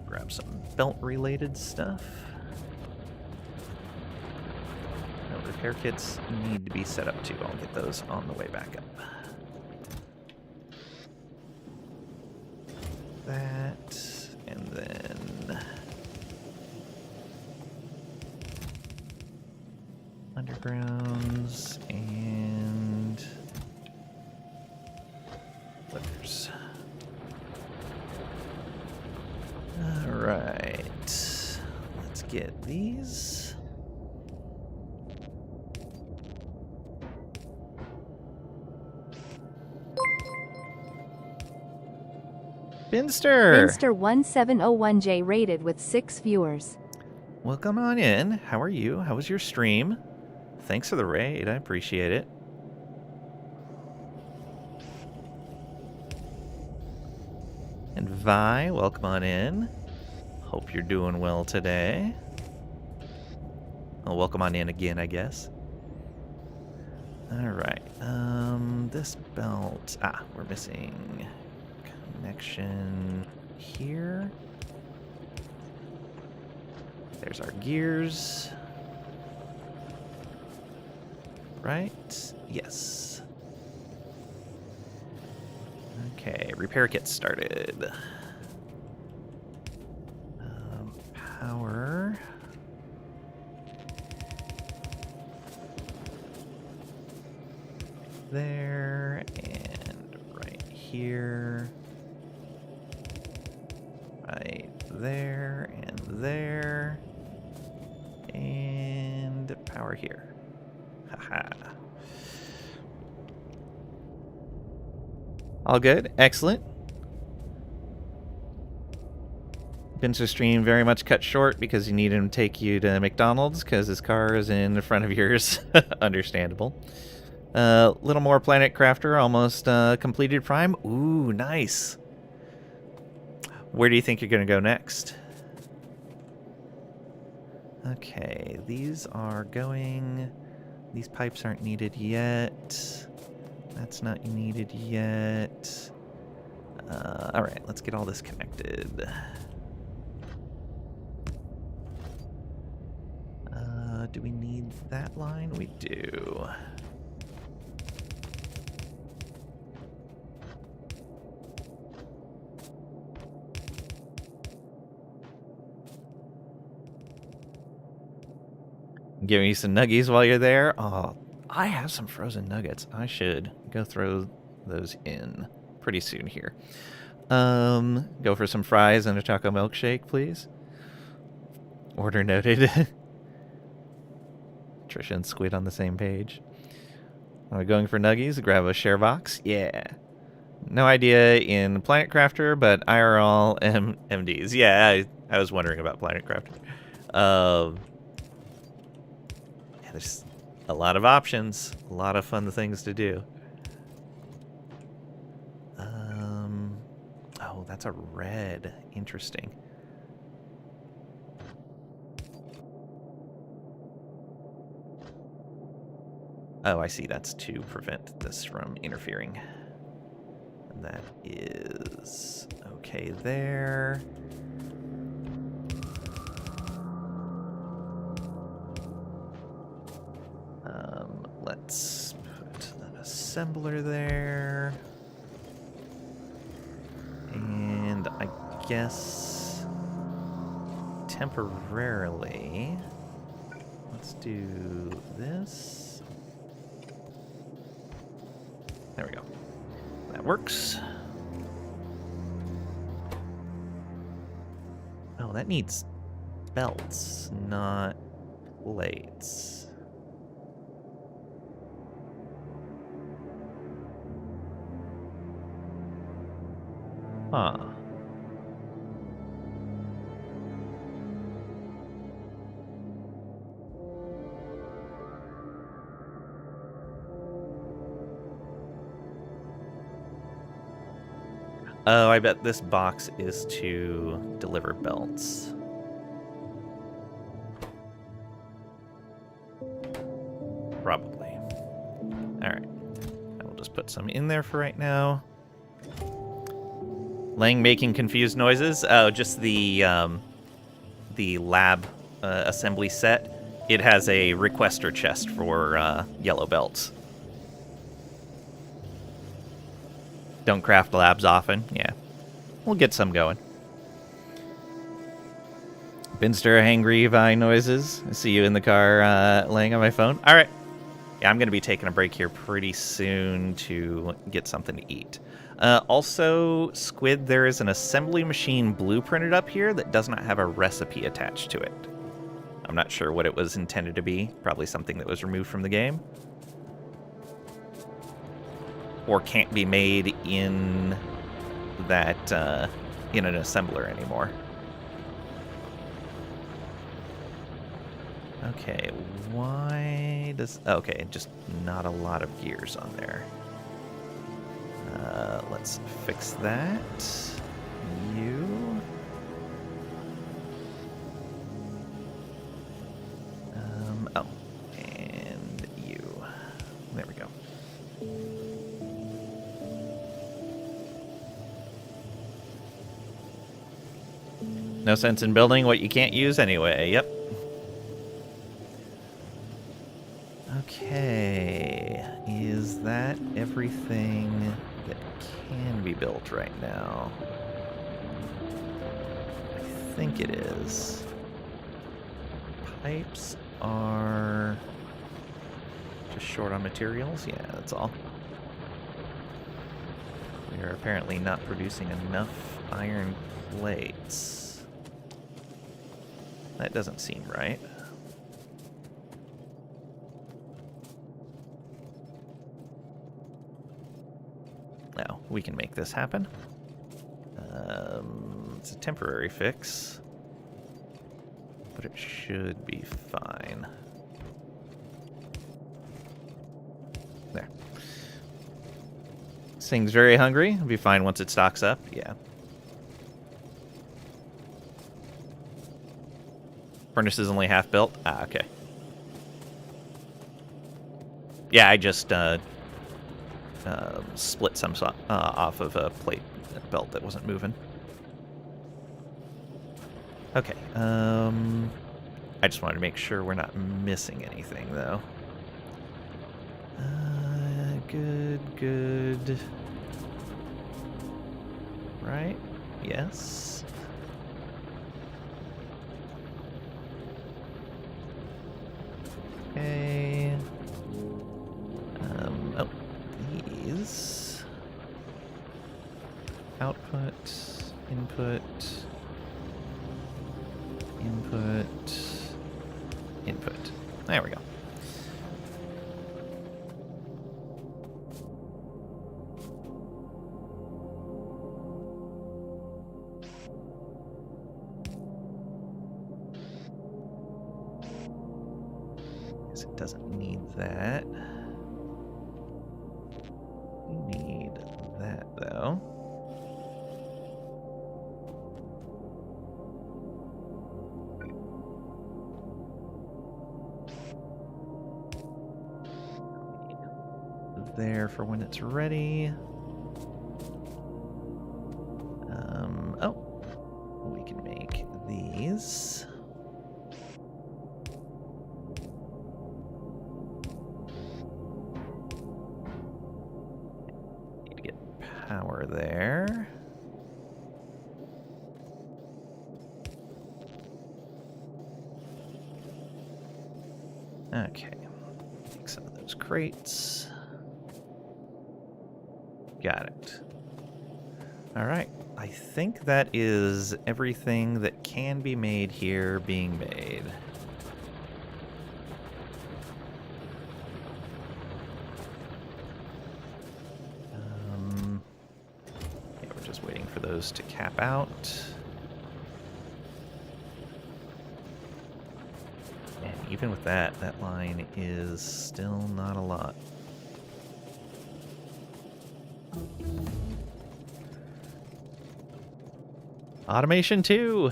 Grab some belt-related stuff. No, repair kits need to be set up too. I'll get those on the way back up. That, and then... undergrounds, and... lifters. Alright, let's get these. Finster! Finster1701J rated with 6 viewers. Well, come on in. How are you? How was your stream? Thanks for the raid. I appreciate it. And Vi, welcome on in. Hope you're doing well today. Well, welcome on in again, I guess. Alright, this belt... we're missing connection here. There's our gears. Right? Yes. Okay, repair kit started. Power. There, and right here. Right there, and there. And power here. Haha. All good. Excellent. Binster stream very much cut short because you need him to take you to McDonald's because his car is in front of yours. Understandable. Little more Planet Crafter, almost completed Prime. Ooh, nice. Where do you think you're going to go next? Okay, these are going... These pipes aren't needed yet. That's not needed yet. Alright, let's get all this connected. Do we need that line? We do. Give me some nuggies while you're there. Oh, I have some frozen nuggets. I should go throw those in pretty soon here. Go for some fries and a choco milkshake, please. Order noted. Trisha and Squid on the same page. Are we going for nuggies? Grab a share box? Yeah. No idea in Planet Crafter, but IRL MDs. Yeah, I was wondering about Planet Crafter. There's a lot of options, a lot of fun things to do. Oh, that's a red. Interesting. Oh, I see. That's to prevent this from interfering. And that is okay there. Let's put an assembler there. And I guess temporarily, let's do this. There we go. That works. Oh, that needs belts, not plates. Huh. Oh, I bet this box is to deliver belts. Probably. Alright. I will just put some in there for right now. Lang making confused noises. Oh, just the lab assembly set. It has a requester chest for yellow belts. Don't craft labs often. Yeah. We'll get some going. Binster hangry vine noises. I see you in the car laying on my phone. All right. Yeah, I'm going to be taking a break here pretty soon to get something to eat. Also, Squid, there is an assembly machine blueprinted up here that does not have a recipe attached to it. I'm not sure what it was intended to be. Probably something that was removed from the game. Or can't be made in that, in an assembler anymore. Okay, why does... Okay, just not a lot of gears on there. Let's fix that. You. Oh, and you. There we go. No sense in building what you can't use anyway. Yep. Okay. Is that everything that can be built right now? I think it is. Pipes are just short on materials. Yeah, that's all. We are apparently not producing enough iron plates. That doesn't seem right. No, we can make this happen. It's a temporary fix, but it should be fine. There. This thing's very hungry. It'll be fine once it stocks up. Yeah. Furnace is only half built. Ah, okay. Yeah, I just split some off of a plate belt that wasn't moving. Okay. I just wanted to make sure we're not missing anything, though. Good. Right? Yes. Okay. Oh, these. Output, input, input. There we go. Guess it doesn't need that. We need that, though. There for when it's ready. Oh, we can make these. Need to get power there. Okay, take some of those crates. Got it. All right. I think that is everything that can be made here being made. Yeah, we're just waiting for those to cap out. And even with that, that line is still not a lot. Automation 2!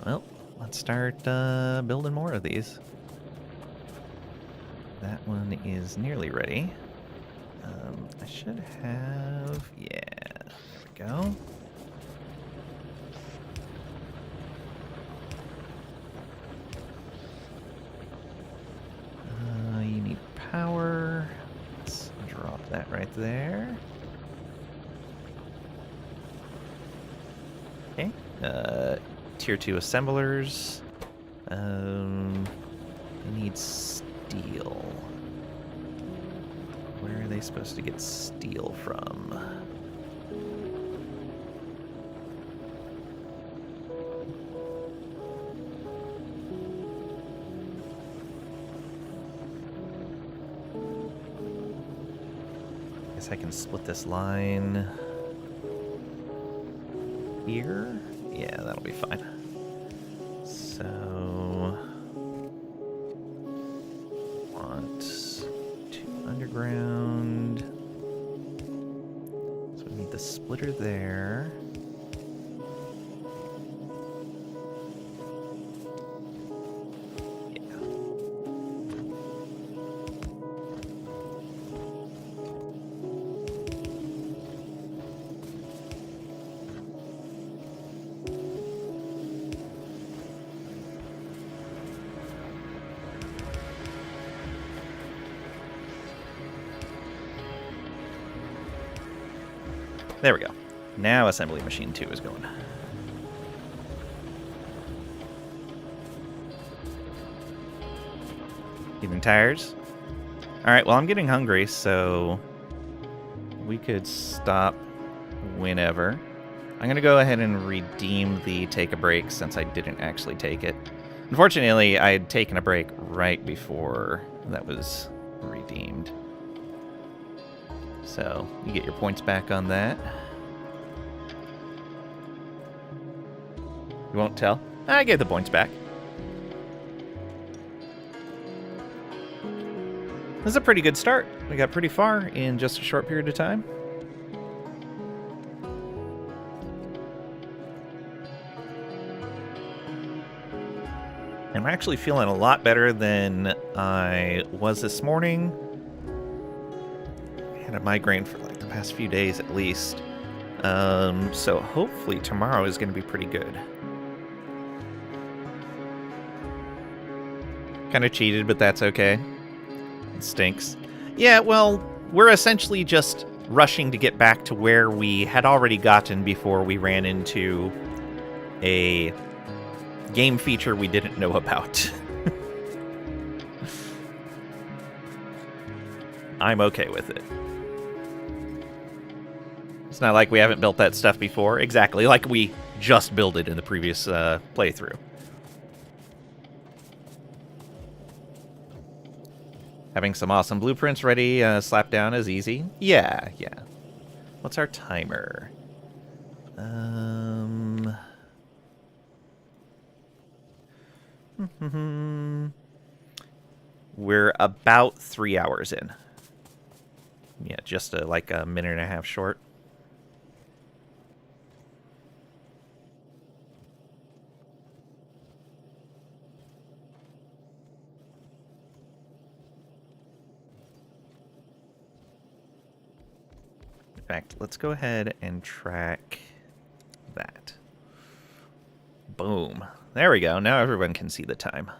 Well, let's start building more of these. That one is nearly ready. I should have... Yeah, there we go. You need power. Let's drop that right there. Okay. Tier 2 assemblers. They need steel. Where are they supposed to get steel from? Guess I can split this line here. Yeah, that'll be fine. So, want 2 underground. So we need the splitter there. Yeah. There we go. Now assembly machine 2 is going. Getting tires? Alright, well I'm getting hungry, so we could stop whenever. I'm going to go ahead and redeem the take a break since I didn't actually take it. Unfortunately, I had taken a break right before that was redeemed. So, you get your points back on that. You won't tell? I get the points back. This is a pretty good start. We got pretty far in just a short period of time. I'm actually feeling a lot better than I was this morning. I had a migraine for like the past few days at least. So hopefully tomorrow is going to be pretty good. Kind of cheated, but that's okay. It stinks. Yeah, well, we're essentially just rushing to get back to where we had already gotten before we ran into a game feature we didn't know about. I'm okay with it. It's not like we haven't built that stuff before. Exactly, like we just built it in the previous playthrough. Having some awesome blueprints ready, slapped down is easy. Yeah. What's our timer? We're about 3 hours in. Yeah, just like a minute and a half short. In fact, let's go ahead and track that. Boom. There we go. Now everyone can see the time.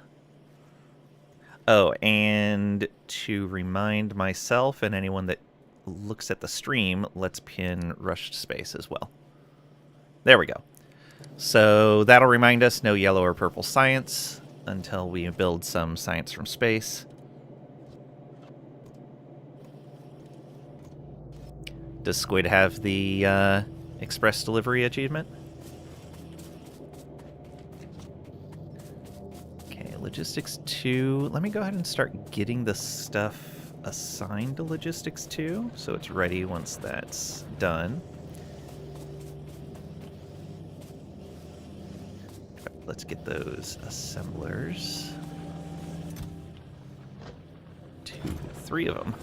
Oh, and to remind myself and anyone that looks at the stream, let's pin rushed space as well. There we go. So that'll remind us no yellow or purple science until we build some science from space. Does Squid have the express delivery achievement? Okay, logistics 2. Let me go ahead and start getting the stuff assigned to logistics 2, so it's ready once that's done. Let's get those assemblers. 2, 3 of them.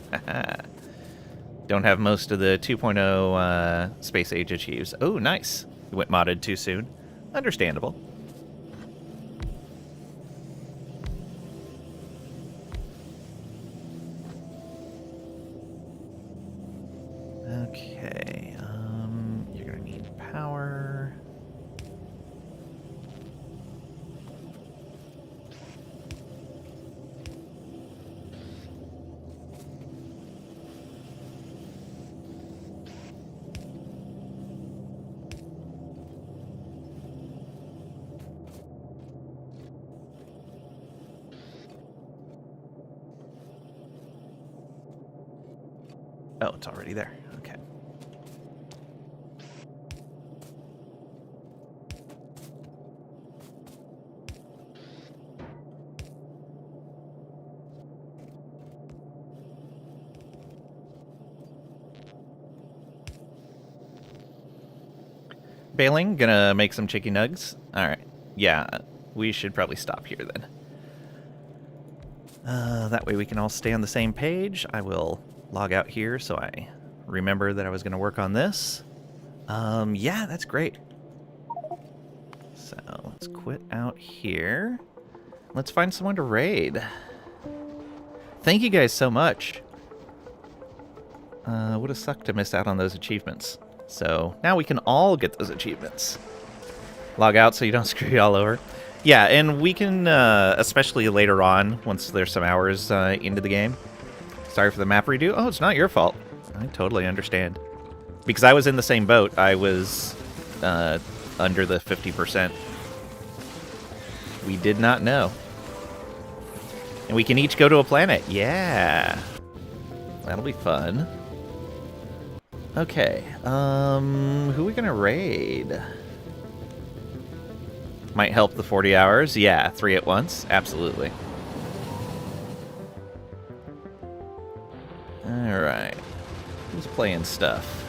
Don't have most of the 2.0 space age achieves. Oh, nice. We went modded too soon. Understandable. Okay, you're gonna need power. Oh, it's already there. Okay. Bailing, gonna make some chicken nugs. Alright. Yeah, we should probably stop here then. That way we can all stay on the same page. I will log out here so I remember that I was going to work on this. Yeah, that's great. So let's quit out here. Let's find someone to raid. Thank you guys so much. Would have sucked to miss out on those achievements. So now we can all get those achievements. Log out so you don't screw you all over. Yeah, and we can, especially later on, once there's some hours into the game. Sorry for the map redo. Oh, it's not your fault. I totally understand. Because I was in the same boat. I was under the 50%. We did not know. And we can each go to a planet. Yeah. That'll be fun. Okay. Who are we going to raid? Might help the 40 hours. Yeah, 3 at once. Absolutely. Alright. Who's playing stuff?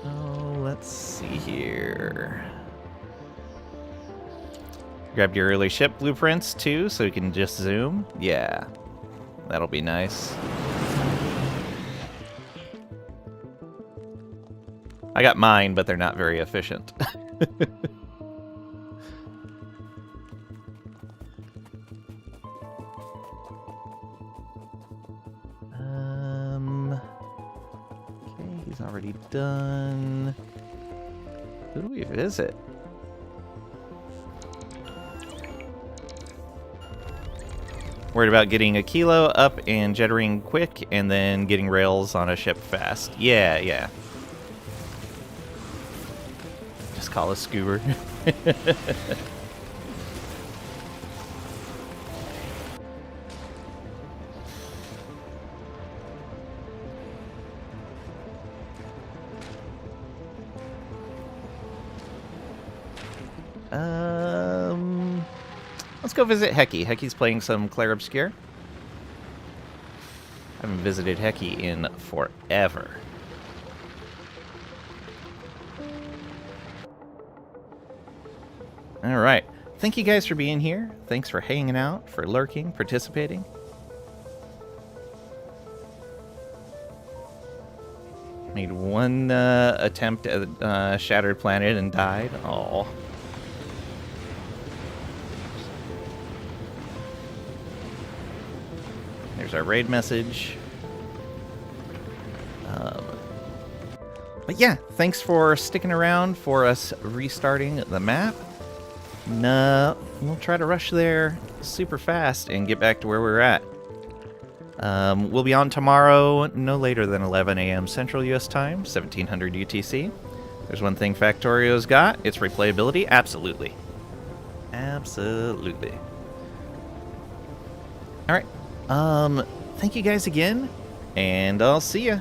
Oh, let's see here. Grabbed your early ship blueprints too, so you can just zoom. Yeah, that'll be nice. I got mine, but they're not very efficient. Okay, he's already done. Who do we visit? Worried about getting a kilo up and jettering quick, and then getting rails on a ship fast. Yeah. Just call a scuba. Let's go visit Heki. Heki's playing some Clair Obscure. I haven't visited Heki in forever. Alright. Thank you guys for being here. Thanks for hanging out, for lurking, participating. Made one attempt at Shattered Planet and died. Aw. There's our raid message. But yeah, thanks for sticking around for us restarting the map. No, we'll try to rush there super fast and get back to where we're at. We'll be on tomorrow, no later than 11 a.m. Central U.S. Time, 1700 UTC. There's one thing Factorio's got. It's replayability. Absolutely. Absolutely. All right. Thank you guys again, and I'll see ya.